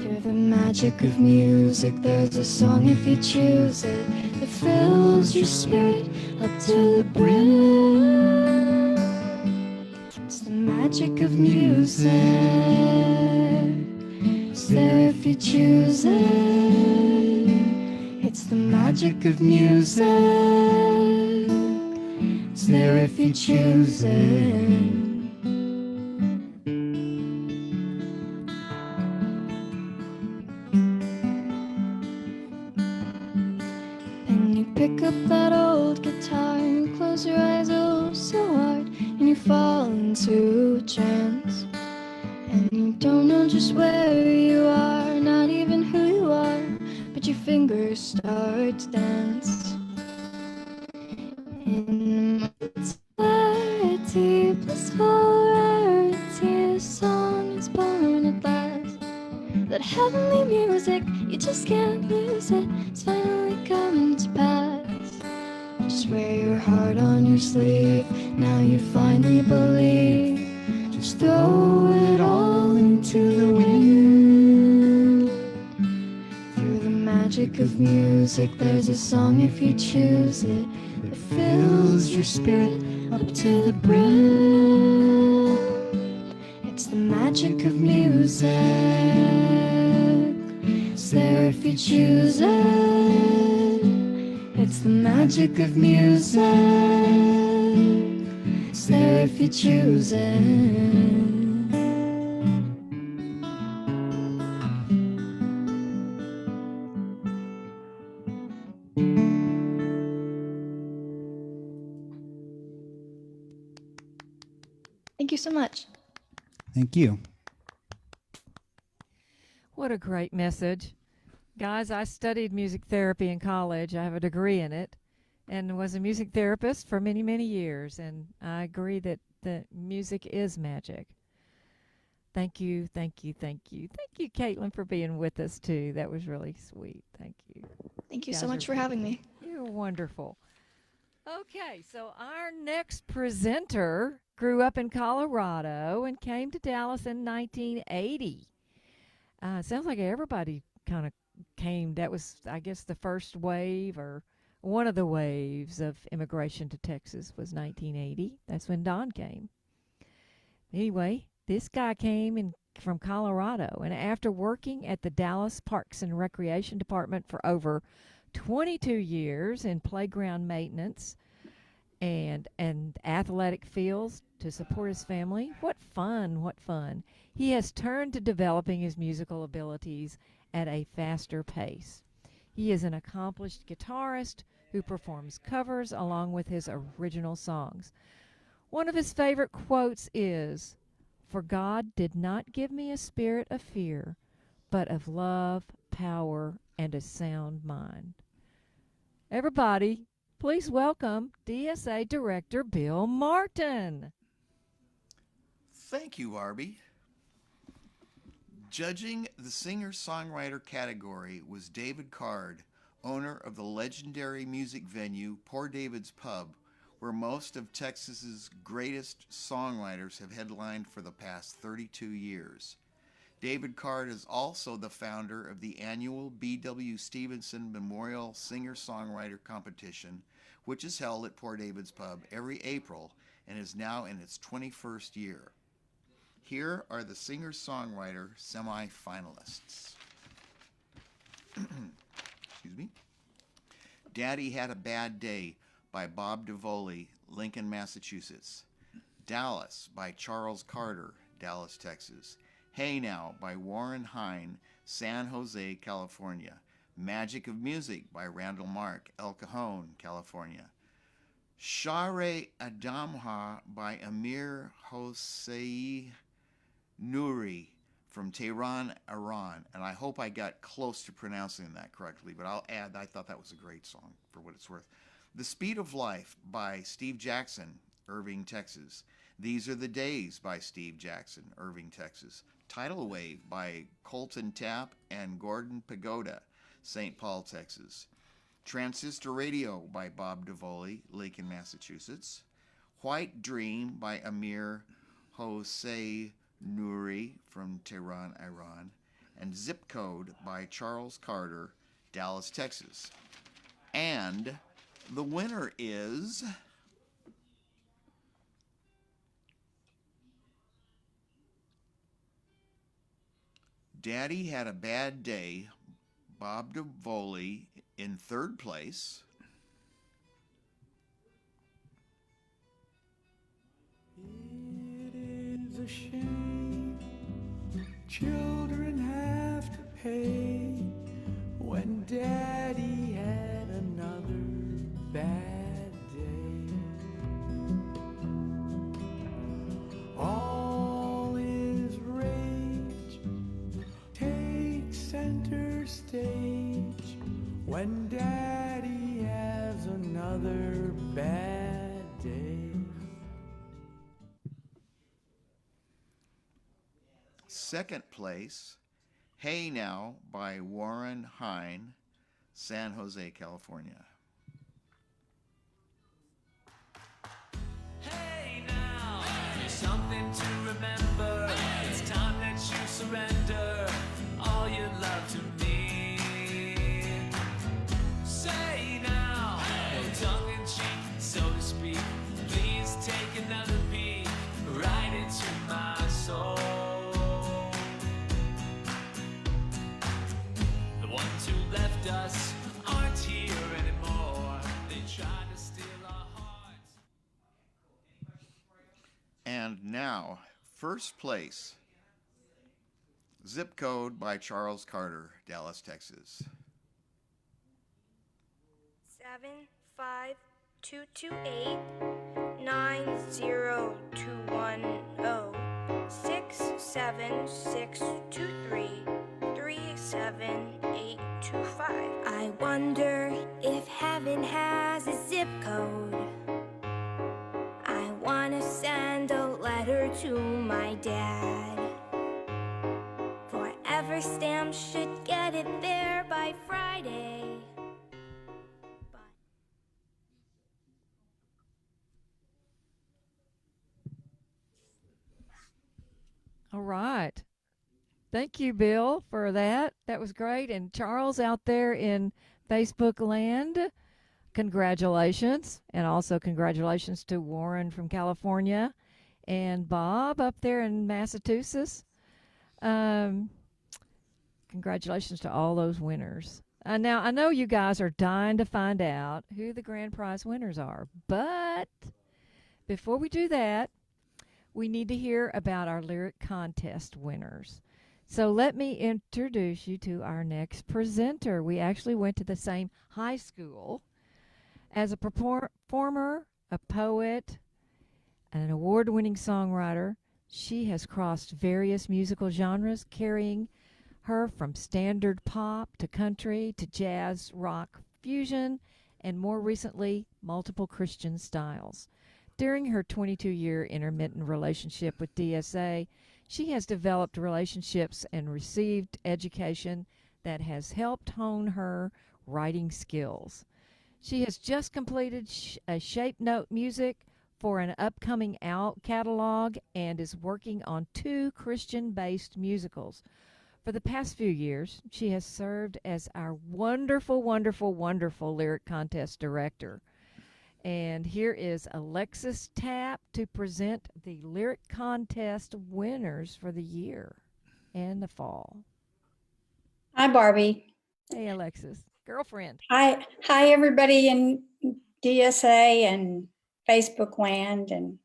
Through the magic of music, there's a song if you choose it that fills your spirit up to the brim. It's the magic of music. It's there if you choose it. It's the magic of music. It's there if you choose it. And you pick up that old guitar and close your eyes oh so hard, and you fall into a trance. You don't know just where you are, not even who you are, but your fingers start to dance. In clarity, blissful rarity, a song is born at last. That heavenly music, you just can't lose it, it's finally come to pass. Just wear your heart on your sleeve, now you finally believe. Just throw it all into the wind. Through the magic of music, there's a song if you choose it, that fills your spirit up to the brim. It's the magic of music. It's there if you choose it. It's the magic of music. It's there if you choose it. Thank you so much. Thank you. What a great message. Guys, I studied music therapy in college. I have a degree in it and was a music therapist for many, many years. And I agree that the music is magic. Thank you, thank you, thank you. Thank you, Caitlin, for being with us, too. That was really sweet. Thank you. Thank you so guys much are for having me. You're wonderful. Okay, so our next presenter grew up in Colorado and came to Dallas in 1980. Sounds like everybody kind of came. That was, I guess, the first wave or one of the waves of immigration to Texas was 1980. That's when Don came. Anyway, this guy came from Colorado, and after working at the Dallas Parks and Recreation Department for over 22 years in playground maintenance and athletic fields to support his family. What fun, what fun. He has turned to developing his musical abilities at a faster pace. He is an accomplished guitarist who performs covers along with his original songs. One of his favorite quotes is, "For God did not give me a spirit of fear, but of love, power, and a sound mind." Everybody, please welcome DSA Director Bill Martin. Thank you, Barbie. Judging the singer-songwriter category was David Card, owner of the legendary music venue Poor David's Pub, where most of Texas's greatest songwriters have headlined for the past 32 years. David Card is also the founder of the annual B.W. Stevenson Memorial Singer-Songwriter Competition, which is held at Poor David's Pub every April and is now in its 21st year. Here are the singer-songwriter semifinalists. Excuse me. Daddy Had a Bad Day by Bob DeVoley, Lincoln, Massachusetts. Dallas by Charles Carter, Dallas, Texas. Hey Now by Warren Hine, San Jose, California. Magic of Music by Randall Mark, El Cajon, California. Share Adamha by Amir Hossein Nouri from Tehran, Iran. And I hope I got close to pronouncing that correctly, but I'll add, I thought that was a great song for what it's worth. The Speed of Life by Steve Jackson, Irving, Texas. These Are the Days by Steve Jackson, Irving, Texas. Tidal Wave by Colton Tapp and Gordon Pagoda, St. Paul, Texas. Transistor Radio by Bob DeVoley, Lincoln, Massachusetts. White Dream by Amir Hossein Nouri from Tehran, Iran. And Zip Code by Charles Carter, Dallas, Texas. And the winner is Daddy Had a Bad Day, Bob DeVoley in third place. It is a shame children have to pay when Daddy had another bad day. All is raised when Daddy has another bad day. Second place, Hey Now by Warren Hine, San Jose, California. Hey now, here's something to remember. It's time that you surrender all your love to me. Say now, no tongue in cheek, so to speak. Please take another peek right into my soul. The ones who left us aren't here anymore. They tried to steal our hearts. And now, first place, Zip Code by Charles Carter, Dallas, Texas. 75228 90210 67623 37825. I wonder if heaven has a zip code. I wanna send a letter to my dad. Forever stamp should get it there by Friday. All right. Thank you, Bill, for that. That was great. And Charles out there in Facebook land, congratulations. And also congratulations to Warren from California and Bob up there in Massachusetts. Congratulations to all those winners. Now, I know you guys are dying to find out who the grand prize winners are. But before we do that, we need to hear about our lyric contest winners. So let me introduce you to our next presenter. We actually went to the same high school. As a performer, a poet, and an award-winning songwriter, she has crossed various musical genres, carrying her from standard pop to country to jazz, rock, fusion, and more recently, multiple Christian styles. During her 22-year intermittent relationship with DSA, she has developed relationships and received education that has helped hone her writing skills. She has just completed a shape note music for an upcoming out catalog and is working on 2 Christian-based musicals. For the past few years, she has served as our wonderful, wonderful, wonderful lyric contest director. And here is Alexis Tapp to present the lyric contest winners for the year and the fall. Hi, Barbie. Hey, Alexis, girlfriend. Hi, everybody in DSA and Facebook land and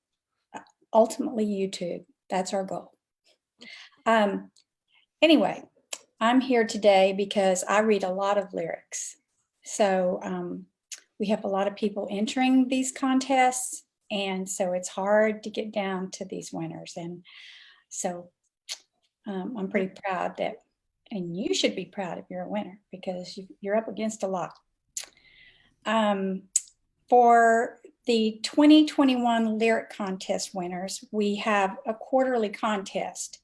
ultimately YouTube. That's our goal. Anyway, I'm here today because I read a lot of lyrics. So we have a lot of people entering these contests, and so it's hard to get down to these winners. And so I'm pretty proud that, and you should be proud if you're a winner because you're up against a lot. For the 2021 lyric contest winners, we have a quarterly contest,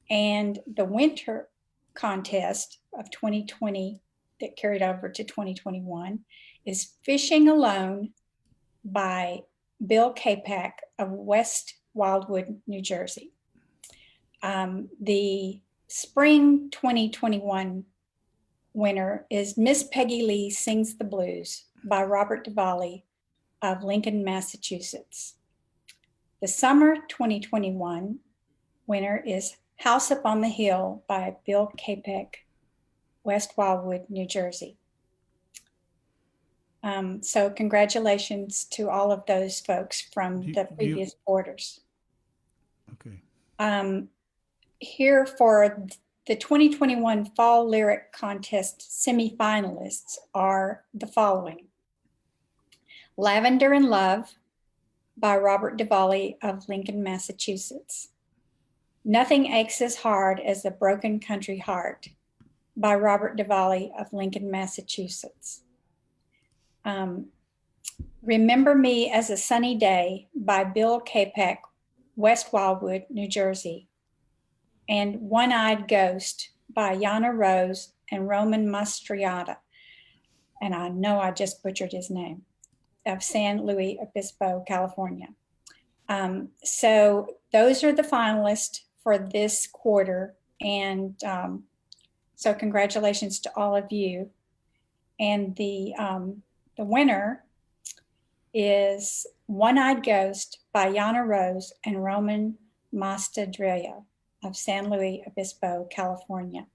and the winter contest of 2020 that carried over to 2021 is Fishing Alone by Bill Capac of West Wildwood, New Jersey. The spring 2021 winner is Miss Peggy Lee Sings the Blues by Robert Duvally of Lincoln, Massachusetts. The summer 2021 winner is House Up on the Hill by Bill Capac, West Wildwood, New Jersey. So congratulations to all of those folks from the previous orders. Okay. Here for the 2021 Fall Lyric Contest semifinalists are the following. Lavender in Love by Robert Duvally of Lincoln, Massachusetts. Nothing Aches as Hard as a Broken Country Heart by Robert Diwali of Lincoln, Massachusetts. Remember Me as a Sunny Day by Bill Capek, West Wildwood, New Jersey. And One-Eyed Ghost by Yana Rose and Roman Mastriata. And I know I just butchered his name, of San Luis Obispo, California. So those are the finalists for this quarter. And so congratulations to all of you. And the winner is One-Eyed Ghost by Yana Rose and Roman Mastadrea of San Luis Obispo, California.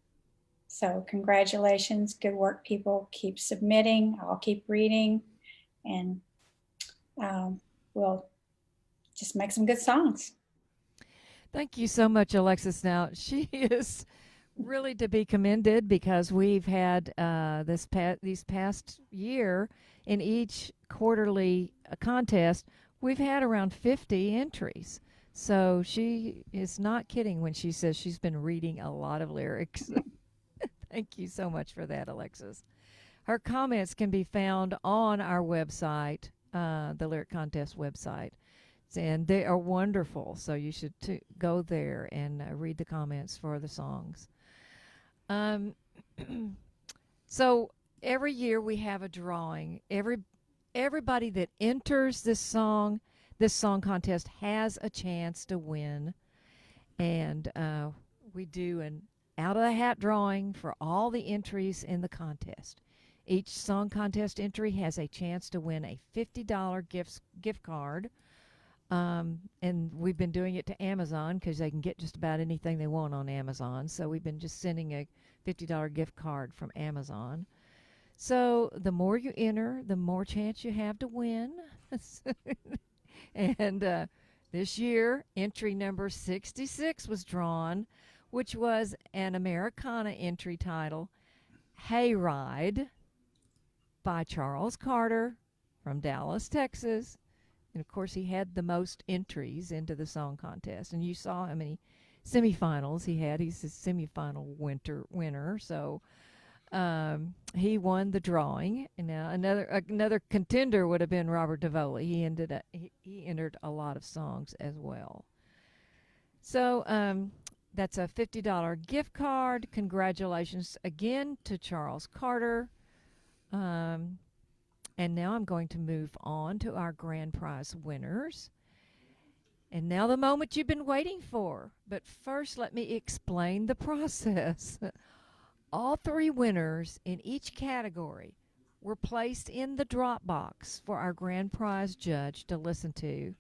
So congratulations, good work, people. Keep submitting, I'll keep reading, and we'll just make some good songs. Thank you so much, Alexis. Now, she is really to be commended because we've had these past year in each quarterly contest, we've had around 50 entries. So she is not kidding when she says she's been reading a lot of lyrics. Thank you so much for that, Alexis. Her comments can be found on our website, the Lyric Contest website. And they are wonderful, so you should go there and read the comments for the songs. So every year we have a drawing. Everybody that enters this song contest has a chance to win. And we do an out-of-the-hat drawing for all the entries in the contest. Each song contest entry has a chance to win a $50 gift card. And we've been doing it to Amazon because they can get just about anything they want on Amazon. So we've been just sending a $50 gift card from Amazon. So the more you enter, the more chance you have to win. And this year, entry number 66 was drawn, which was an Americana entry title, Hayride by Charles Carter from Dallas, Texas. And, of course, he had the most entries into the song contest. And you saw how many semifinals he had. He's a semifinal winner. So he won the drawing. And now another contender would have been Robert Diwali. He entered a lot of songs as well. So that's a $50 gift card. Congratulations again to Charles Carter. And now I'm going to move on to our grand prize winners. And now the moment you've been waiting for. But first, let me explain the process. All three winners in each category were placed in the drop box for our grand prize judge to listen to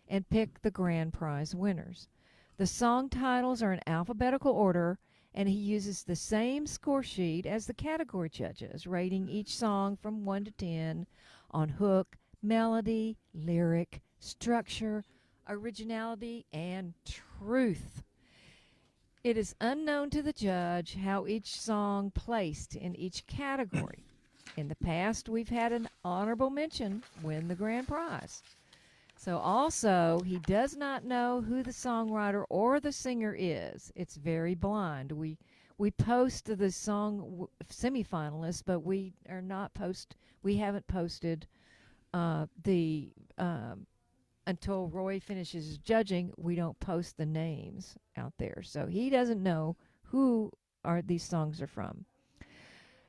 and pick the grand prize winners. The song titles are in alphabetical order, and he uses the same score sheet as the category judges, rating each song from 1 to 10 on hook, melody, lyric, structure, originality, and truth. It is unknown to the judge how each song placed in each category. In the past, we've had an honorable mention win the grand prize. So also, he does not know who the songwriter or the singer is. It's very blind. We post the song semifinalists, but we haven't posted until Roy finishes his judging, we don't post the names out there. So he doesn't know who these songs are from.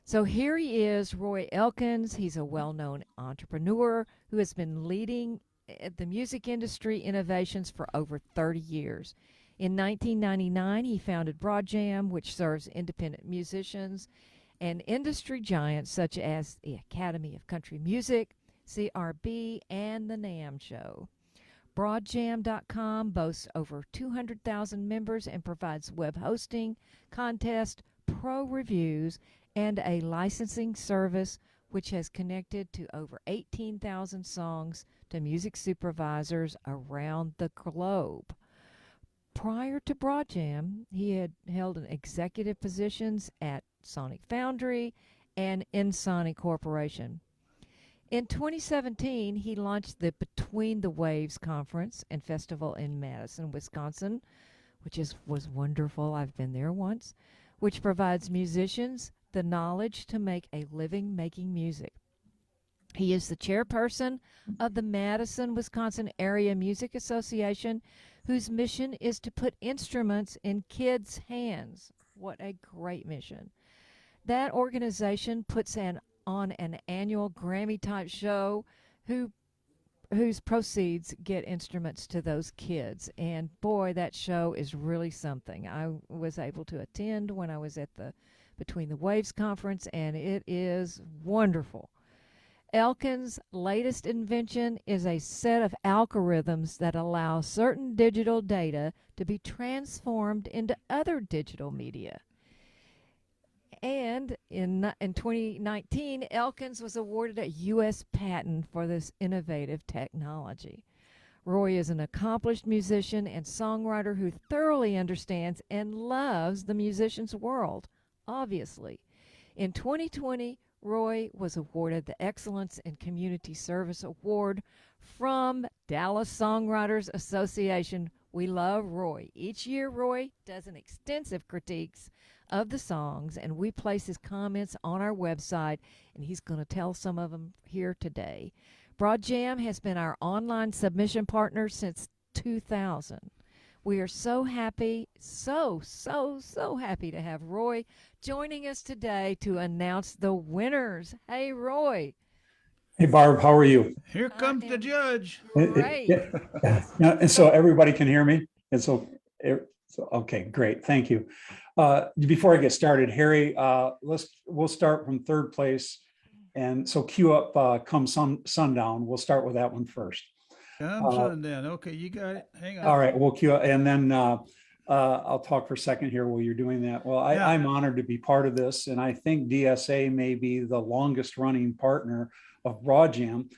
So here he is, Roy Elkins. He's a well-known entrepreneur who has been leading the music industry innovations for over 30 years. In 1999, he founded Broad Jam, which serves independent musicians and industry giants such as the Academy of Country Music, CRB, and the NAMM Show. BroadJam.com boasts over 200,000 members and provides web hosting, contest, pro reviews, and a licensing service which has connected to over 18,000 songs to music supervisors around the globe. Prior to Broad Jam, he had held executive positions at Sonic Foundry and Ensoniq Corporation. In 2017, he launched the Between the Waves Conference and Festival in Madison, Wisconsin, which was wonderful. I've been there once, which provides musicians the knowledge to make a living making music. He is the chairperson of the Madison, Wisconsin Area Music Association, whose mission is to put instruments in kids' hands. What a great mission. That organization puts on an annual Grammy-type show whose proceeds get instruments to those kids. And boy, that show is really something. I was able to attend when I was at the Between the Waves conference, and it is wonderful. Elkins' latest invention is a set of algorithms that allow certain digital data to be transformed into other digital media. And in 2019, Elkins was awarded a U.S. patent for this innovative technology. Roy is an accomplished musician and songwriter who thoroughly understands and loves the musician's world, obviously. In 2020, Roy was awarded the Excellence in Community Service Award from Dallas Songwriters Association. We love Roy. Each year, Roy does an extensive critiques of the songs, and we place his comments on our website, and he's going to tell some of them here today. Broad Jam has been our online submission partner since 2000. We are so happy, so happy to have Roy joining us today to announce the winners. Hey, Roy. Hey, Barb, how are you? Here comes the judge. Great. And so everybody can hear me? And so, okay, great. Thank you. Before I get started, Harry, we'll start from third place. And so cue up Come Sundown. We'll start with that one first. Come Sundown. Okay, you got it. Hang on. All right, we'll cue up. And then I'll talk for a second here while you're doing that. Well, I'm honored to be part of this. And I think DSA may be the longest running partner of Broad Jam,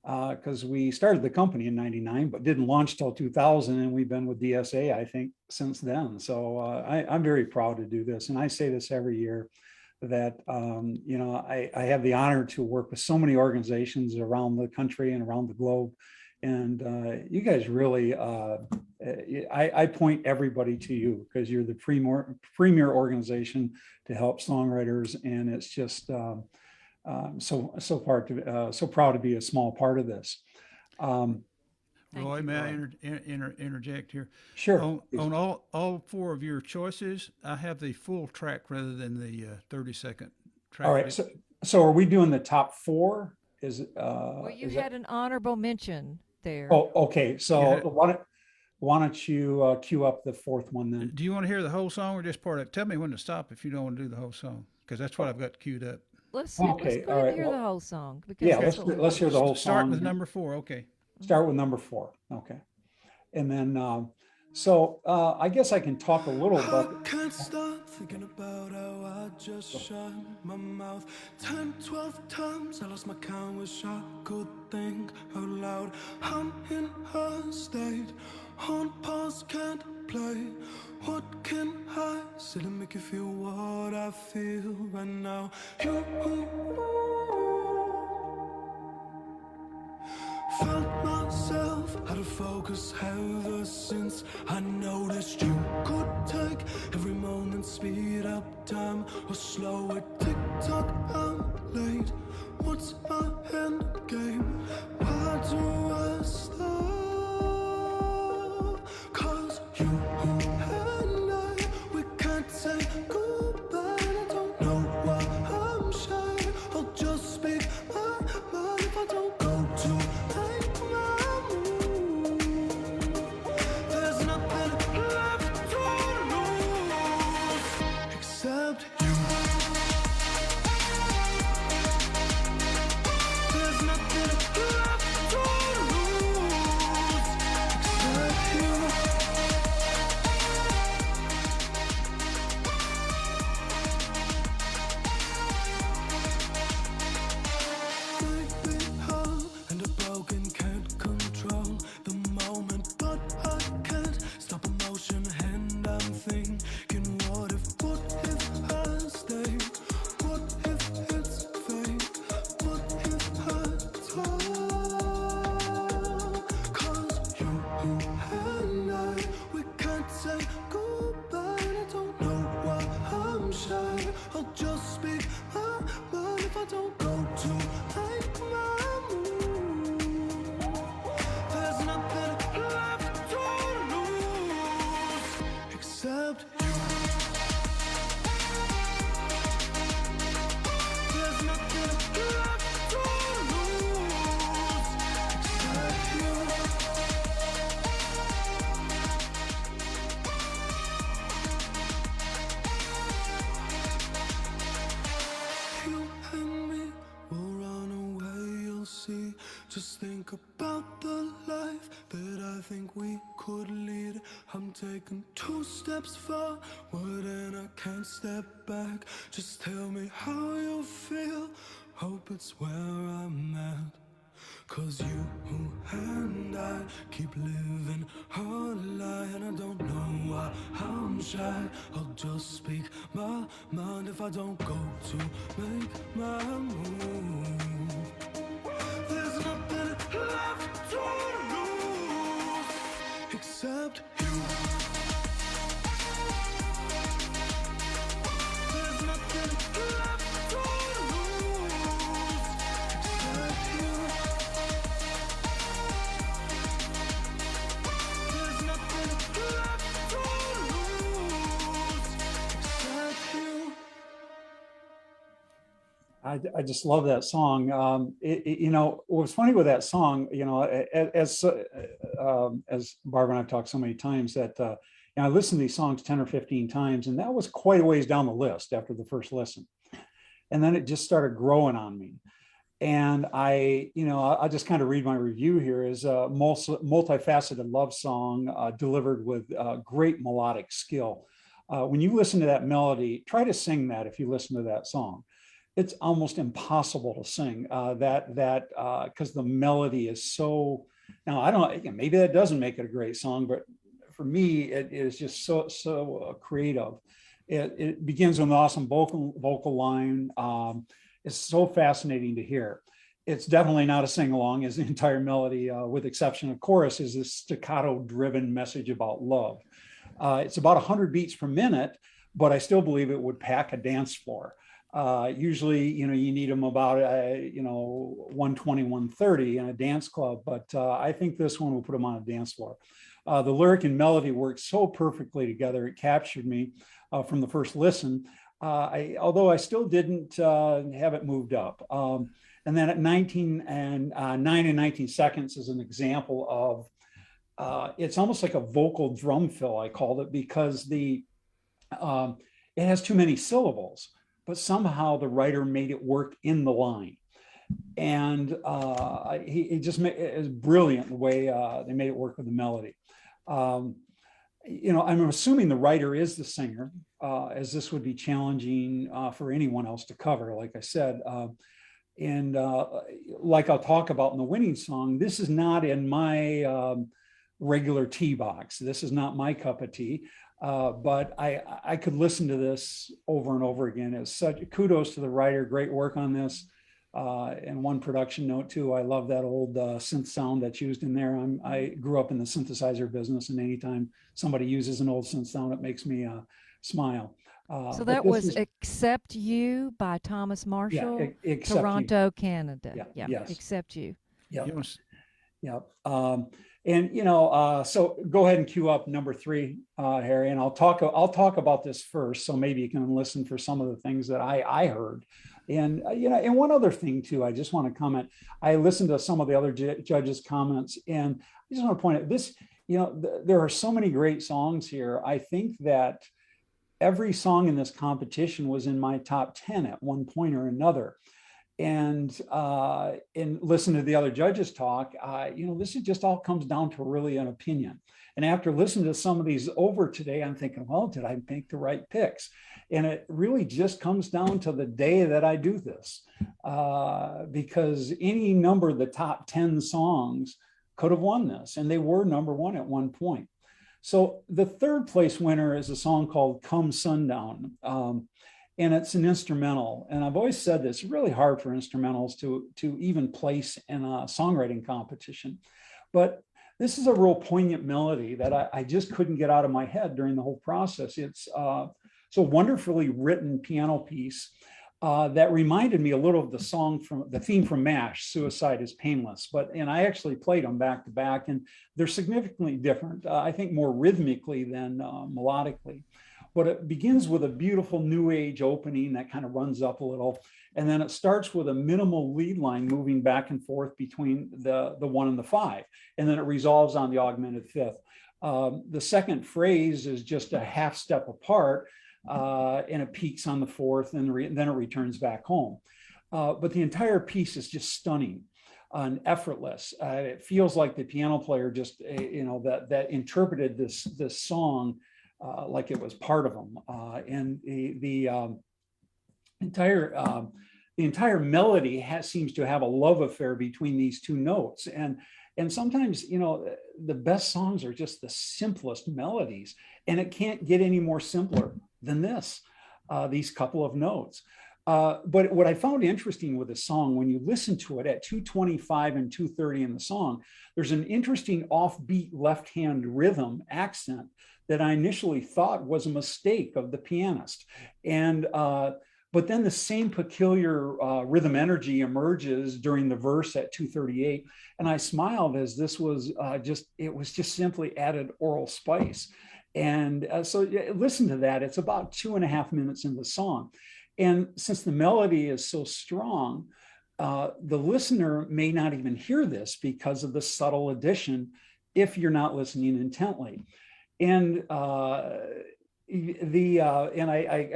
because we started the company in '99, but didn't launch till 2000, and we've been with DSA, I think, since then. So I'm very proud to do this, and I say this every year that I have the honor to work with so many organizations around the country and around the globe, and you guys really, I point everybody to you because you're the premier organization to help songwriters, and it's just. So proud to be a small part of this. Roy, may I interject here? Sure. On all four of your choices, I have the full track rather than the 30-second track. All right. So are we doing the top four? Well, you had an honorable mention there. Oh, okay. So why don't you cue up the fourth one then? Do you want to hear the whole song or just part of it? Tell me when to stop if you don't want to do the whole song, because that's what I've got queued up. Let's go ahead and hear the whole song. Because let's hear the whole song. Start with number 4, okay. Start with number 4, okay. And then, I guess I can talk a little about. I can't stop thinking about how I just shut my mouth 10, 12 times. I lost my count, wish I could think out loud. I'm in a state, on pause, can't play. What can I say to make you feel what I feel right now? You felt myself out of focus ever since I noticed you could take every moment, speed up time or slow it. Tick tock, I'm late. What's my end game? Why do I stop? 'Cause you and I, we can't say goodbye. I don't know why I'm shy. I'll just speak my mind if I don't go to make my move. There's nothing left to lose except you. There's nothing left to lose. Just think about the life that I think we could lead. I'm taking 2 steps forward and I can't step back. Just tell me how you feel. Hope it's where I'm at. 'Cause you and I keep living our lie, and I don't know why I'm shy. I'll just speak my mind if I don't go to make my move. There's nothing left to lose except you. There's nothing left to lose except you. There's nothing left to lose except you. I just love that song. You know, what's funny with that song, you know, as Barbara and I've talked so many times that, you know, I listened to these songs 10 or 15 times, and that was quite a ways down the list after the first listen. And then it just started growing on me. And I'll just kind of read my review here is a multifaceted love song delivered with great melodic skill. When you listen to that melody, try to sing that if you listen to that song. It's almost impossible to sing because the melody is so, now I don't know, maybe that doesn't make it a great song, but for me, it is just so creative. It begins with an awesome vocal line. It's so fascinating to hear. It's definitely not a sing-along, as the entire melody, with exception of chorus, is this staccato-driven message about love. It's about 100 beats per minute, but I still believe it would pack a dance floor. Usually, you know, you need them about, 120, 130 in a dance club, but I think this one will put them on a dance floor. The lyric and melody work so perfectly together. It captured me from the first listen, although I still didn't have it moved up. And then at 9 and 19 seconds is an example of, it's almost like a vocal drum fill, I called it, because it has too many syllables, but somehow the writer made it work in the line. And it is brilliant the way they made it work with the melody. I'm assuming the writer is the singer, as this would be challenging for anyone else to cover, like I said. And like I'll talk about in the winning song, this is not in my regular tea box. This is not my cup of tea. But I could listen to this over and over again. It's such kudos to the writer, great work on this. And one production note too, I love that old synth sound that's used in there. I grew up in the synthesizer business, and anytime somebody uses an old synth sound, it makes me smile. So that was Accept You by Thomas Marshall, Toronto, Canada. Yeah, yes. Accept You. Yeah. Yes. Yep. So go ahead and cue up number 3, Harry, and I'll talk about this first, so maybe you can listen for some of the things that I heard. And and one other thing too, I just want to comment. I listened to some of the other judges' comments, and I just want to point out this. There are so many great songs here. I think that every song in this competition was in my top 10 at one point or another. And listen to the other judges talk, this is just all comes down to really an opinion. And after listening to some of these over today, I'm thinking, well, did I make the right picks? And it really just comes down to the day that I do this, because any number of the top 10 songs could have won this, and they were number 1 at one point. So the third place winner is a song called Come Sundown. And it's an instrumental. And I've always said this, it's really hard for instrumentals to even place in a songwriting competition. But this is a real poignant melody that I just couldn't get out of my head during the whole process. It's so wonderfully written piano piece that reminded me a little of the theme from MASH, Suicide is Painless. And I actually played them back to back, and they're significantly different, I think more rhythmically than melodically. But it begins with a beautiful new age opening that kind of runs up a little. And then it starts with a minimal lead line moving back and forth between the 1 and the 5. And then it resolves on the augmented 5th. The second phrase is just a half step apart, and it peaks on the 4th, and then it returns back home. But the entire piece is just stunning. and effortless. It feels like the piano player just, that interpreted this song like it was part of them. And the entire melody seems to have a love affair between these two notes. And sometimes, the best songs are just the simplest melodies, and it can't get any more simpler than this, these couple of notes. But what I found interesting with the song, when you listen to it at 2:25 and 2:30 in the song, there's an interesting offbeat left-hand rhythm accent that I initially thought was a mistake of the pianist. And but then the same peculiar rhythm energy emerges during the verse at 2:38, and I smiled as this was just simply added oral spice. And so listen to that. It's about 2.5 minutes in the song. And since the melody is so strong, the listener may not even hear this because of the subtle addition if you're not listening intently. And I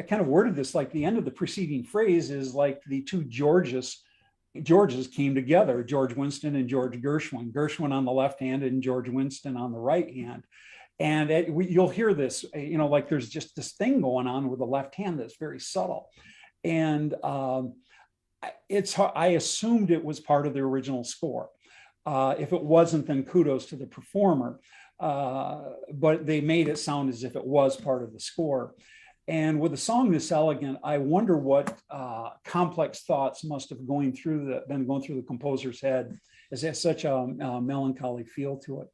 kind of worded this like the end of the preceding phrase is like the two Georges came together, George Winston and George Gershwin. Gershwin on the left hand and George Winston on the right hand. And you'll hear this, like there's just this thing going on with the left hand that's very subtle. And I assumed it was part of the original score. If it wasn't, then kudos to the performer. But they made it sound as if it was part of the score. And with a song this elegant, I wonder what complex thoughts must have been going through the composer's head, as it has such a melancholy feel to it.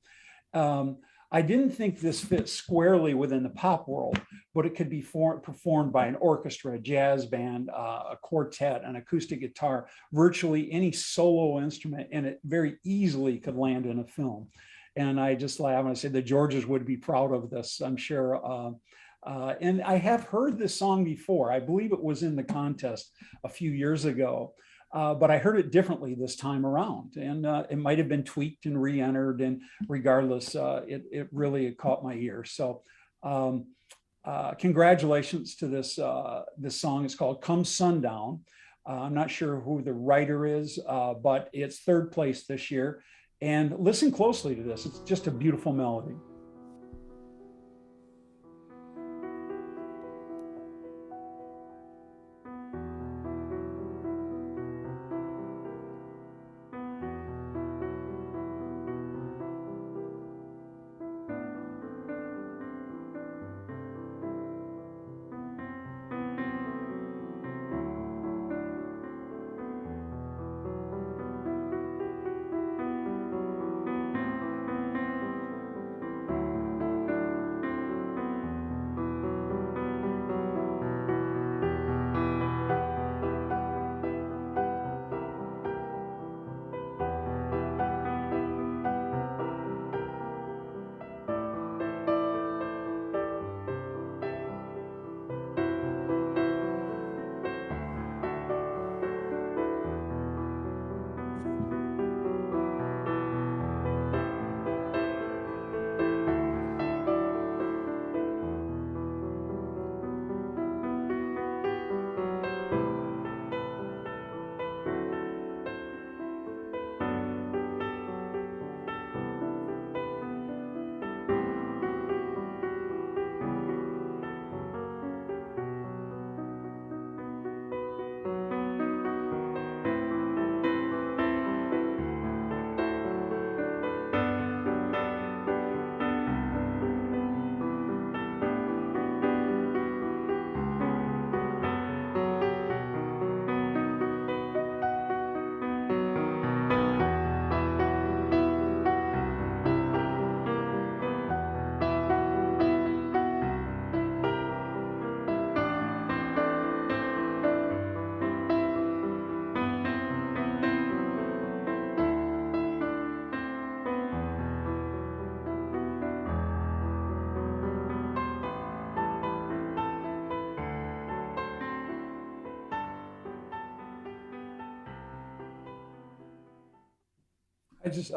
I didn't think this fit squarely within the pop world, but it could be performed by an orchestra, a jazz band, a quartet, an acoustic guitar, virtually any solo instrument, and it very easily could land in a film. And I just laugh and I say the Georges would be proud of this, I'm sure. And I have heard this song before. I believe it was in the contest a few years ago. But I heard it differently this time around, and it might have been tweaked and re-entered, and regardless, it really caught my ear. So congratulations to this song. It's called Come Sundown. I'm not sure who the writer is, but it's third place this year. And listen closely to this. It's just a beautiful melody.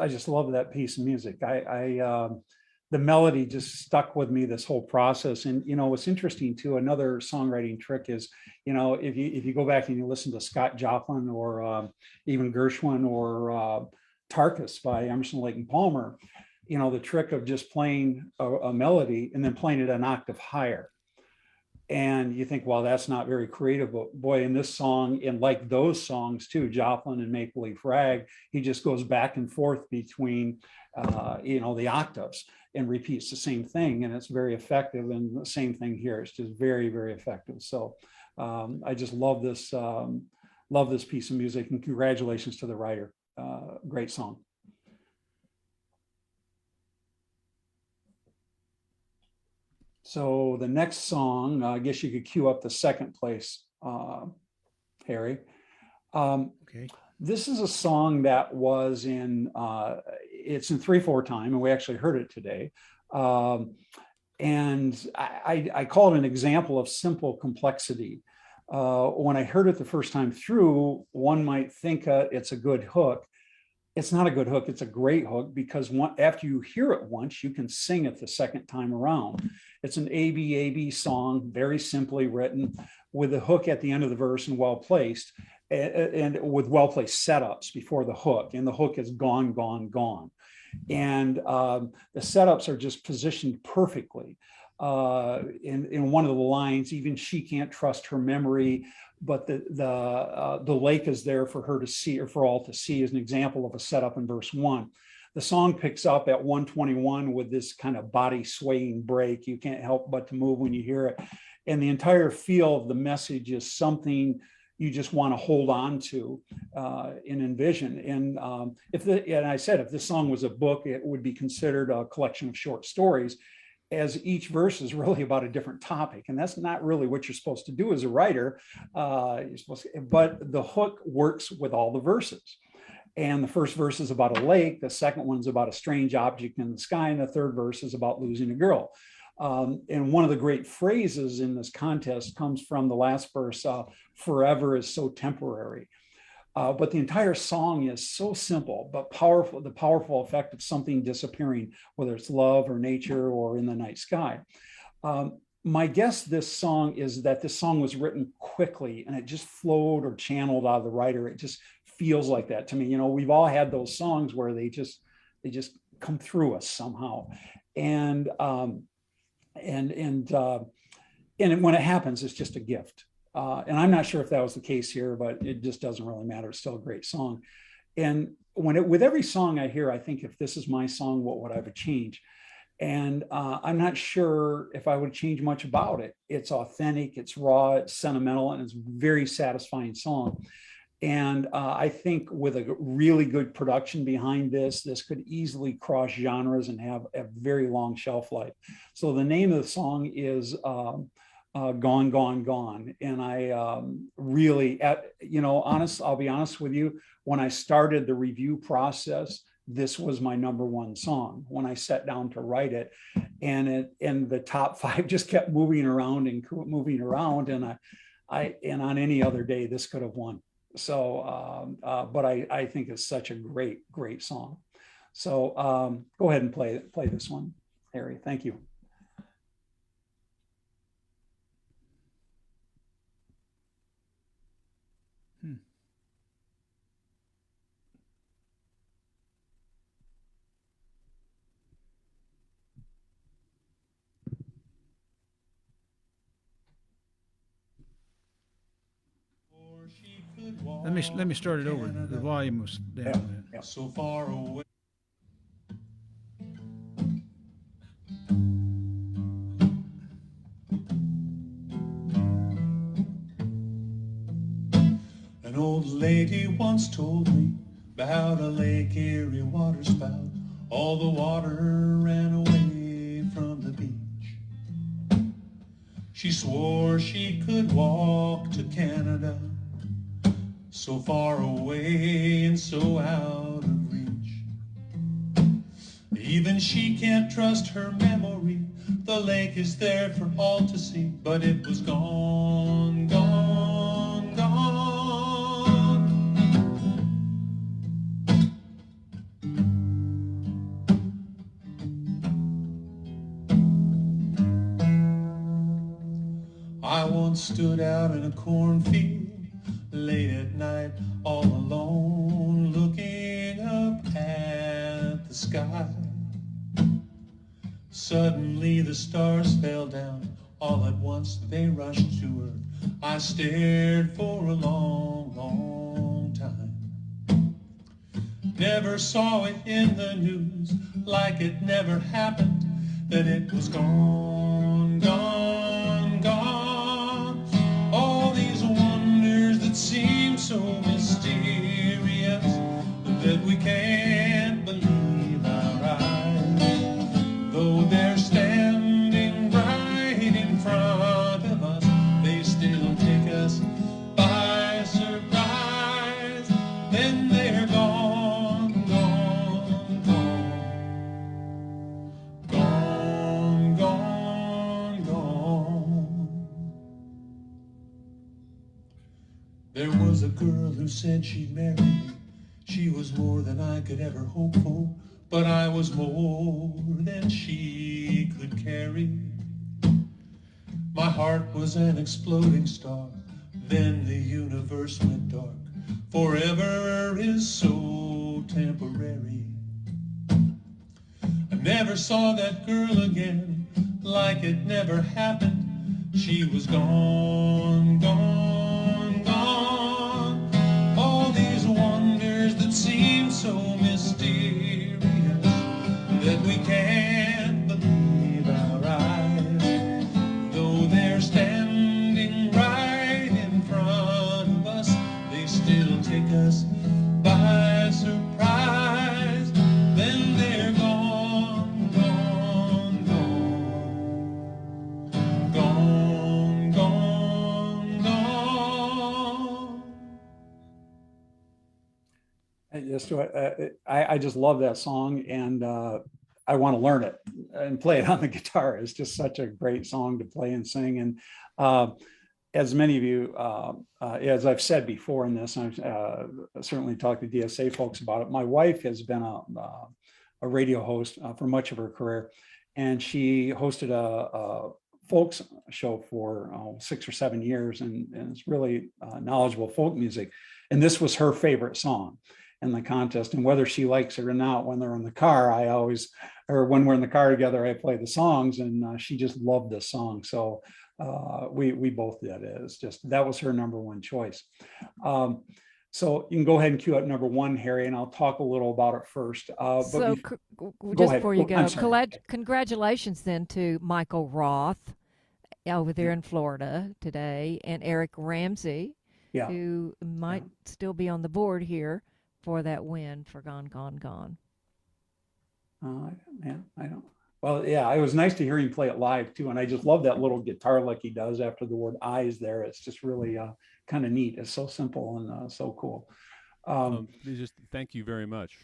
I just love that piece of music. The the melody just stuck with me this whole process. And, what's interesting too, another songwriting trick is, if you go back and you listen to Scott Joplin or even Gershwin or Tarkus by Emerson, Lake and Palmer, the trick of just playing a melody and then playing it an octave higher. And you think, well, that's not very creative, but boy, in this song, and like those songs too, Joplin and Maple Leaf Rag, he just goes back and forth between, the octaves and repeats the same thing. And it's very effective. And the same thing here. It's just very, very effective. So I just love this piece of music, and congratulations to the writer. Great song. So the next song, I guess you could cue up the second place, Harry. Okay. This is a song that was it's in 3/4 time, and we actually heard it today. And I call it an example of simple complexity. When I heard it the first time through, one might think it's a good hook. It's not a good hook. It's a great hook, because after you hear it once, you can sing it the second time around. It's an ABAB song, very simply written, with a hook at the end of the verse and well placed, and with well placed setups before the hook. And the hook is gone, gone, gone. And the setups are just positioned perfectly. In one of the lines, even she can't trust her memory, but the lake is there for her to see, or for all to see, as an example of a setup in verse 1. The song picks up at 121 with this kind of body swaying break. You can't help but to move when you hear it. And the entire feel of the message is something you just want to hold on to and envision. And I said, if this song was a book, it would be considered a collection of short stories, as each verse is really about a different topic. And that's not really what you're supposed to do as a writer. But the hook works with all the verses. And the first verse is about a lake. The second one's about a strange object in the sky. And the third verse is about losing a girl. And one of the great phrases in this contest comes from the last verse, forever is so temporary. But the entire song is so simple, but powerful, the powerful effect of something disappearing, whether it's love or nature or in the night sky. My guess this song is that this song was written quickly and it just flowed or channeled out of the writer. It just feels like that to me. We've all had those songs where they just come through us somehow. And when it happens, it's just a gift. And I'm not sure if that was the case here, but it just doesn't really matter. It's still a great song. And with every song I hear, I think, if this is my song, what would I have changed? And I'm not sure if I would change much about it. It's authentic, it's raw, it's sentimental, and it's a very satisfying song. And I think with a really good production behind this could easily cross genres and have a very long shelf life. So the name of the song is Gone, Gone, Gone. And I really, I'll be honest with you, when I started the review process, this was my #1 song when I sat down to write it. And the top 5 just kept moving around. And on any other day, this could have won. So, but I think it's such a great, great song. So go ahead and play this one, Harry. Thank you. Let me start it over. The volume was down. Yeah. So far away. An old lady once told me about a Lake Erie water spout. All the water ran away from the beach. She swore she could walk to Canada, so far away and so out of reach. Even she can't trust her memory. The lake is there for all to see, but it was gone, gone, gone. once stood out in a cornfield late at night, all alone, looking up at the sky. Suddenly the stars fell down, all at once they rushed to earth. I stared for a long, long time. Never saw it in the news, like it never happened, that it was gone, gone, gone. All these wonders that seem so mysterious, that we can't believe our eyes. Though they're standing right in front of us, they still take us by surprise. Then they're gone, gone, gone. Gone, gone, gone. There was a girl who said she'd marry me. She was more than I could ever hope for, but I was more than she could carry. My heart was an exploding star, then the universe went dark. Forever is so temporary. I never saw that girl again, like it never happened. She was gone, gone, gone. All these wonders that seem so mysterious, that we can't believe our eyes. Though they're standing right in front of us, they still take us by surprise. Then they're gone, gone, gone. Gone, gone, gone. I just love that song, and I want to learn it and play it on the guitar. It's just such a great song to play and sing. And as many of you, as I've said before in this, I've certainly talked to DSA folks about it. My wife has been a radio host for much of her career, and she hosted a folks show for 6 or 7 years, and it's really knowledgeable folk music. And this was her favorite song in the contest. And whether she likes it or not, when they're in the car, when we're in the car together, I play the songs, and she just loved this song. So we both did. It's just, that was her number one choice. So you can go ahead and cue up number one, Harry, and I'll talk a little about it first. So just before you go, congratulations then to Michael Roth over there in Florida today, and Eric Ramsey, who might still be on the board here for that win for Gone, Gone, Gone. I don't. Well, yeah, it was nice to hear him play it live too, and I just love that little guitar lick he does after the word eyes there. It's just really kind of neat. It's so simple and so cool. Just thank you very much.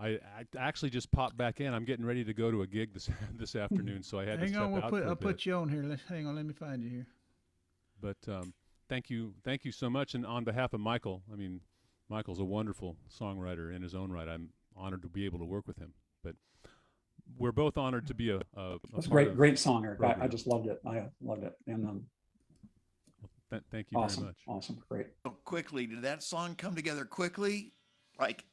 I actually just popped back in. I'm getting ready to go to a gig this afternoon, so I had to step out. I'll put you on here. Hang on, let me find you here. But thank you so much. And on behalf of Michael, I mean, Michael's a wonderful songwriter in his own right. I'm honored to be able to work with him. But we're both honored to be a That's a great song, Eric. I just loved it. I loved it. And thank you awesome, very much. Awesome, great. So quickly, did that song come together quickly, like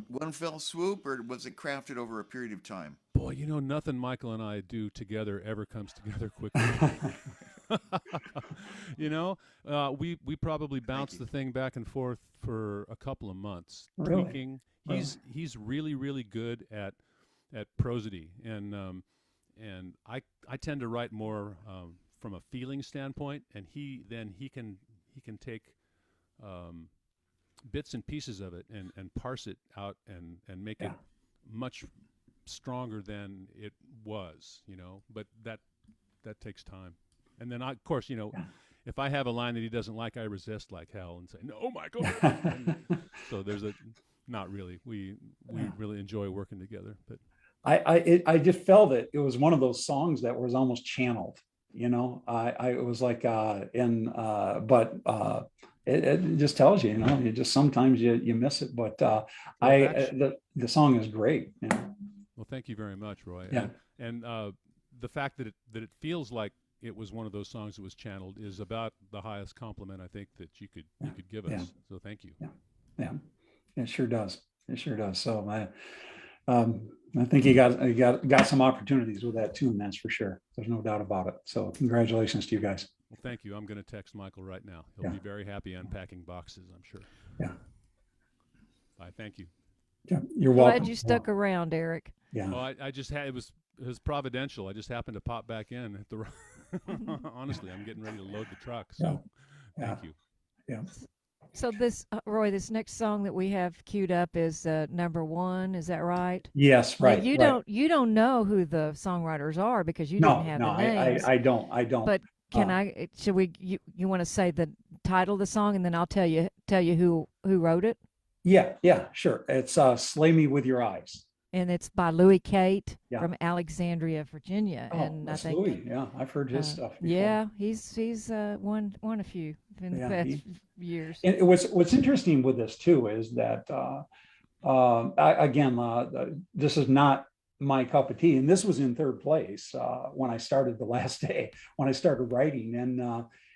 one fell swoop, or was it crafted over a period of time? Boy, you know, nothing Michael and I do together ever comes together quickly. You know, we probably bounced the thing back and forth for a couple of months, Really? tweaking. He's really good at prosody, and I tend to write more from a feeling standpoint, and he can take bits and pieces of it and parse it out and make it much stronger than it was, you know. But that takes time. And then of course, you know, if I have a line that he doesn't like, I resist like hell and say, "No, Michael." So there's not really. We really enjoy working together, but I just felt it was one of those songs that was almost channeled, you know. It was like it just tells you, you know, you just sometimes you miss it, but the song is great, you know. Well, thank you very much, Roy. Yeah. And the fact that it feels like it was one of those songs that was channeled is about the highest compliment I think that you could give us. Yeah. So thank you. Yeah, it sure does. It sure does. So I think you got some opportunities with that tune. That's for sure. There's no doubt about it. So congratulations to you guys. Well, thank you. I'm going to text Michael right now. He'll be very happy unpacking boxes, I'm sure. Yeah. Bye. Thank you. Yeah, you're welcome. Glad you stuck around, Eric. Yeah. Well, I just had, it was providential. I just happened to pop back in at the. Honestly, I'm getting ready to load the truck. So, thank you. Yeah. So this, Roy, this next song that we have queued up is number 1. Is that right? Yes, right. Now, you don't know who the songwriters are because you didn't have the names. I don't. But should we? You want to say the title of the song and then I'll tell you who wrote it? Yeah, sure. It's "Slay Me with Your Eyes." And it's by Louis Kate Yeah. from Alexandria, Virginia. Oh, and that's I think Louis. Yeah, I've heard his stuff before. Yeah, he's won a few in the past years. And what's interesting with this too is that this is not my cup of tea, and this was in third place when I started the last day when I started writing,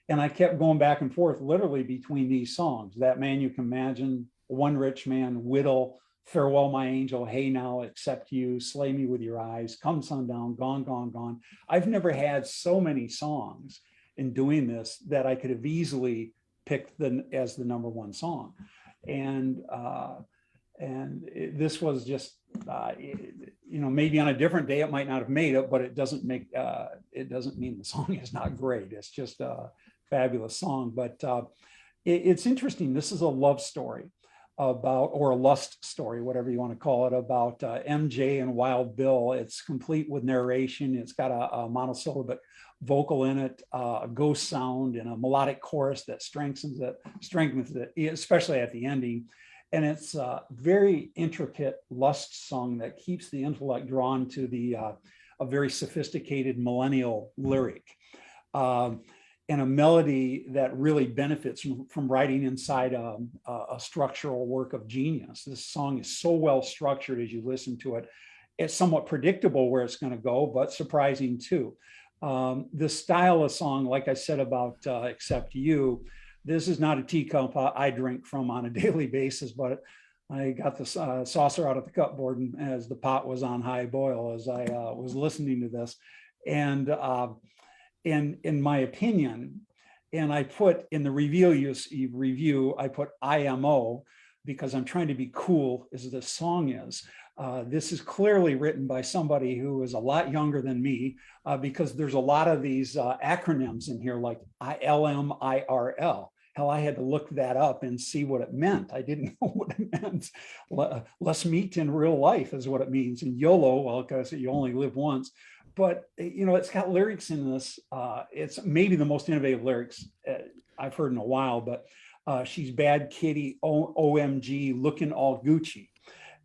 and I kept going back and forth literally between these songs: "That Man You Can Imagine," "One Rich Man," "Whittle," "Farewell My Angel," "Hey Now," "Except You," "Slay Me with Your Eyes," "Come Sundown," "Gone, Gone, Gone." I've never had so many songs in doing this that I could have easily picked as the number 1 song. And this was just, maybe on a different day it might not have made it, but it doesn't mean the song is not great. It's just a fabulous song. But it's interesting. This is a love story or a lust story, whatever you want to call it, about MJ and Wild Bill. It's complete with narration. It's got a monosyllabic vocal in it, a ghost sound, and a melodic chorus that strengthens it, especially at the ending. And it's a very intricate lust song that keeps the intellect drawn to a very sophisticated millennial lyric. And a melody that really benefits from writing inside a structural work of genius. This song is so well structured as you listen to it. It's somewhat predictable where it's going to go, but surprising too. The style of song, like I said about "Except You," this is not a teacup I drink from on a daily basis, but I got the saucer out of the cupboard as the pot was on high boil as I was listening to this. And in my opinion, and I put in the review, I put IMO because I'm trying to be cool as this song is. This is clearly written by somebody who is a lot younger than me because there's a lot of these acronyms in here like LMIRL. Hell, I had to look that up and see what it meant. I didn't know what it meant. Less meat in real life is what it means. And YOLO, well, because you only live once. But, it's got lyrics in this. It's maybe the most innovative lyrics I've heard in a while, but she's bad kitty, OMG, looking all Gucci.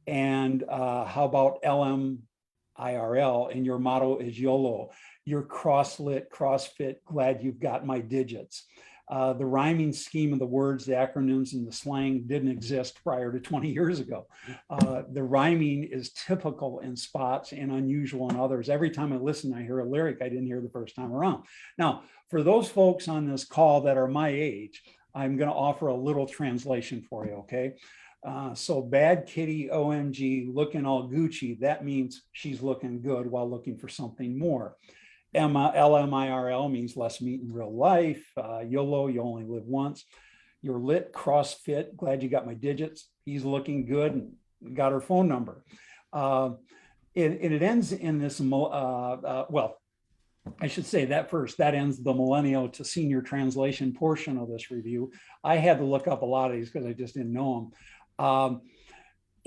And how about LMIRL? And your motto is YOLO. You're cross-lit, CrossFit, glad you've got my digits. The rhyming scheme of the words, the acronyms, and the slang didn't exist prior to 20 years ago. The rhyming is typical in spots and unusual in others. Every time I listen, I hear a lyric I didn't hear the first time around. Now, for those folks on this call that are my age, I'm going to offer a little translation for you, okay? So bad kitty, OMG, looking all Gucci, that means she's looking good while looking for something more. LMIRL means less meat in real life. YOLO, you only live once. You're lit, CrossFit, glad you got my digits. He's looking good and got her phone number. And it ends in this, well, I should say that first, that ends the millennial to senior translation portion of this review. I had to look up a lot of these because I just didn't know them.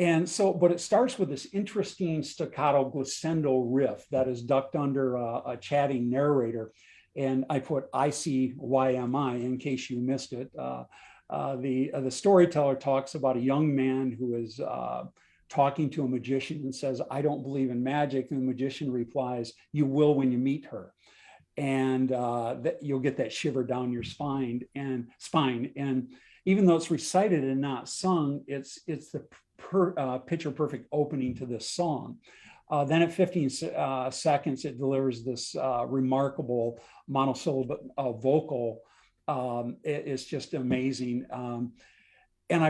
And so, but it starts with this interesting staccato glissando riff that is ducked under a chatting narrator. And I put ICYMI in case you missed it. The storyteller talks about a young man who is talking to a magician and says, I don't believe in magic. And the magician replies, you will when you meet her. And that you'll get that shiver down your spine. And even though it's recited and not sung, it's the picture perfect opening to this song. Then at 15 seconds, it delivers this remarkable monosyllable vocal. It's just amazing. And I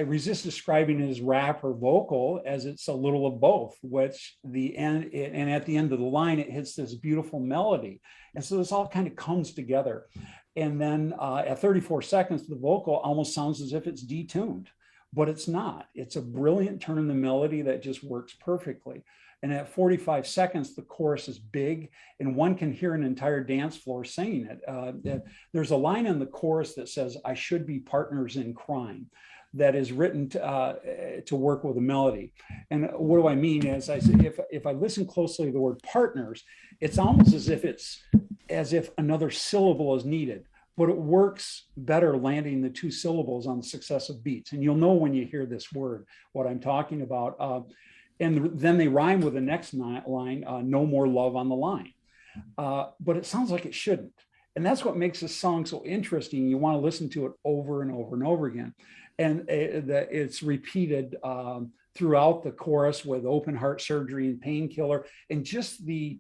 resist describing it as rap or vocal, as it's a little of both, which and at the end of the line, it hits this beautiful melody. And so this all kind of comes together. And then at 34 seconds, the vocal almost sounds as if it's detuned, but it's not. It's a brilliant turn in the melody that just works perfectly. And at 45 seconds, the chorus is big, and one can hear an entire dance floor singing it. There's a line in the chorus that says, "I should be partners in crime," that is written to work with a melody. And what do I mean is, if I listen closely to the word partners, it's almost as if another syllable is needed, but it works better landing the two syllables on successive beats. And you'll know when you hear this word what I'm talking about. And then they rhyme with the next line, "No more love on the line." But it sounds like it shouldn't. And that's what makes this song so interesting. You want to listen to it over and over and over again. And it's repeated throughout the chorus with "Open Heart Surgery" and "Painkiller." And just the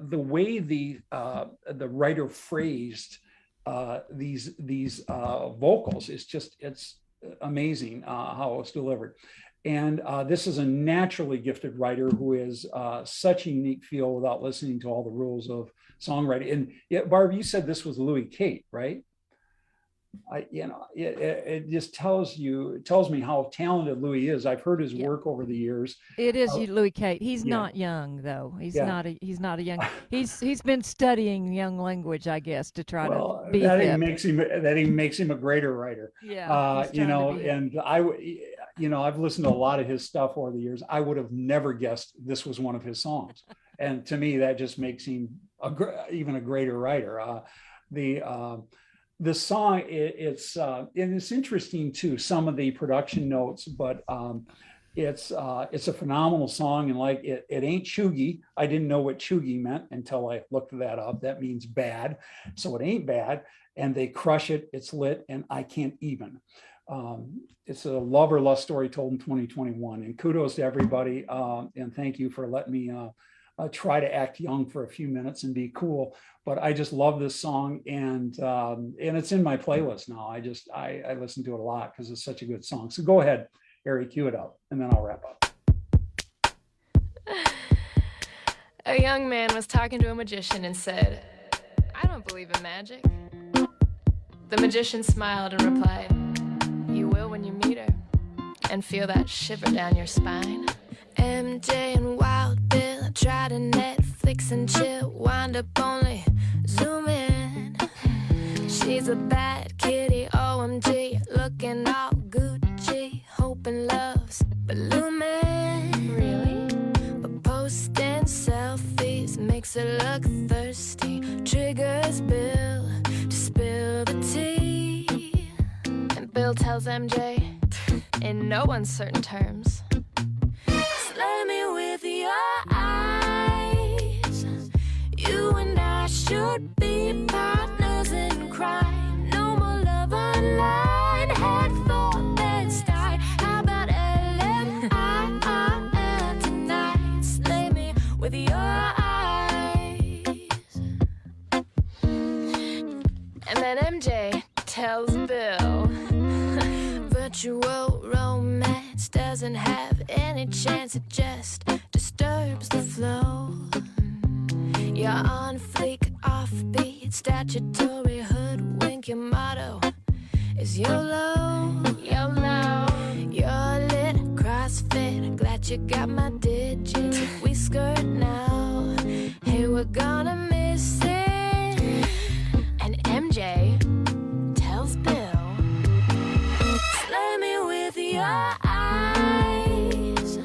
way the writer phrased these vocals is it's amazing how it's delivered. And this is a naturally gifted writer who is such a unique feel without listening to all the rules of songwriting. And yeah, Barb, you said this was Louis Kate, right? It just tells me how talented Louis is. I've heard his work over the years. It is Louis Kate. He's not young though. He's not a young. He's been studying young language, I guess, to try to be that hip. even makes him a greater writer. Yeah. And I've listened to a lot of his stuff over the years. I would have never guessed this was one of his songs. And to me, that just makes him even a greater writer. The song, it's interesting too, some of the production notes, but it's a phenomenal song. And like it ain't chuggy. I didn't know what chuggy meant until I looked that up. That means bad. So it ain't bad. And they crush it. It's lit, and I can't even. It's a love or lust story told in 2021. And kudos to everybody. And thank you for letting me try to act young for a few minutes and be cool. But I just love this song, and it's in my playlist now. I listen to it a lot because it's such a good song. So go ahead, Eric, cue it up, and then I'll wrap up. A young man was talking to a magician and said, "I don't believe in magic." The magician smiled and replied, "You will when you meet her and feel that shiver down your spine." MJ and Wild Bill try to Netflix and chill, wind up only zoom in. She's a bad kitty, OMG, looking all Gucci, hoping love's blooming. Really? But posting selfies makes her look thirsty, triggers Bill to spill the tea. And Bill tells MJ, in no uncertain terms, "Slay me with your eyes. You and I should be partners in crime. No more love online, head for Bed-Stuy. How about LMIL tonight? Slay me with your eyes." And then MJ tells Bill, "Virtual romance doesn't have any chance, it just disturbs the flow. You're on fleek, offbeat, statutory hoodwink. Your motto is YOLO, YOLO. You're lit, CrossFit, glad you got my digits. If we skirt now, hey, we're gonna miss it." And MJ tells Bill, "Slay me with your eyes.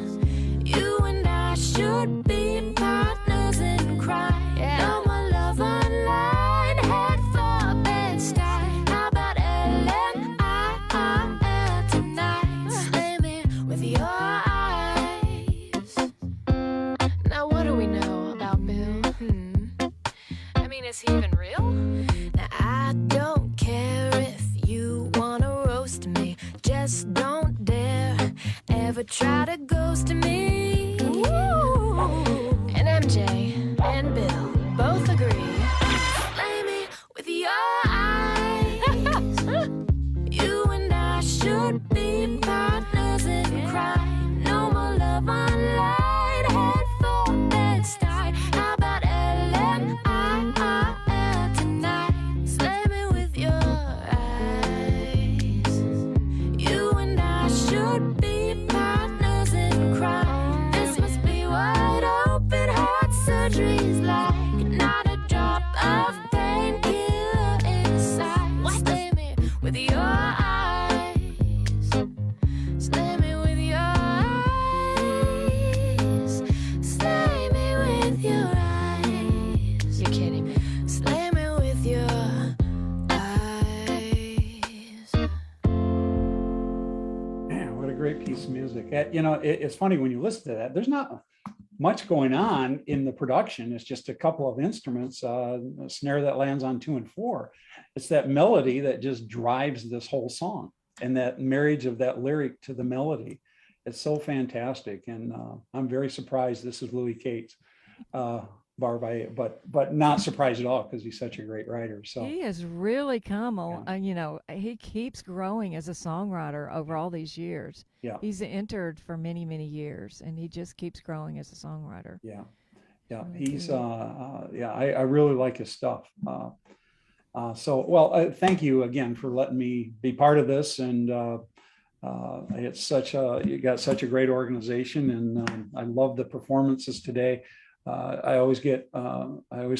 You and I should be partners in crime. No more love online, head for Bed-Stuy. How about LMIL tonight? Slay me with your eyes." Now what do we know about Bill? I mean, is he even real? Now I don't care if you wanna roast me, just don't dare ever try to ghost me. Woo! like not a drop of painkiller inside. Slay me with your eyes. Slay me with your eyes. Slay me with your eyes. You're kidding me. Slay me with your eyes. Man, what a great piece of music. You know, it's funny when you listen to that, there's not much going on in the production. It's just a couple of instruments, a snare that lands on 2 and 4. It's that melody that just drives this whole song, and that marriage of that lyric to the melody. It's so fantastic. And I'm very surprised this is Louis Cates, Barbe, but not surprised at all because he's such a great writer. So he has really come on, you know, he keeps growing as a songwriter over all these years. Yeah. He's entered for many, many years, and he just keeps growing as a songwriter. Yeah. Yeah. He's, I really like his stuff. Thank you again for letting me be part of this. And it's you got such a great organization, and I love the performances today. I always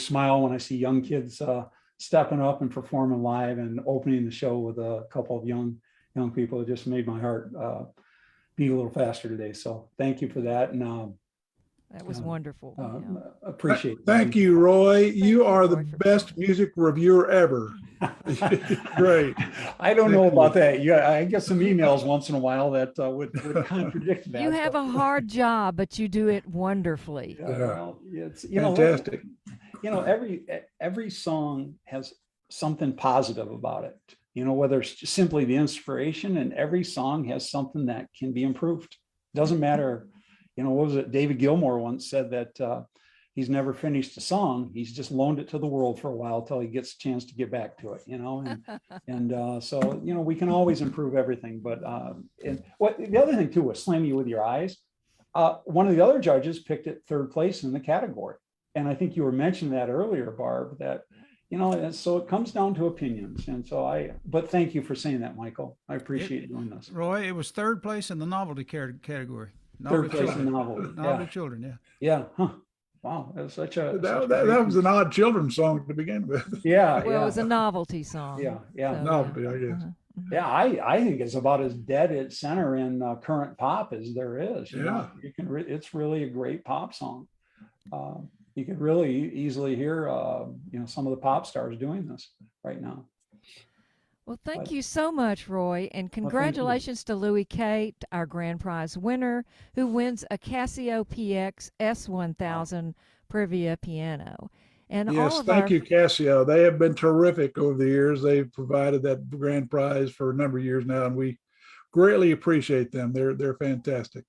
smile when I see young kids stepping up and performing live and opening the show with a couple of young people. It just made my heart beat a little faster today. So thank you for that. And that was wonderful. Appreciate it. Thank you, Roy. You are the best music reviewer ever. Great. I don't know about that. Yeah, I get some emails once in a while that would contradict that. You have a hard job, but you do it wonderfully. Well, it's fantastic. Every song has something positive about it. You know, whether it's just simply the inspiration, and every song has something that can be improved. Doesn't matter. You know, what was it? David Gilmour once said that he's never finished a song. He's just loaned it to the world for a while till he gets a chance to get back to it, you know? So, you know, we can always improve everything. But the other thing too was Slam You With Your Eyes. One of the other judges picked it 3rd place in the category. And I think you were mentioning that earlier, Barb, that, you know, and so it comes down to opinions. And so but thank you for saying that, Michael. I appreciate doing this. Roy, it was 3rd place in the novelty category. 3rd place in novelty. Novelty children, yeah. Yeah. Huh. Wow. That was such a... That was an odd children's song to begin with. Yeah. Well, it was a novelty song. Yeah. Yeah. So, novelty, I guess. Yeah, I think it's about as dead at center in current pop as there is. You know? You can it's really a great pop song. You could really easily hear, you know, some of the pop stars doing this right now. Well, thank you so much, Roy, and congratulations to Louis Cate, our grand prize winner, who wins a Casio PX S1000 Privia piano. And yes, thank you, Casio. They have been terrific over the years. They've provided that grand prize for a number of years now, and we greatly appreciate them. They're fantastic.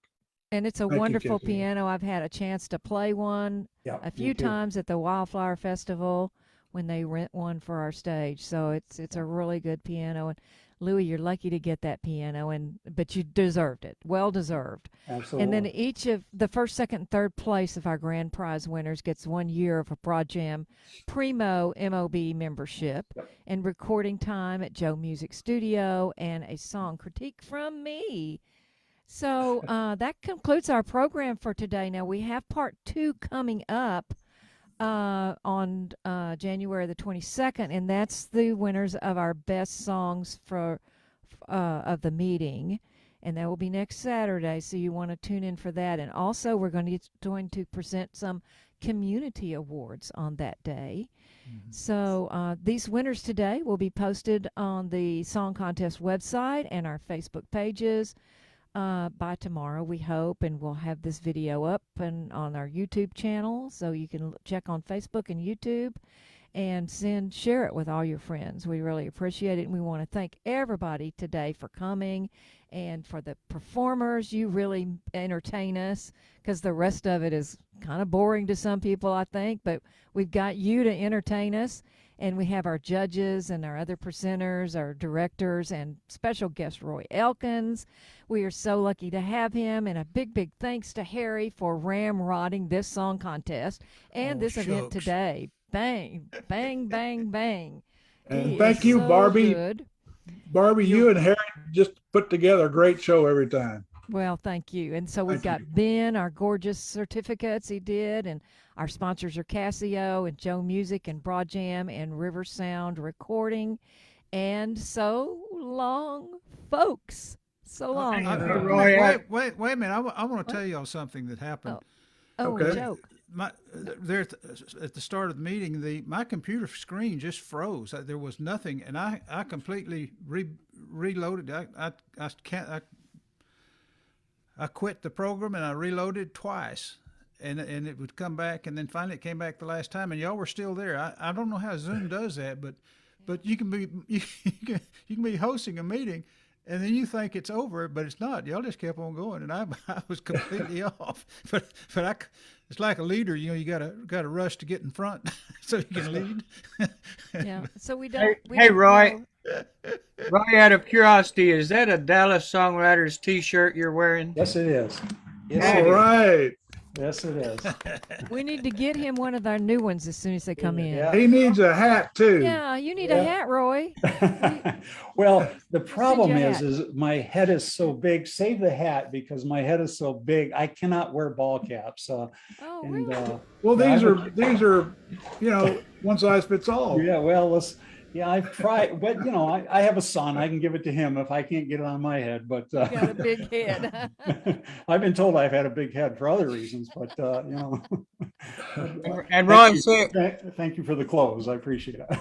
And it's a wonderful piano. I've had a chance to play one a few times at the Wildflower Festival when they rent one for our stage. So it's a really good piano. And Louis, you're lucky to get that piano, but you deserved it. Well deserved. Absolutely. And then each of the 1st, 2nd, and 3rd place of our grand prize winners gets 1 year of a Broad Jam Primo MOB membership and recording time at Joe Music Studio and a song critique from me. So that concludes our program for today. Now we have part 2 coming up on January the 22nd, and that's the winners of our best songs of the meeting, and that will be next Saturday, so you want to tune in for that. And also we're going to present some community awards on that day. So these winners today will be posted on the Song Contest website and our Facebook pages by tomorrow, we hope, and we'll have this video up and on our YouTube channel, so you can check on Facebook and YouTube and share it with all your friends. We really appreciate it, and we want to thank everybody today for coming, and for the performers. You really entertain us, because the rest of it is kind of boring to some people, I think, but we've got you to entertain us. And we have our judges and our other presenters, our directors, and special guest Roy Elkins. We are so lucky to have him. And a big, big thanks to Harry for ramrodding this song contest and this event today. Bang, bang, bang, bang. And thank you, Barbie. Good. Barbie, you and Harry just put together a great show every time. Well, thank you. And so we've got Ben, our gorgeous certificates he did, and our sponsors are Casio and Joe Music and Broad Jam and River Sound Recording. And so long, folks. So long. Wait a minute. I want to tell y'all something that happened. A joke. There at the start of the meeting, my computer screen just froze. There was nothing, and I completely reloaded. I quit the program and I reloaded twice, and it would come back, and then finally it came back the last time, and y'all were still there. I don't know how Zoom does that, but you can be hosting a meeting, and then you think it's over, but it's not. Y'all just kept on going, and I was completely off. But it's like a leader, you gotta rush to get in front so you can lead. Yeah. So we don't. Hey, Roy. Roy, out of curiosity, is that a Dallas Songwriters T-shirt you're wearing? Yes, it is. All right. Yes, it is. We need to get him one of our new ones as soon as they come in. He needs a hat too. Yeah, you need a hat, Roy. Well, the problem is my head is so big. Save the hat because my head is so big. I cannot wear ball caps. Really? Well, these are, one size fits all. Yeah. Well, I've tried, but I have a son. I can give it to him if I can't get it on my head. But you got a big head. I've been told I've had a big head for other reasons, but And Roy, thank you for the clothes. I appreciate it.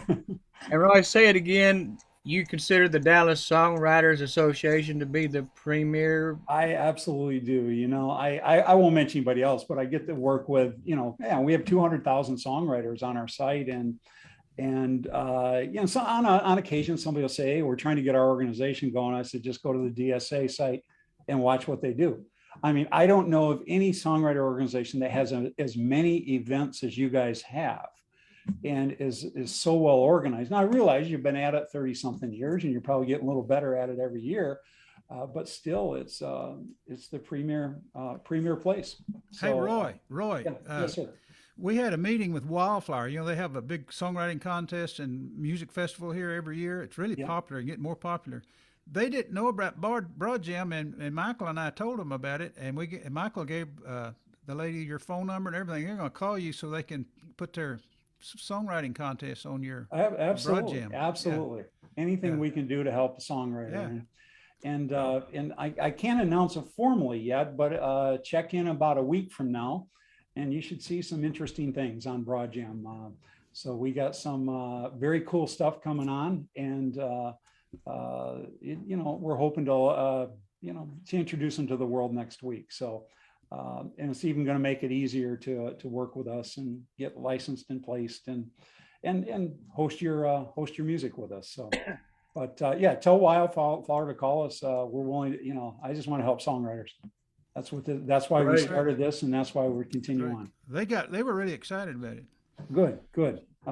And Roy, say it again. You consider the Dallas Songwriters Association to be the premier? I absolutely do. I won't mention anybody else, but I get to work with, we have 200,000 songwriters on our site, and so on occasion somebody will say, hey, we're trying to get our organization going. I said, just go to the DSA site and watch what they do. I mean, I don't know of any songwriter organization that has as many events as you guys have and is so well organized. Now I realize you've been at it 30 something years and you're probably getting a little better at it every year. But still, it's the premier place. So, hey, Roy. Yes, sir. We had a meeting with Wildflower. They have a big songwriting contest and music festival here every year. It's really popular and getting more popular. They didn't know about Broad Jam, and Michael and I told them about it. And Michael gave the lady your phone number and everything. They're going to call you so they can put their songwriting contest on your Broad Jam. Absolutely. Yeah. Anything we can do to help the songwriter. Yeah. And I can't announce it formally yet, but check in about a week from now. And you should see some interesting things on Broad Jam. So we got some very cool stuff coming on, and we're hoping to introduce them to the world next week. So and it's even going to make it easier to work with us and get licensed and placed and host your music with us. So, but tell Wildflower to call us. We're willing to. I just want to help songwriters. That's why we started this, and that's why we're continuing on. They were really excited about it. Good.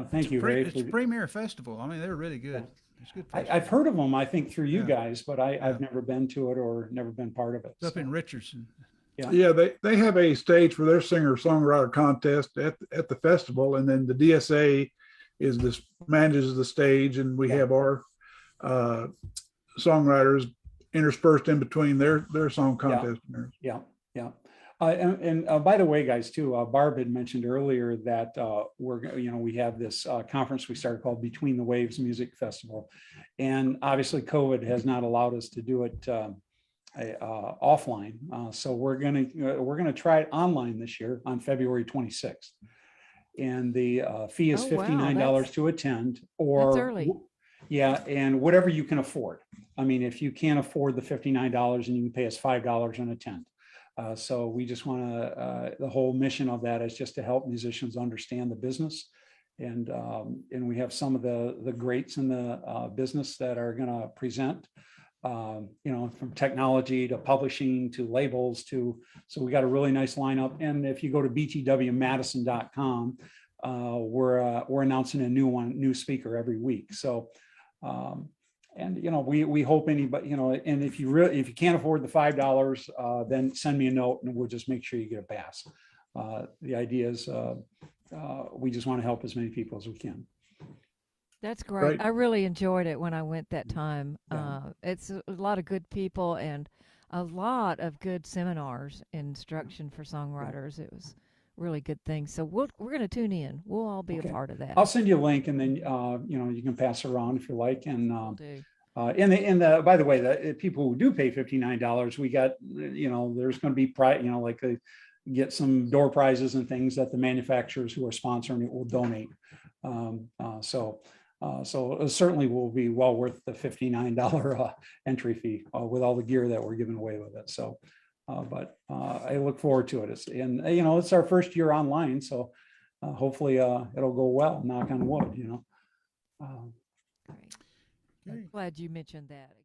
Thank you, Ray. It's a premier festival. I mean, they're really good. Yeah. It's good. I've heard of them, I think, through you guys, but I've never been to it or never been part of it. It's up in Richardson. Yeah, they have a stage for their singer-songwriter contest at the festival, and then the DSA manages the stage, and we have our songwriters interspersed in between their song contest. Yeah. And by the way, guys, too, Barb had mentioned earlier that we have this conference we started called Between the Waves Music Festival, and obviously COVID has not allowed us to do it offline. So we're gonna try it online this year on February 26th, and the fee is $59 to attend, or that's early. Yeah, and whatever you can afford. I mean, if you can't afford the $59, and you can pay us $5 and attend. So we just want to. The whole mission of that is just to help musicians understand the business, and we have some of the greats in the business that are going to present. From technology to publishing to labels so we got a really nice lineup. And if you go to btwmadison.com, we're announcing a new speaker every week. So. We hope anybody, and if you can't afford the $5, then send me a note and we'll just make sure you get a pass. The idea is we just want to help as many people as we can. That's great. I really enjoyed it when I went that time. It's a lot of good people and a lot of good seminars, instruction for songwriters. It was really good thing. So we're going to tune in. We'll all be Okay. a part of that. I'll send you a link, and then you can pass it around if you like. And do. By the way, the people who do pay $59, we got there's going to be get some door prizes and things that the manufacturers who are sponsoring it will donate. So it certainly will be well worth the $59 entry fee with all the gear that we're giving away with it. So, but I look forward to it. It's our first year online, so hopefully it'll go well. Knock on wood. I'm glad you mentioned that.